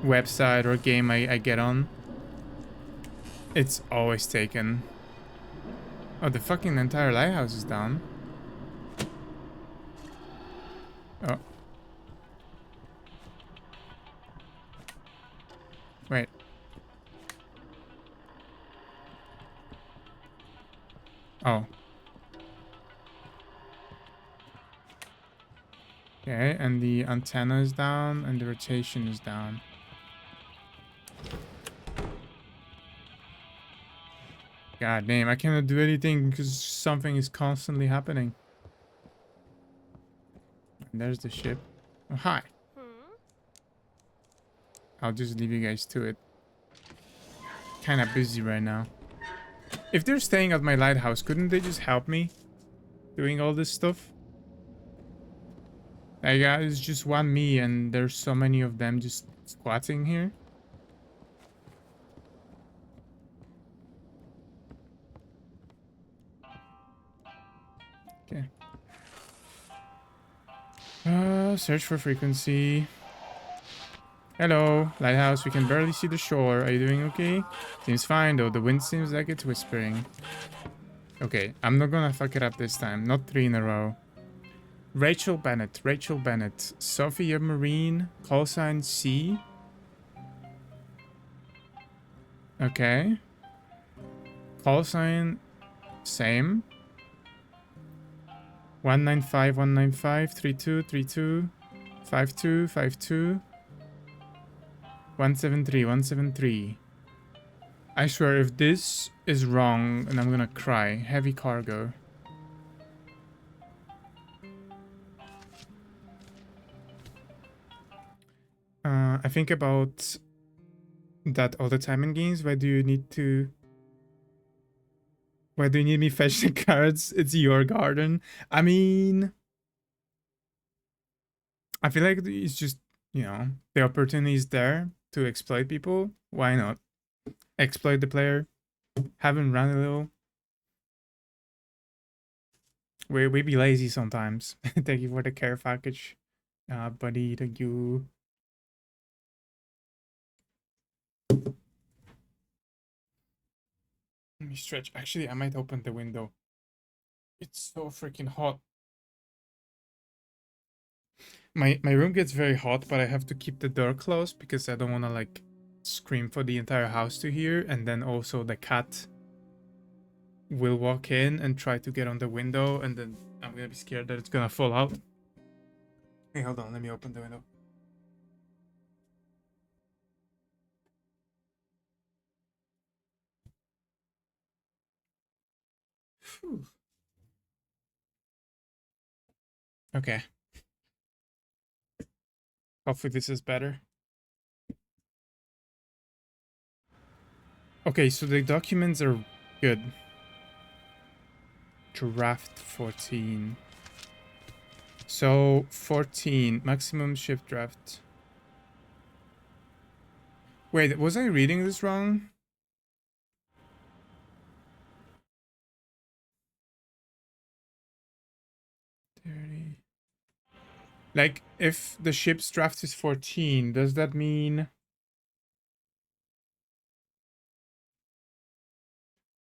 website or game I get on, it's always taken. Oh, the fucking entire lighthouse is down. Oh. Wait. Oh. Okay, and the antenna is down and the rotation is down. God damn, I cannot do anything because something is constantly happening. And there's the ship. Oh, hi. I'll just leave you guys to it. Kinda busy right now. If they're staying at my lighthouse, couldn't they just help me doing all this stuff? Like, it's just one me and there's so many of them just squatting here. Okay. Search for frequency. Hello, lighthouse. We can barely see the shore. Are you doing okay? Seems fine though. The wind seems like it's whispering. Okay, I'm not gonna fuck it up this time. Not 3 in a row. Rachel Bennett. Rachel Bennett. Sophia Marine. Call sign C. Okay. Call sign same. 195 195 32 32 52 52 173 173. I swear if this is wrong and I'm gonna cry. Heavy cargo. I think about that all the time in games. Why do you need me fetching cards? It's your garden. I mean, I feel like it's just, you know, the opportunity is there to exploit people. Why not? Exploit the player. Have him run a little. We be lazy sometimes. Thank you for the care package. Buddy, thank you. Let me stretch. Actually, I might open the window. It's so freaking hot. My room gets very hot, but I have to keep the door closed because I don't want to like scream for the entire house to hear, and then also the cat will walk in and try to get on the window, and then I'm gonna be scared that it's gonna fall out. Hey, hold on, let me open the window. Whew. Okay. Hopefully this is better. Okay, so the documents are good. Draft 14. So 14, maximum ship draft. Wait, was I reading this wrong? Like, if the ship's draft is 14, does that mean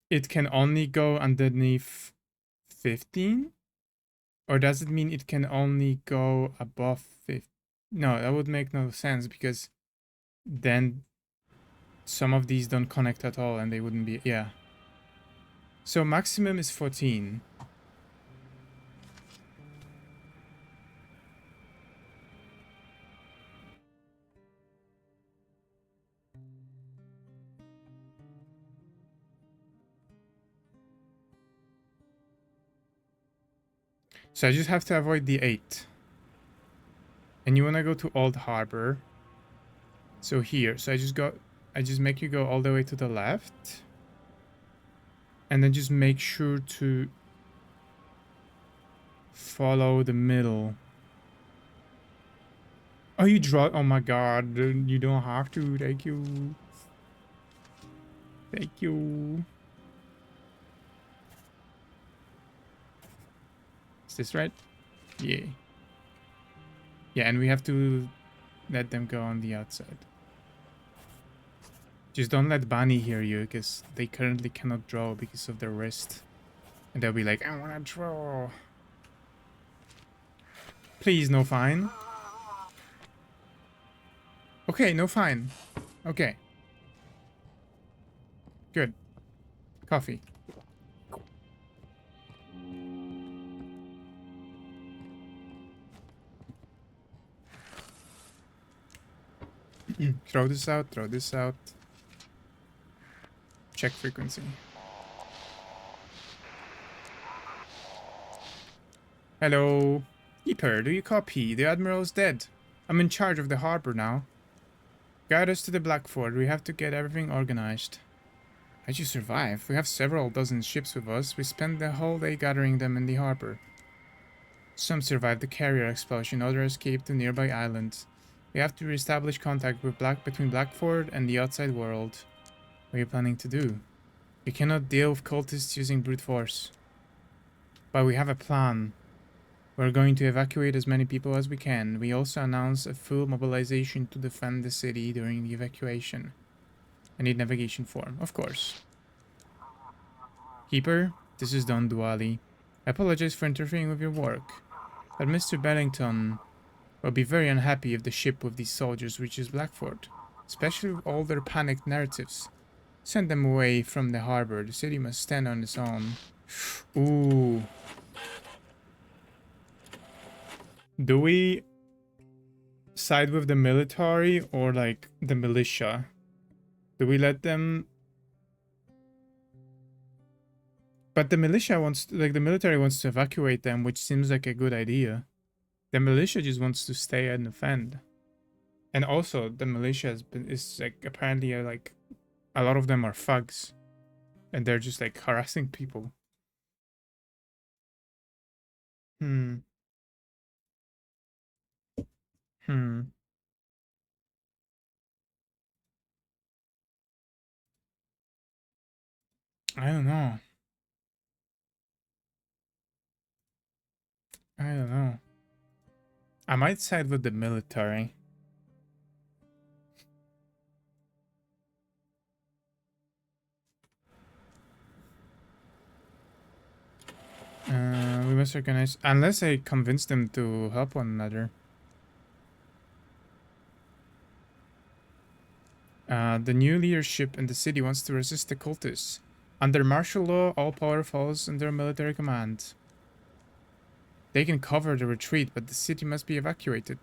it can only go underneath 15? Or does it mean it can only go above 15? No, that would make no sense because then some of these don't connect at all and they wouldn't be, yeah. So maximum is 14. So I just have to avoid the 8. And you want to go to Old Harbor. So here, so I just make you go all the way to the left. And then just make sure to follow the middle. Oh, you draw, oh my god, you don't have to, thank you. Thank you. Is this right? Yeah. Yeah, and we have to let them go on the outside. Just don't let Bunny hear you, because they currently cannot draw because of their wrist. And they'll be like, I wanna draw. Please, no fine. Okay, no fine. Okay. Good. Coffee. Throw this out, throw this out. Check frequency. Hello. Keeper, do you copy? The Admiral's dead. I'm in charge of the harbor now. Guide us to the Blackford. We have to get everything organized. How'd you survive? We have several dozen ships with us. We spent the whole day gathering them in the harbor. Some survived the carrier explosion, others escaped to nearby islands. We have to reestablish contact with between Blackford and the outside world. What are you planning to do? We cannot deal with cultists using brute force. But we have a plan. We're going to evacuate as many people as we can. We also announce a full mobilization to defend the city during the evacuation. I need navigation form, of course. Keeper, this is Don Duali. I apologize for interfering with your work, but Mr. Bellington will be very unhappy if the ship with these soldiers reaches Blackford, especially with all their panicked narratives. Send them away from the harbor. The city must stand on its own. Ooh. Do we side with the military or like the militia? Do we let them? But the militia wants to, like the military wants to evacuate them, which seems like a good idea. The militia just wants to stay and defend. And also the militia is like apparently like a lot of them are thugs. And they're just like harassing people. Hmm. I don't know. I don't know. I might side with the military. We must recognize, unless I convince them to help one another. The new leadership in the city wants to resist the cultists. Under martial law, all power falls under military command. They can cover the retreat, but the city must be evacuated.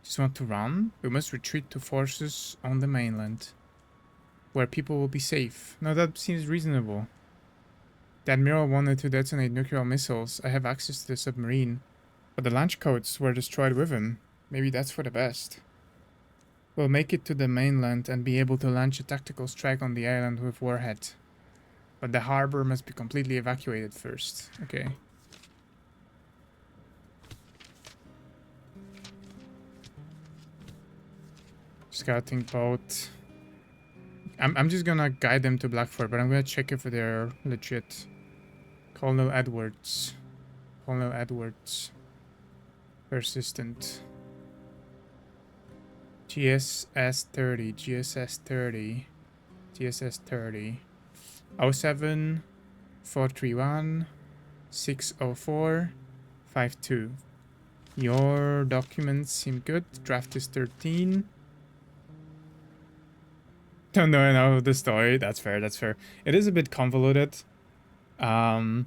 Just want to run? We must retreat to forces on the mainland, where people will be safe. Now that seems reasonable. The Admiral wanted to detonate nuclear missiles. I have access to the submarine, but the launch codes were destroyed with him. Maybe that's for the best. We'll make it to the mainland and be able to launch a tactical strike on the island with warhead. But the harbor must be completely evacuated first. Okay. Scouting boat. I'm just gonna guide them to Blackford, but I'm gonna check if they're legit. Colonel Edwards. Colonel Edwards. Persistent. GSS 30. GSS 30. GSS 30. 07 431 604 52. Your documents seem good. Draft is 13. Don't know enough of the story. That's fair. That's fair. It is a bit convoluted, and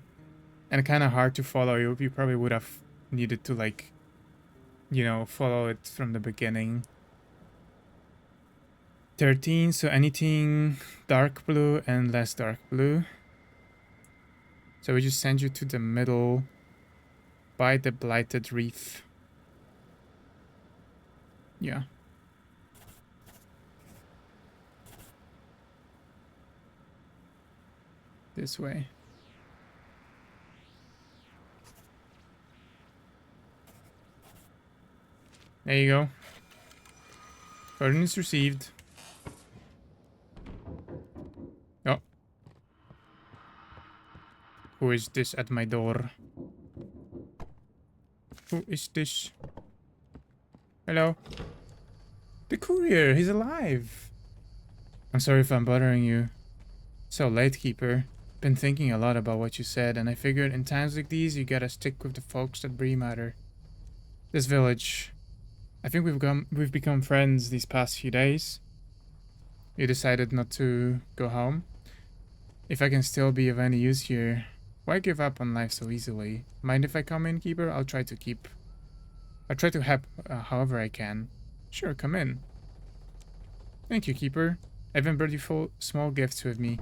kind of hard to follow. You probably would have needed to, like, you know, follow it from the beginning. 13. So anything dark blue and less dark blue. So we just send you to the middle by the blighted reef. Yeah. This way. There you go. Coordinates received. Oh. Who is this at my door? Who is this? Hello? The courier, he's alive. I'm sorry if I'm bothering you. So late, Keeper. Been thinking a lot about what you said, and I figured in times like these, you gotta stick with the folks that really matter. This village. I think we've become friends these past few days. You decided not to go home. If I can still be of any use here, why give up on life so easily? Mind if I come in, Keeper? I'll try to help however I can. Sure, come in. Thank you, Keeper. I even brought you small gifts with me.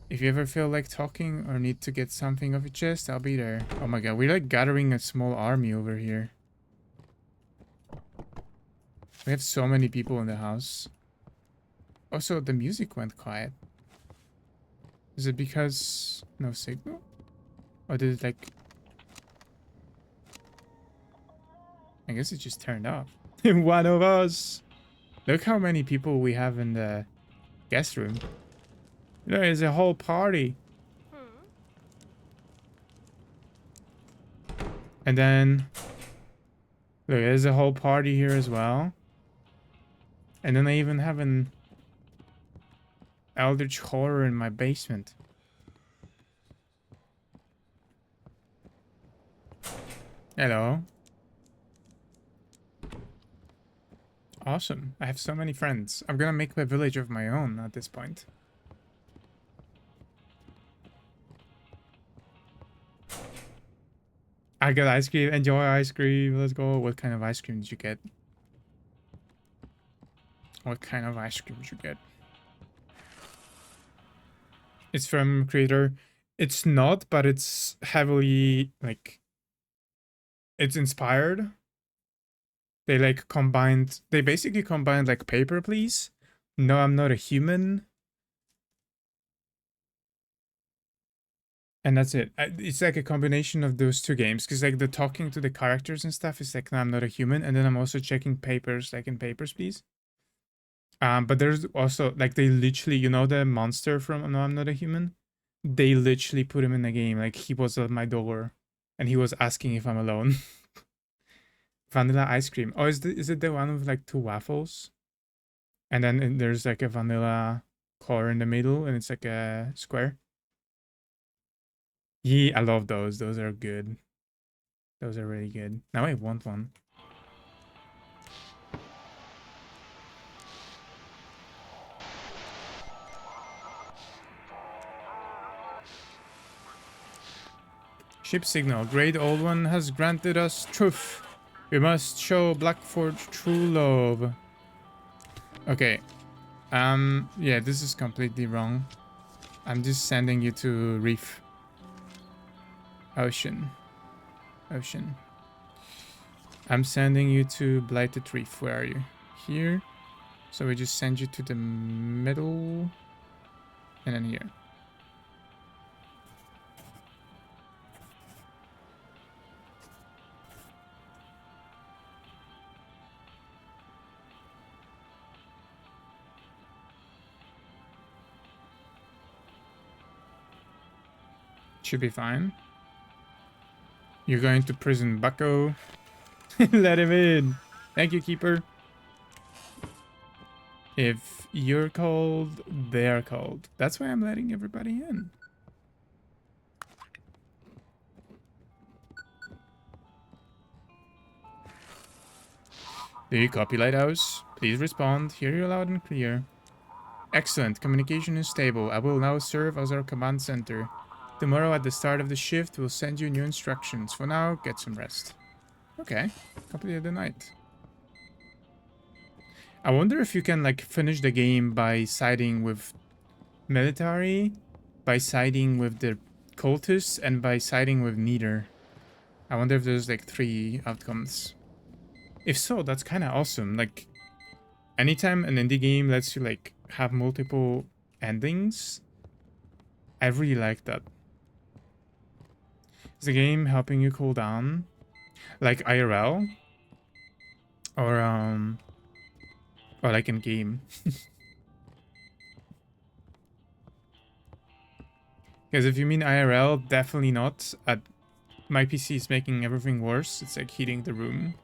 If you ever feel like talking or need to get something off your chest, I'll be there. Oh my god, we're like gathering a small army over here. We have so many people in the house. Also, the music went quiet. Is it because no signal? Or did it like... I guess it just turned off. One of us! Look how many people we have in the guest room. There's a whole party. And then... Look, there's a whole party here as well. And then I even have an Eldritch Horror in my basement. Hello. Awesome. I have so many friends. I'm gonna make a village of my own at this point. I got ice cream. Enjoy ice cream. Let's go. What kind of ice cream did you get? What kind of ice cream did you get? It's from creator. It's not, but it's heavily, like... It's inspired. They like combined... They basically combined like Paper Please. No, I'm Not a Human. And that's it. It's like a combination of those two games. Because like the talking to the characters and stuff is like, no, I'm not a human. And then I'm also checking papers, like in Papers, Please. But there's also, like, they literally, you know, the monster from No, I'm Not a Human? They literally put him in the game. Like, he was at my door. And he was asking if I'm alone. Vanilla ice cream. Oh, is it the one with like 2 waffles? And then there's like a vanilla core in the middle. And it's like a square. Yeah, I love those. Those are good. Those are really good. Now I want one. Ship signal. Great Old One has granted us truth. We must show Blackford true love. Okay. Yeah, this is completely wrong. I'm just sending you to Reef. Ocean. I'm sending you to Blighted Reef. Where are you? Here. So we just send you to the middle and then here. Should be fine. You're going to prison, bucko. Let him in. Thank you, keeper. If you're cold, they're cold. That's why I'm letting everybody in. Do you copy, Lighthouse? Please respond. Hear you loud and clear. Excellent. Communication is stable. I will now serve as our command center. Tomorrow at the start of the shift, we'll send you new instructions. For now, get some rest. Okay. Copy of the night. I wonder if you can, like, finish the game by siding with military, by siding with the cultists, and by siding with neither. I wonder if there's, like, 3 outcomes. If so, that's kind of awesome. Like, anytime an indie game lets you, like, have multiple endings, I really like that. Is the game helping you cool down? Like IRL? Or like in game? Because if you mean IRL, definitely not. My PC is making everything worse. It's like heating the room.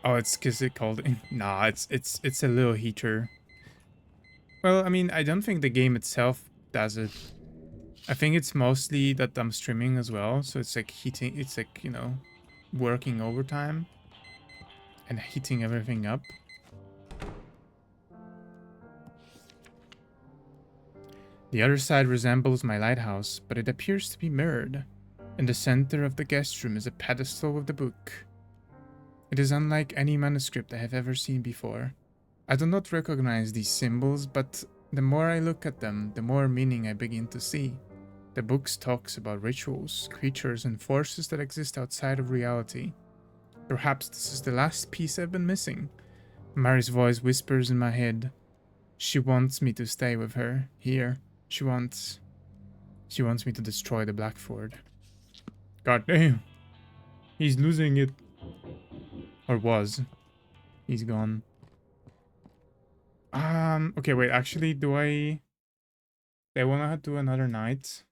Oh, it's because it called in. Nah, it's a little heater. Well, I mean, I don't think the game itself does it. I think it's mostly that I'm streaming as well, so it's like heating. It's like, you know, working overtime and heating everything up. The other side resembles my lighthouse, but it appears to be mirrored. In the center of the guest room is a pedestal with the book. It is unlike any manuscript I have ever seen before. I do not recognize these symbols, but the more I look at them, the more meaning I begin to see. The book talks about rituals, creatures, and forces that exist outside of reality. Perhaps this is the last piece I've been missing. Mary's voice whispers in my head. She wants me to stay with her, here. She wants me to destroy the Blackford. God damn. He's losing it. Or was. He's gone. Okay, wait, actually, do I wanna do another night?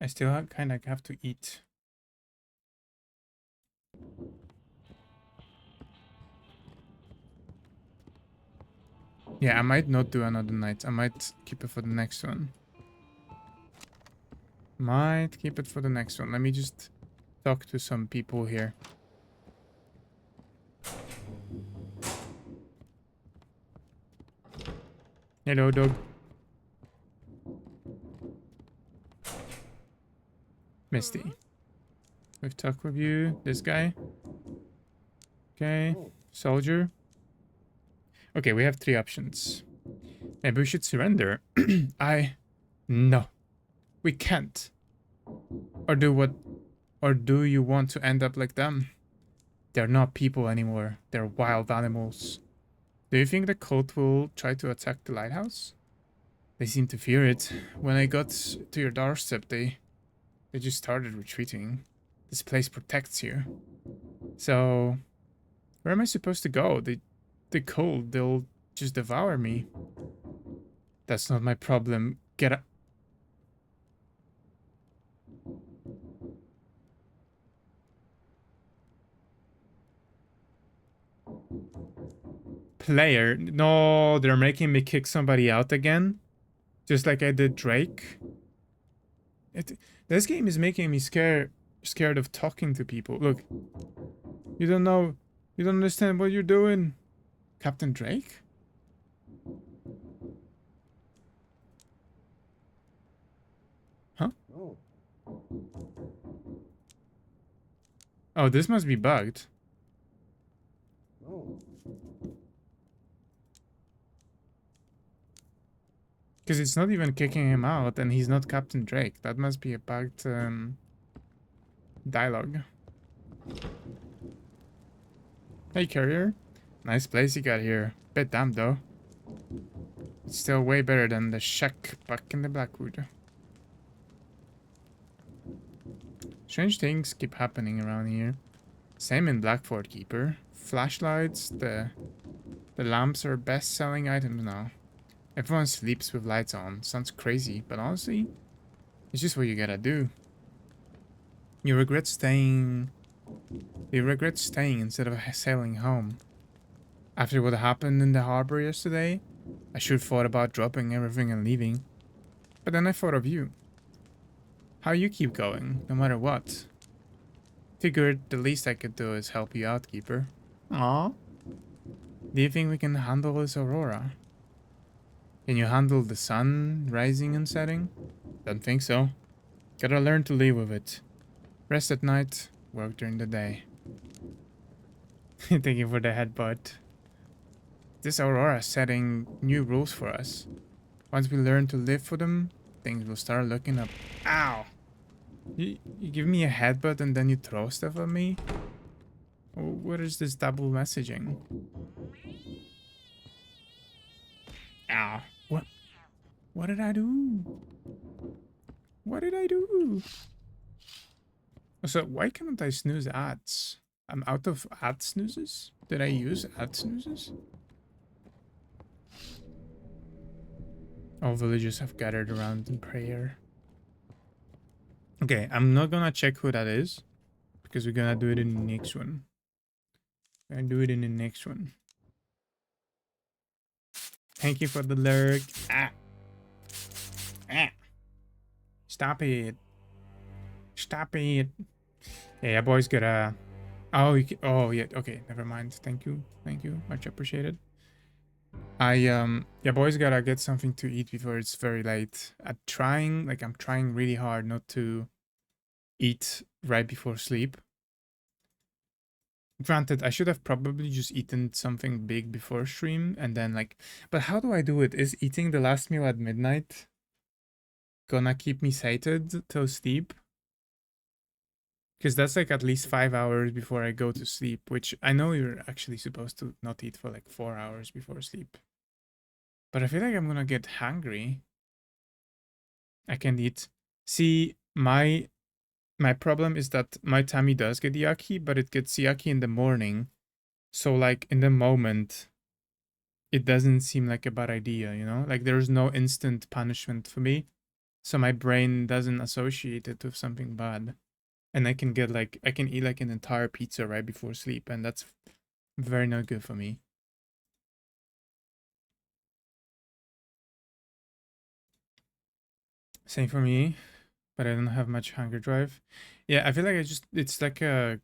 I still kinda have to eat. Yeah, I might not do another night. I might keep it for the next one. Might keep it for the next one. Let me just talk to some people here. Hello, dog. Misty. We've talked with you. This guy. Okay. Soldier. Okay, we have 3 options. Maybe we should surrender. No. We can't. Or do you want to end up like them? They're not people anymore. They're wild animals. Do you think the cult will try to attack the lighthouse? They seem to fear it. When I got to your doorstep, they just started retreating. This place protects you. So, where am I supposed to go? The cold, they'll just devour me. That's not my problem. Get up. Player. No, they're making me kick somebody out again. Just like I did Drake. This game is making me scared of talking to people. Look. You don't know. You don't understand what you're doing. Captain Drake? Huh? Oh, this must be bugged. Because it's not even kicking him out, and he's not Captain Drake. That must be a bugged dialogue. Hey, Carrier. Nice place you got here. Bit damp, though. It's still way better than the shack back in the Blackwood. Strange things keep happening around here. Same in Blackford Keeper. Flashlights, the lamps are best-selling items now. Everyone sleeps with lights on. Sounds crazy, but honestly, it's just what you gotta do. You regret staying instead of sailing home. After what happened in the harbor yesterday, I should thought about dropping everything and leaving. But then I thought of you. How you keep going, no matter what. Figured the least I could do is help you out, Keeper. Aww. Do you think we can handle this aurora? Can you handle the sun rising and setting? Don't think so. Gotta learn to live with it. Rest at night, work during the day. Thank you for the headbutt. This aurora is setting new rules for us. Once we learn to live for them, things will start looking up. Ow! You give me a headbutt and then you throw stuff at me? What is this double messaging? Ow. What? What did I do? What did I do? So why can't I snooze ads? I'm out of ad snoozes? Did I use ad snoozes? All villagers have gathered around in prayer. Okay, I'm not gonna check who that is, because we're gonna do it in the next one. Gonna do it in the next one. Thank you for the lurk. Ah. Ah. Stop it. Stop it. Yeah, boys gotta... Oh, oh, yeah, okay, never mind. Thank you. Thank you. Much appreciated. Yeah, boys gotta get something to eat before it's very late. I'm trying really hard not to eat right before sleep. Granted, I should have probably just eaten something big before stream and then but how do I do it? Is eating the last meal at midnight gonna keep me sated till sleep? Because that's at least 5 hours before I go to sleep, which I know you're actually supposed to not eat for 4 hours before sleep. But I feel like I'm gonna get hungry. I can eat. See, my problem is that my tummy does get yucky, but it gets yucky in the morning. So in the moment, it doesn't seem like a bad idea, you know? There's no instant punishment for me. So my brain doesn't associate it with something bad. And I can get I can eat an entire pizza right before sleep, and that's very not good for me. Same for me, but I don't have much hunger drive. Yeah, I feel like it's like a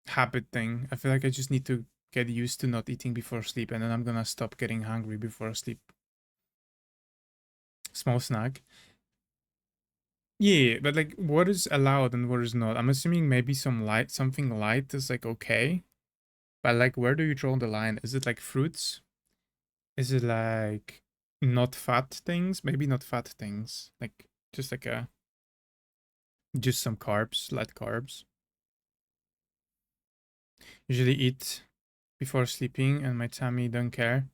habit thing. I feel like I just need to get used to not eating before sleep, and then I'm gonna stop getting hungry before sleep. Small snack. Yeah, but what is allowed and what is not? I'm assuming maybe something light is okay. But where do you draw the line? Is it fruits? Is it not fat things? Maybe not fat things. Just just some carbs, light carbs. Usually eat before sleeping and my tummy don't care.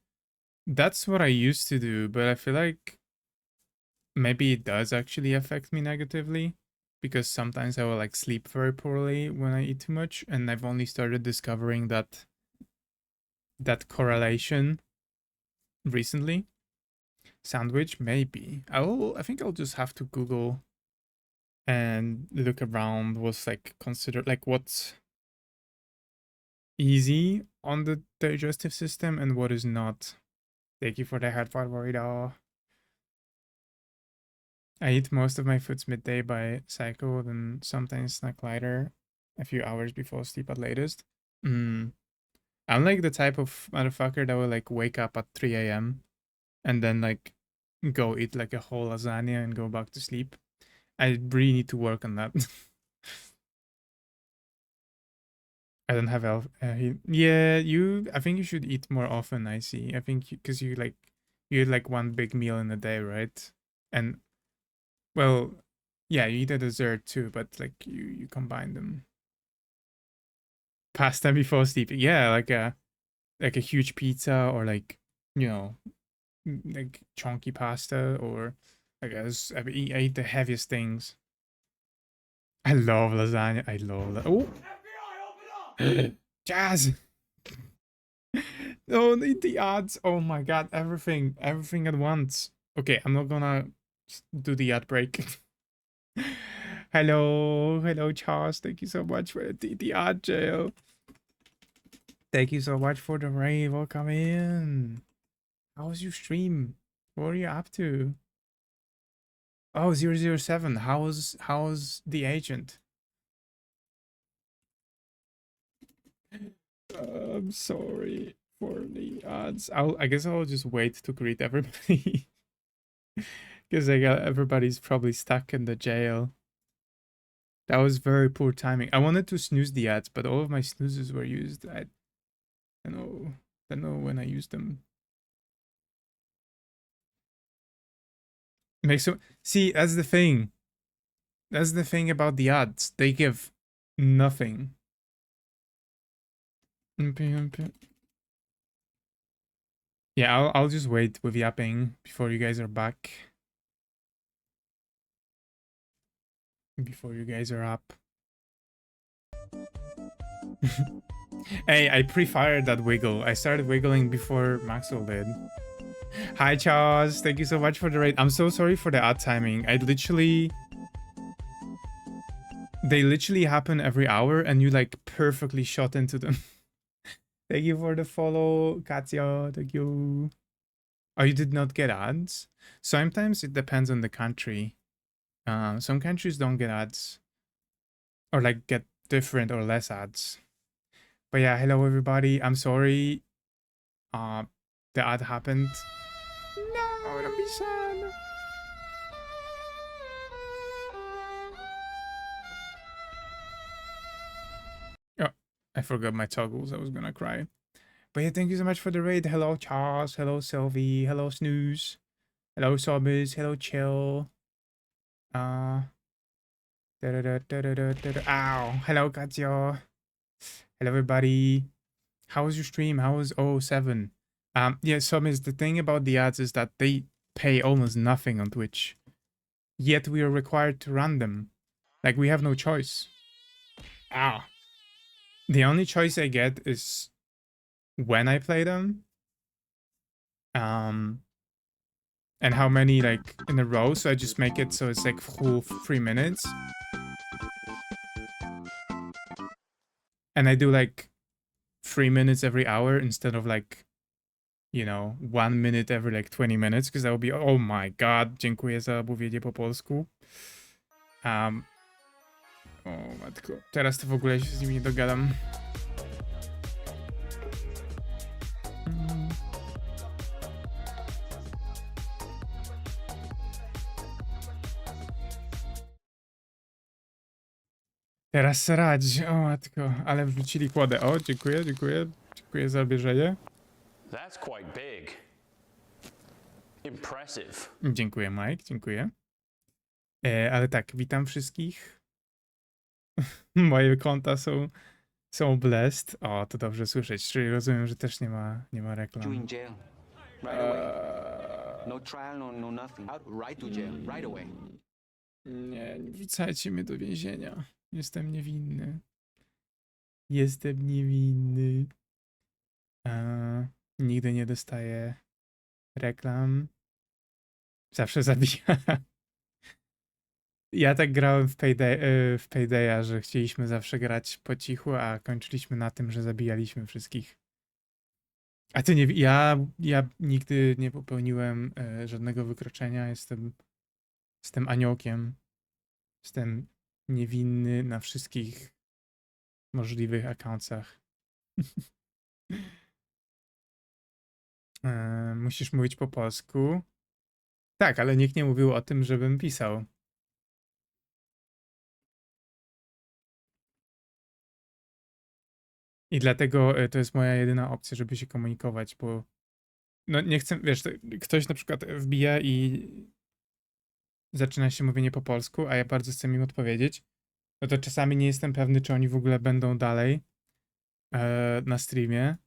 That's what I used to do, but I feel like maybe it does actually affect me negatively because sometimes I will sleep very poorly when I eat too much, and I've only started discovering that correlation recently. Sandwich, maybe. I think I'll just have to Google and look around what's considered what's easy on the digestive system and what is not. Thank you for the head favorito. I eat most of my foods midday by cycle, then sometimes snack lighter a few hours before sleep at latest. I'm the type of motherfucker that will wake up at 3 a.m. and then go eat a whole lasagna and go back to sleep. I really need to work on that. I don't have yeah, I think you should eat more often, I see. I think because you eat one big meal in a day, right? And well, yeah, you eat a dessert too, but you combine them. pasta before sleeping. Yeah, like a huge pizza or like, you know, like chunky pasta or I guess I ate the heaviest things. I love lasagna. I love that. Oh, Jazz. No, the odds. Oh my god, everything at once. Okay, I'm not gonna do the ad break. Hello, Charles. Thank you so much for the ad jail. Thank you so much for the raid. Welcome in. How was your stream? What are you up to? Oh, 007. How's the agent? I'm sorry for the odds. I guess I'll just wait to greet everybody. Because everybody's probably stuck in the jail. That was very poor timing. I wanted to snooze the ads, but all of my snoozes were used. I don't know when I used them. See, that's the thing. That's the thing about the ads. They give nothing. Yeah, I'll just wait with yapping before you guys are back. Before you guys are up. Hey, I pre-fired that wiggle. I started wiggling before Maxwell did. Hi, Charles. Thank you so much for the raid. I'm so sorry for the ad timing. They literally happen every hour and you like perfectly shot into them. Thank you for the follow, Katya. Thank you. Oh, you did not get ads? Sometimes it depends on the country. Some countries don't get ads. Or like get different or less ads. But yeah, hello everybody. I'm sorry. The ad happened. No, don't be sad. Oh, I forgot my toggles. I was gonna cry. But yeah, thank you so much for the raid. Hello, Charles. Hello, Sylvie. Hello, Snooze. Hello, Sobbers. Hello, Chill. Ow. Hello, Katya. Hello, everybody. How was your stream? How was 007? Yeah, Sobbers, the thing about the ads is that they pay almost nothing on Twitch. Yet we are required to run them. Like, we have no choice. Ow. The only choice I get is when I play them. And how many like in a row, so I just make it so it's like full 3 minutes. And I do like 3 minutes every hour instead of like, you know, 1 minute every like 20 minutes, because that would be, oh my god, dziękuję za mówienie po polsku. O matko, teraz to w ogóle się z nimi nie dogadam. Teraz se radź, o matko, ale wrzucili kłodę. O, dziękuję za obejrzenie. That's quite big. Impressive. Dziękuję, Mike, dziękuję. Ale tak, witam wszystkich. Moje konta są blessed. O, to dobrze słyszeć, czyli rozumiem, że też nie ma reklam. in jail. Right away. No trial, no nothing. Out right to jail. Right away. Nie wrzucajcie mnie do więzienia. Jestem niewinny. Jestem niewinny. Nigdy nie dostaję reklam. Zawsze zabijam. Ja tak grałem w Paydaya, że chcieliśmy zawsze grać po cichu, a kończyliśmy na tym, że zabijaliśmy wszystkich. A ty nie... Ja nigdy nie popełniłem żadnego wykroczenia. Jestem aniołkiem. Jestem niewinny na wszystkich możliwych accountach. Musisz mówić po polsku. Tak, ale nikt nie mówił o tym, żebym pisał. I dlatego to jest moja jedyna opcja, żeby się komunikować, bo no nie chcę, wiesz, ktoś na przykład wbija i zaczyna się mówienie po polsku, a ja bardzo chcę im odpowiedzieć, no to czasami nie jestem pewny, czy oni w ogóle będą dalej, na streamie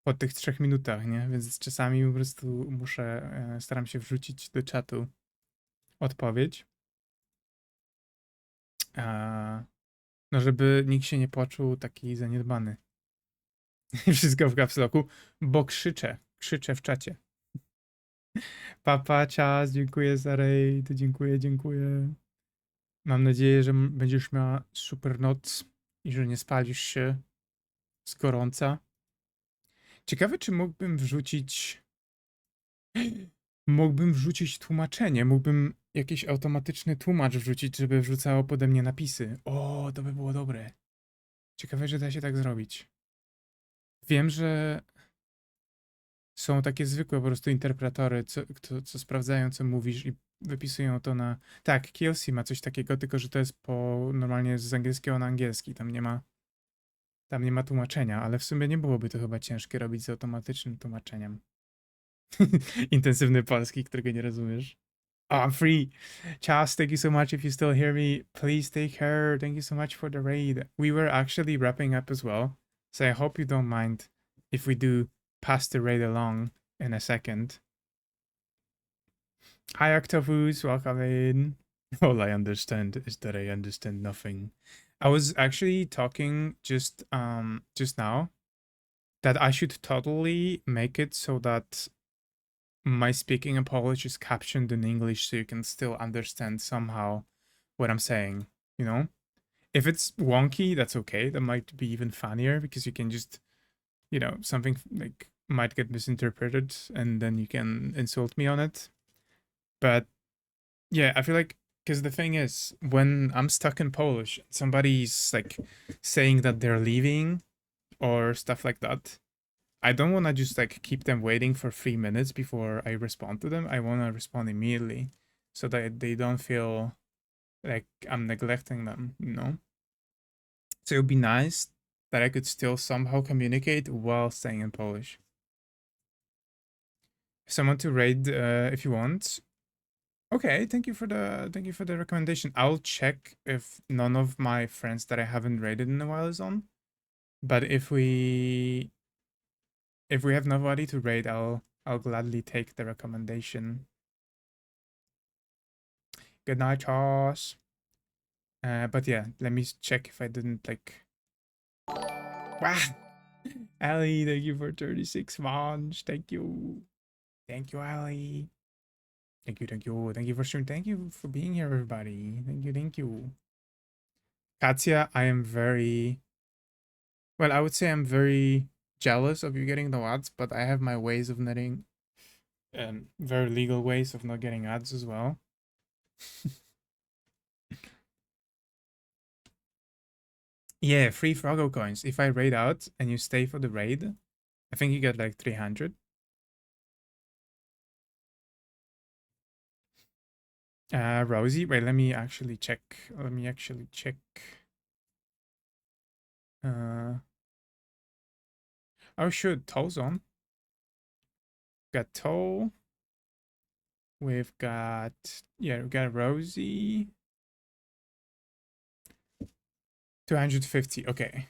po tych 3 minutach, nie? Więc czasami po prostu muszę, staram się wrzucić do czatu odpowiedź. No, żeby nikt się nie poczuł taki zaniedbany. Wszystko w capslocku, bo krzyczę w czacie. Papa, cias, dziękuję za raid, dziękuję. Mam nadzieję, że będziesz miała super noc i że nie spalisz się z gorąca. Ciekawe, czy mógłbym wrzucić tłumaczenie, mógłbym jakiś automatyczny tłumacz wrzucić, żeby wrzucało pode mnie napisy. O, to by było dobre. Ciekawe, że da się tak zrobić. Wiem, że są takie zwykłe po prostu interpretory, co sprawdzają, co mówisz i wypisują to na... Tak, KLC ma coś takiego, tylko że to jest normalnie z angielskiego na angielski. Tam nie ma tłumaczenia, ale w sumie nie byłoby to chyba ciężkie robić z automatycznym tłumaczeniem. Intensywny polski, którego nie rozumiesz. Oh, I'm free. Chas, thank you so much. If you still hear me, please take care. Thank you so much for the raid. We were actually wrapping up as well, so I hope you don't mind if we do pass the raid along in a second. Hi, Octopus. Welcome in. All I understand is that I understand nothing. I was actually talking just now that I should totally make it so that my speaking in Polish is captioned in English so you can still understand somehow what I'm saying, you know? If it's wonky, that's okay. That might be even funnier because you can just, something like might get misinterpreted and then you can insult me on it. But yeah, I feel like because the thing is, when I'm stuck in Polish, somebody's like saying that they're leaving or stuff like that, I don't want to just like keep them waiting for 3 minutes before I respond to them. I want to respond immediately so that they don't feel like I'm neglecting them, So it would be nice that I could still somehow communicate while staying in Polish. Someone to raid if you want. Okay, thank you for the recommendation. I'll check if none of my friends that I haven't raided in a while is on. But if we have nobody to raid, I'll gladly take the recommendation. Good night, Charles. But yeah, let me check if I didn't like. Wow, Ali, thank you for 36 months. Thank you, Ali. Thank you for streaming. Thank you for being here, everybody. Thank you. Katya, I am very, well, I would say I'm very jealous of you getting the ads, but I have my ways of netting, very legal ways of not getting ads as well. Yeah, free Froggo coins. If I raid out and you stay for the raid, I think you get like 300. Rosie, wait, let me actually check. Oh shoot, Toll's on. Got Toll. We've got Rosie. 250, okay.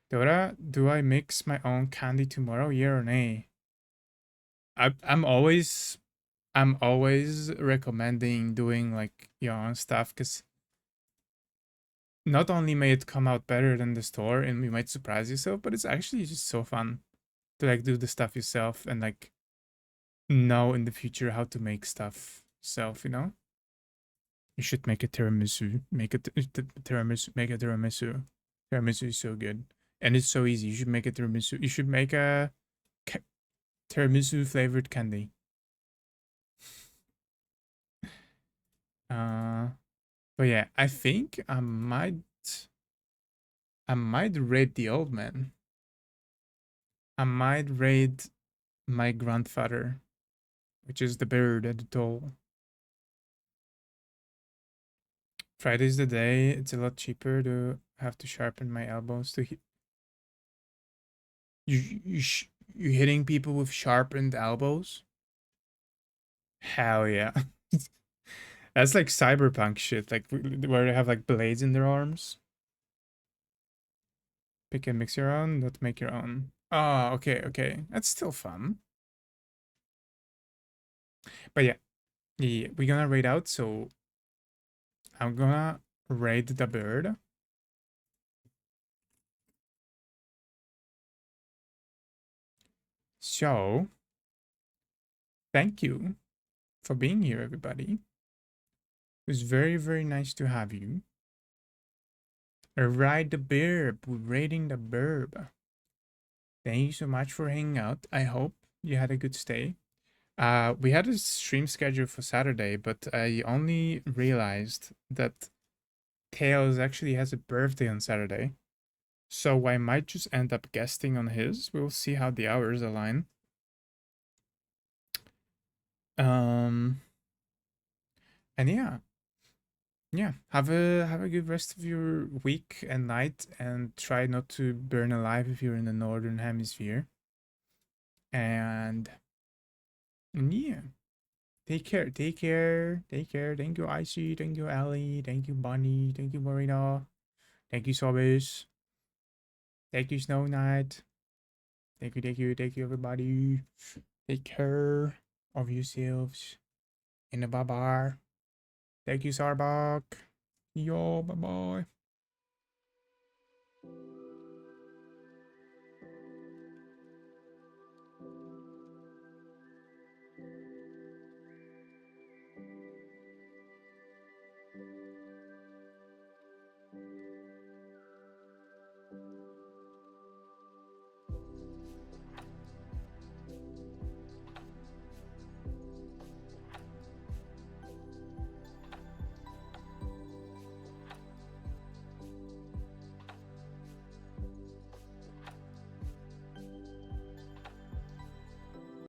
Dora, do I mix my own candy tomorrow? Yeah or nay? I'm always recommending doing like your own stuff because not only may it come out better than the store and you might surprise yourself, but it's actually just so fun to like do the stuff yourself and like know in the future how to make stuff yourself, You should make a tiramisu. Make a tiramisu. Tiramisu is so good. And it's so easy. You should make a tiramisu. You should make a tiramisu flavored candy. But yeah, I think I might raid the old man. I might raid my grandfather, which is the bird at the toll. Friday's the day. It's a lot cheaper to have to sharpen my elbows to hit. You hitting people with sharpened elbows? Hell yeah. That's like cyberpunk shit, like where they have like blades in their arms. Pick and mix your own, not make your own. Oh, okay, okay. That's still fun. But yeah, we're gonna raid out, so I'm gonna raid the bird. So, thank you for being here, everybody. It was very, very nice to have you. Ride the burb. We're raiding the burb. Thank you so much for hanging out. I hope you had a good stay. We had a stream schedule for Saturday, but I only realized that Tails actually has a birthday on Saturday. So I might just end up guesting on his. We'll see how the hours align. And yeah. Yeah. Have a good rest of your week and night, and try not to burn alive if you're in the northern hemisphere. And yeah. Take care. Take care. Take care. Thank you, Icy. Thank you, Ellie. Thank you, Bunny. Thank you, Marina. Thank you, Sobis. Thank you, Snow Knight. Thank you, everybody. Take care of yourselves. In the bye-bye. Thank you, Sarbok. Yo, bye-bye.